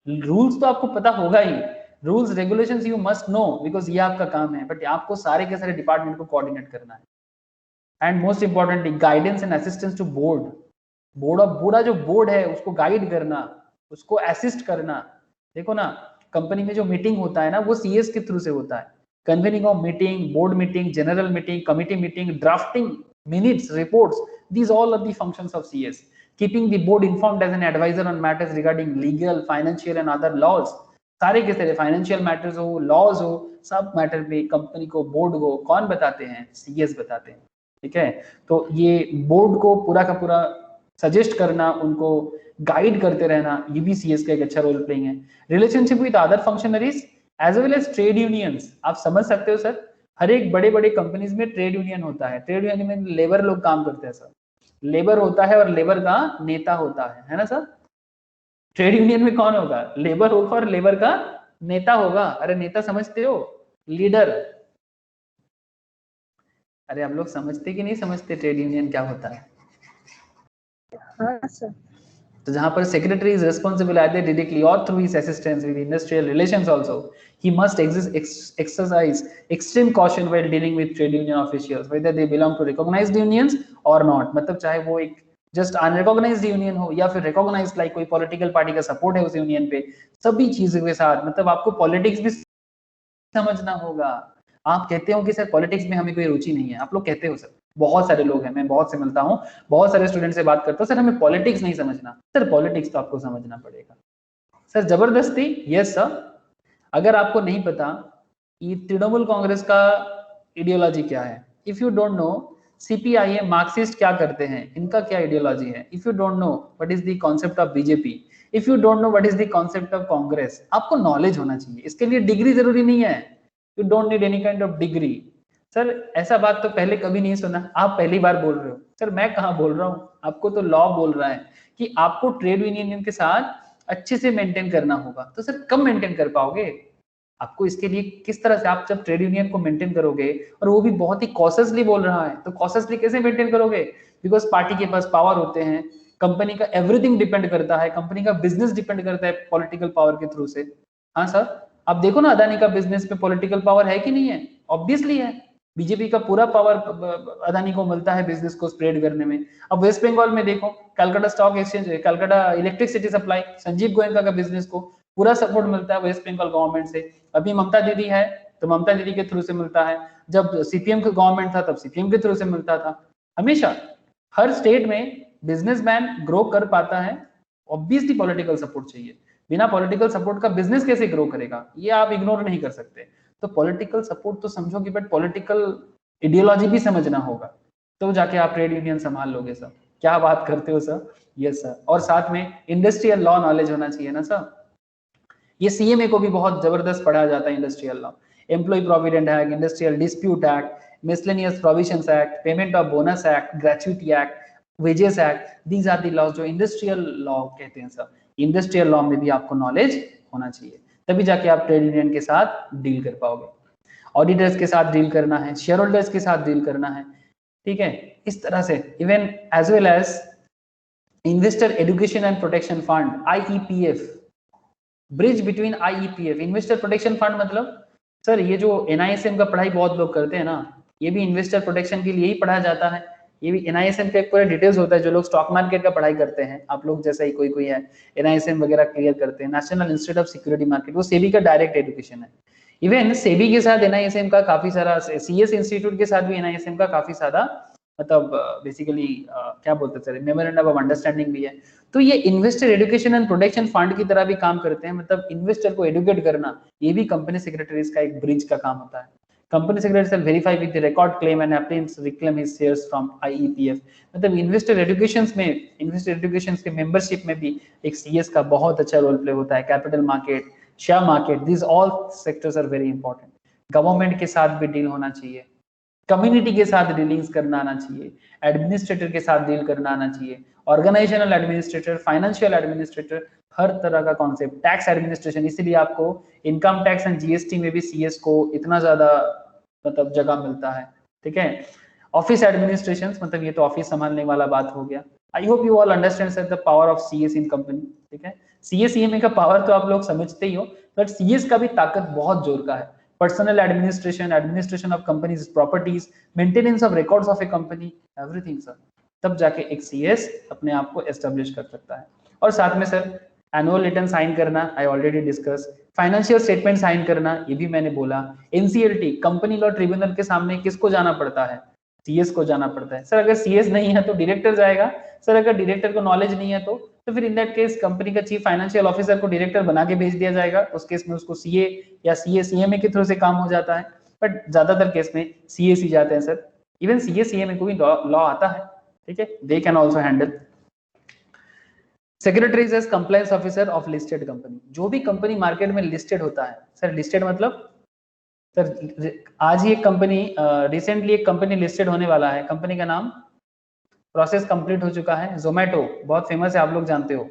Rules तो आपको पता होगा ही, rules regulations you must know, because ये आपका काम है, बट आपको सारे के सारे डिपार्टमेंट को कोऑर्डिनेट करना है। And most importantly guidance and assistance to board. Board of, पूरा जो बोर्ड है उसको गाइड करना, उसको असिस्ट करना। देखो ना, कंपनी में जो मीटिंग होता है ना, वो सीएस के थ्रू से होता है। Convening of meeting, board meeting, general meeting, committee meeting, drafting minutes, reports, these all are the functions of CS. Keeping the board informed as an advisor on matters regarding legal, financial and other laws. सारे के सारे financial matters हो, laws हो, सब matter पे company को, board को कौन बताते हैं? सीएस बताते हैं, ठीक है। तो ये बोर्ड को पूरा का पूरा सजेस्ट करना, उनको गाइड करते रहना, ये भी सीएस का एक अच्छा रोल प्लेइंग है। Relationship with other functionaries as well as trade unions. आप समझ सकते हो सर, हर एक बड़े बड़े कंपनीज में ट्रेड यूनियन होता है। ट्रेड यूनियन में लेबर लोग काम करते हैं सर, लेबर होता है और लेबर का नेता होता है ना सर। ट्रेड यूनियन में कौन होगा? लेबर होगा और लेबर का नेता होगा। अरे नेता समझते हो? लीडर। अरे आप लोग समझते कि नहीं समझते ट्रेड यूनियन क्या होता है?
हाँ सर।
तो जहां पर secretary is responsible either directly or through his assistance with industrial relations also, he must exercise extreme caution while dealing with trade union officials whether they belong to recognized unions or not। मतलब चाहे वो एक just unrecognised union हो या फिर recognised, like कोई political party का support है उस यूनियन पे, सभी चीजों के साथ, मतलब आपको पॉलिटिक्स भी समझना होगा। आप कहते हो कि सर पॉलिटिक्स में हमें कोई रुचि नहीं है, आप लोग कहते हो सर, बहुत सारे लोग हैं, मैं बहुत से मिलता हूँ, बहुत सारे स्टूडेंट से बात करता हूँ, सर हमें पॉलिटिक्स नहीं समझना। सर पॉलिटिक्स तो आपको समझना पड़ेगा सर, जबरदस्ती। यस सर, अगर आपको नहीं पता ये तृणमूल कांग्रेस का आइडियोलॉजी क्या है, if you don't know CPIM Marxist क्या करते हैं, इनका क्या आइडियोलॉजी है, if you don't know what is the concept of BJP, if you don't know what is the concept of Congress, आपको नॉलेज होना चाहिए। इसके लिए डिग्री जरूरी नहीं है, you don't need any kind of degree. Sir ऐसा बात तो पहले कभी नहीं सुना, आप पहली बार बोल रहे हो। सर मैं कहाँ बोल रहा हूँ, आपको तो लॉ बोल रहा है कि आपको ट्रेड यूनियन के साथ अच्छे से मेंटेन करना होगा। तो सर कब मेंटेन कर पाओगे? आपको इसके लिए किस तरह से, आप जब ट्रेड यूनियन को मेंटेन करोगे, और वो भी बहुत ही कॉशियसली बोल रहा है, तो कॉशियसली कैसे मेंटेन करोगे? बिकॉज पार्टी के पास पावर होते हैं, कंपनी का एवरीथिंग डिपेंड करता है, कंपनी का बिजनेस डिपेंड करता है पॉलिटिकल पावर के थ्रू से। हाँ सर, आप देखो ना अदानी का बिजनेस पे पॉलिटिकल पावर है कि नहीं है? ऑब्वियसली है। बीजेपी का पूरा पावर अदानी को मिलता है बिजनेस को स्प्रेड करने में। अब वेस्ट बंगाल में देखो, Calcutta stock exchange, Calcutta electricity supply, Sanjeev Goenka का बिजनेस को पूरा सपोर्ट मिलता है वेस्ट बंगाल गवर्नमेंट से। अभी ममता दीदी है तो ममता दीदी के थ्रू से मिलता है, जब सीपीएम का गवर्नमेंट था तब सीपीएम के थ्रू से मिलता था। हमेशा हर स्टेट में बिजनेसमैन ग्रो कर पाता है, ऑब्वियसली पॉलिटिकल सपोर्ट चाहिए। बिना पॉलिटिकल सपोर्ट का बिजनेस कैसे ग्रो करेगा, ये आप इग्नोर नहीं कर सकते। तो पॉलिटिकल सपोर्ट तो समझोगे, बट पॉलिटिकल आइडियोलॉजी भी समझना होगा, तो जाके आप ट्रेड यूनियन संभाल लोगे सर। क्या बात करते हो सर? Yes sir. और साथ में इंडस्ट्रियल लॉ नॉलेज होना चाहिए ना सर। ये सीएमए को भी बहुत जबरदस्त पढ़ाया जाता है, industrial law, employ provident act, industrial dispute act, miscellaneous provisions act, payment of bonus act, gratuity act, wages act, these are the laws जो इंडस्ट्रियल लॉ कहते हैं सर। इंडस्ट्रियल लॉ में भी आपको नॉलेज होना चाहिए। तभी जाके आप ट्रेड यूनियन के साथ डील कर पाओगे। ऑडिटर्स के साथ डील करना है, शेयर होल्डर्स के साथ डील करना है, ठीक है। इस तरह से even as well as investor education and protection fund, IEPF, bridge between IEPF, investor protection fund मतलब सर ये जो NISM का पढ़ाई बहुत लोग करते हैं ना, ये भी इन्वेस्टर प्रोटेक्शन के लिए ही पढ़ा जाता है। ये भी NISM का एक पूरा डिटेल्स होता है। जो लोग स्टॉक मार्केट का पढ़ाई करते हैं, आप लोग जैसा ही कोई है NISM वगैरह क्लियर करते हैं, national institute of security market, वो सेबी का डायरेक्ट एजुकेशन है। इवन सेबी के साथ NISM का काफी सारा, CS इंस्टीट्यूट के साथ भी NISM का काफी सारा मतलब बेसिकली क्या बोलते हैं सर, मेमोरेंडम ऑफ अंडरस्टैंडिंग भी है। तो ये investor education and protection fund की तरह भी काम करते हैं, मतलब इन्वेस्टर को एडुकेट करना, ये भी कंपनी सेक्रेटरीज का एक ब्रिज का काम होता है। Company secretary shall verify with the record claim and appeals reclaim his shares from IEPF। मतलब इन्वेस्टर एजुकेशंस में, इन्वेस्टर एजुकेशंस के मेंबरशिप में भी एक CS का बहुत अच्छा रोल प्ले होता है। Capital market, share market, this all sectors are very important. Government के साथ भी डील होना चाहिए, कम्युनिटी के साथ डीलिंग्स करना आना चाहिए, एडमिनिस्ट्रेटर के साथ डील करना आना चाहिए, ऑर्गेनाइजेशनल एडमिनिस्ट्रेटर, फाइनेंशियल एडमिनिस्ट्रेटर, हर तरह का कॉन्सेप्ट, टैक्स एडमिनिस्ट्रेशन। इसीलिए आपको इनकम टैक्स एंड GST में भी CS को इतना ज्यादा मतलब जगह मिलता है, ठीक है। ऑफिस एडमिनिस्ट्रेशन, मतलब ये तो ऑफिस संभालने वाला बात हो गया। आई hope you all understand sir the power of CS in company, ठीक है। CSEMA का पावर तो आप लोग समझते ही हो, बट CS का भी ताकत बहुत जोर का है। Personal administration, administration of companies properties, maintenance of records of a company, everything sir, तब जाके एक CS अपने आप को एस्टेब्लिश कर सकता है। और साथ में सर एनुअल रिटर्न साइन करना, I already discuss. Financial statement sign करना, ये भी मैंने बोला। NCLT, कंपनी लॉ ट्रिब्यूनल के सामने किसको जाना पड़ता है? CS को जाना पड़ता है। सर अगर CS नहीं है तो डायरेक्टर जाएगा। सर अगर डायरेक्टर को नॉलेज नहीं है तो फिर इन दैट केस कंपनी का चीफ फाइनेंशियल ऑफिसर को डायरेक्टर बना के भेज दिया जाएगा। उस केस में उसको CA या CMA के थ्रू से काम हो जाता है, बट ज्यादातर केस में CS ही जाते हैं सर। इवन CMA को भी लॉ आता है, ठीक है, they can also handle. Secretaries as compliance officer of listed company, जो भी कंपनी मार्केट में लिस्टेड होता है। सर लिस्टेड मतलब सर आज ही एक कंपनी, रिसेंटली एक कंपनी लिस्टेड होने वाला है, कंपनी का नाम, प्रोसेस कंप्लीट हो चुका है, जोमेटो, बहुत फेमस है, आप लोग जानते हो।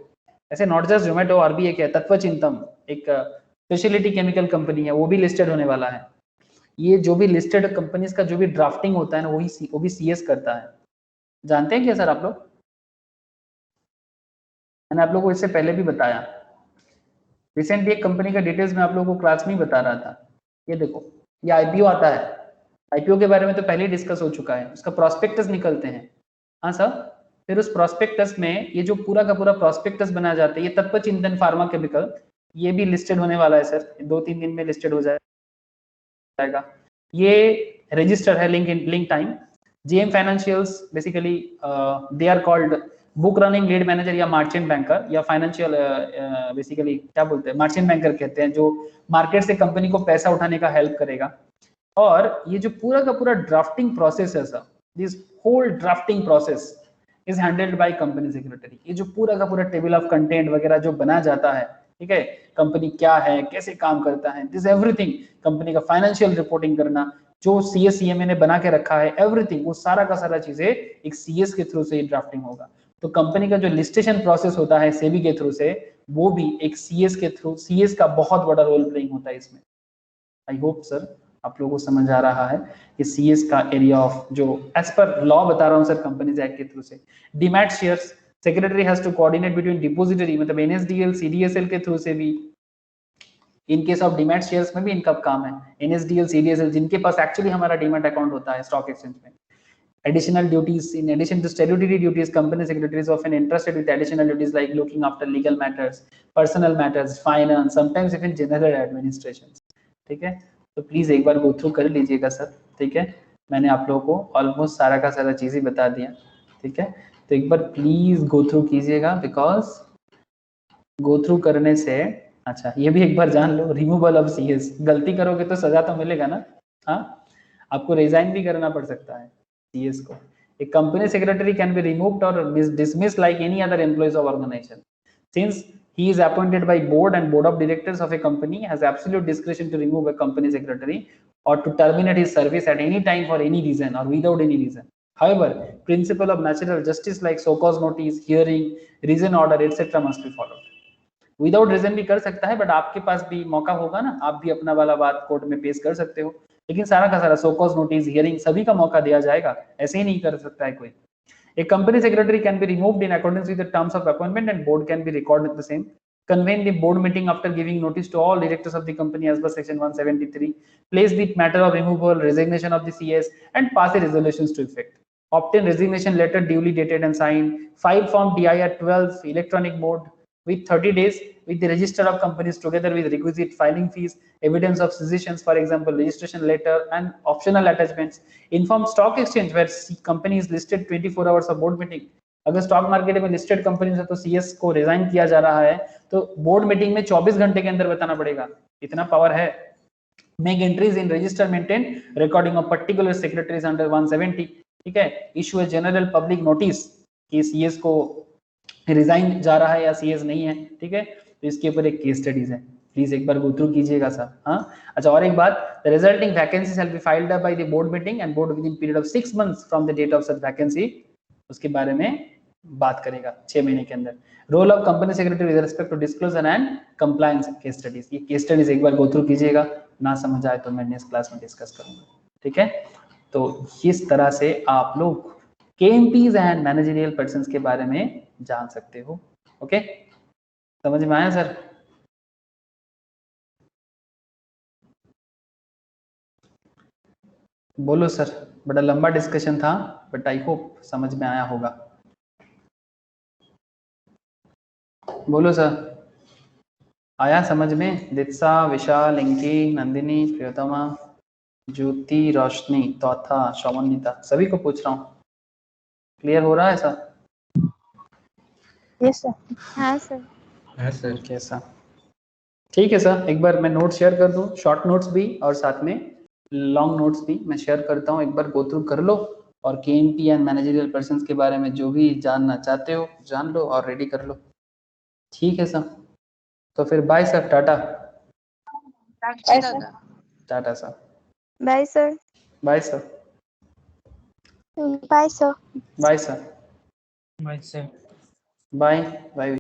ऐसे नॉट जस्ट जोमेटो, और भी एक है तत्वचिंतम, एक स्पेशलिटी केमिकल कंपनी है, वो भी लिस्टेड होने वाला है। ये जो भी लिस्टेड कंपनीज का जो भी ड्राफ्टिंग होता है ना, वो भी CS करता है। जानते हैं क्या सर आप लोग? मैंने आप लोगों को इससे पहले भी बताया। रिसेंटली एक कंपनी का डिटेल्स में आप लोगों को क्लास में ही बता रहा था। ये देखो, ये IPO आता है। IPO के बारे में तो पहले ही डिस्कस हो चुका है। उसका प्रॉस्पेक्टस निकलते हैं, हाँ सर। फिर उस प्रॉस्पेक्टस में ये जो पूरा का पूरा प्रॉस्पेक्टस बनाया जाता है, ये तत्वचिंतन फार्मा केमिकल, ये भी लिस्टेड होने वाला है सर, 2-3 दिन में लिस्टेड हो जाएगा। ये रजिस्टर है, link time. JM financials, basically they are called book running lead manager या मार्चेंट बैंकर या फाइनेंशियल, बेसिकली क्या बोलते हैं, मार्चेंट बैंकर कहते हैं, जो मार्केट से कंपनी को पैसा उठाने का हेल्प करेगा। और ये जो पूरा का पूरा ड्राफ्टिंग प्रोसेस है sir, this whole drafting process is handled by company secretary. ये जो पूरा का पूरा टेबल ऑफ कंटेंट वगैरह जो बनाया जाता है, ठीक है, कंपनी क्या है, कैसे काम करता है, दिस एवरीथिंग, कंपनी का फाइनेंशियल रिपोर्टिंग करना, जो CSEMA ने बना के रखा है, एवरीथिंग, वो सारा का सारा चीजें एक CS के थ्रू से ही ड्राफ्टिंग होगा। तो कंपनी का जो लिस्टेशन प्रोसेस होता है सेबी के थ्रू से, वो भी एक CS के थ्रू, CS का बहुत बड़ा रोल प्लेइंग होता है इसमें। आई होप सर आप लोगों को समझ आ रहा है कि CS का एरिया ऑफ, जो एज पर लॉ बता रहा हूँ सर, कंपनीज एक्ट के थ्रू से। Demat shares, secretary has to coordinate between depository, मतलब NSDL CDSL के थ्रू से भी। In case of demat shares में भी इनका काम है, NSDL CDSL, जिनके पास एक्चुअली हमारा डीमैट अकाउंट होता है स्टॉक एक्सचेंज में। Additional duties, in addition to statutory duties, company secretary is often entrusted with additional duties like looking after legal matters, personal matters, finance, sometimes even general administration, ठीक है। तो please एक बार go through कर लीजिएगा sir, ठीक है। मैंने आप लोगों को ऑलमोस्ट सारा का सारा चीज ही बता दिया, ठीक है। तो एक बार प्लीज गो थ्रू कीजिएगा, बिकॉज गो थ्रू करने से, अच्छा ये भी एक बार जान लो, रिमूवल ऑफ CS, गलती करोगे तो सजा तो मिलेगा ना, हाँ, आपको रिजाइन भी करना पड़ सकता है CS को। A company secretary can be removed or dismissed like any other employees of organization. Since he is appointed by board and board of directors of a company, has absolute discretion to remove a company secretary or to terminate his service at any time for any reason or without any reason. However, principle of natural justice like so cause notice, hearing, reason order, etc. must be followed. Without reason भी कर सकता है, but आपके पास भी मौका होगा ना, आप भी अपना वाला बात कोर्ट में पेश कर सकते हो, लेकिन सारा का सारा सो कॉज नोटिस, हियरिंग सभी का मौका दिया जाएगा, ऐसे ही नहीं कर सकता है कोई। A company secretary can be removed in accordance with the terms of appointment and board can be recorded the same. Convene the board meeting after giving notice to all directors of the company as per section 173. Place the matter of removal, resignation of the CS and pass the resolutions to effect. Obtain resignation letter duly dated and signed. File form DIR 12 electronic mode with 30 days with the register of companies together with requisite filing fees, evidence of cessations, for example, registration letter and optional attachments. Inform stock exchange where company is listed 24 hours of board meeting. अगर stock market में listed company है तो CS को resign किया जा रहा है तो बोर्ड मीटिंग में 24 घंटे के अंदर बताना पड़ेगा, इतना पावर है। Make entries in register, maintain recording of particular secretaries under 170, ठीक है। Issue a general public notice कि सीएस को रिजाइन जा रहा है या सीएस नहीं है, ठीक है। तो इसके ऊपर एक केस स्टडीज है, प्लीज एक बार गो थ्रू कीजिएगा सर। हाँ, अच्छा और एक बात, the resulting vacancy shall be filled up by the board meeting and board within period of 6 months from the date of such vacancy, उसके बारे में बात करेगा 6 महीने के अंदर। Role of company secretary with respect to disclosure and compliance case studies, ये case studies एक बार गो थ्रू कीजिएगा, ना समझ आए तो मैं नेक्स्ट क्लास में डिस्कस करूंगा, ठीक है। तो इस तरह से आप लोग केएमपीज एंड मैनेजरियल पर्सन्स के बारे में जान सकते हो, ओके। समझ में आया सर? बोलो सर, बड़ा लंबा डिस्कशन था बट आई होप समझ में आया होगा। बोलो सर, आया समझ में? दित्सा, विशाल, इंकी, नंदिनी, प्रियतमा, ज्योति, रोशनी, तौथा, शौमनिता, सभी को पूछ रहा हूँ, क्लियर हो रहा है सर?
Yes sir.
हाँ सर।
हाँ सर।
ओके सर, ठीक है सर। एक बार मैं नोट शेयर कर दूं, शॉर्ट नोट्स भी और साथ में लॉन्ग नोट्स भी मैं शेयर करता हूं, एक बार गो थ्रू कर लो और केएमपी एंड मैनेजरियल पर्सन्स के बारे में जो भी जानना चाहते हो जान लो और रेडी कर लो, ठीक है सर। तो फिर bye sir, tata.
Bye sir.
Tata sir.
Bye sir.
Bye sir.
Bye sir.
Bye sir.
Bye sir.
Bye bye.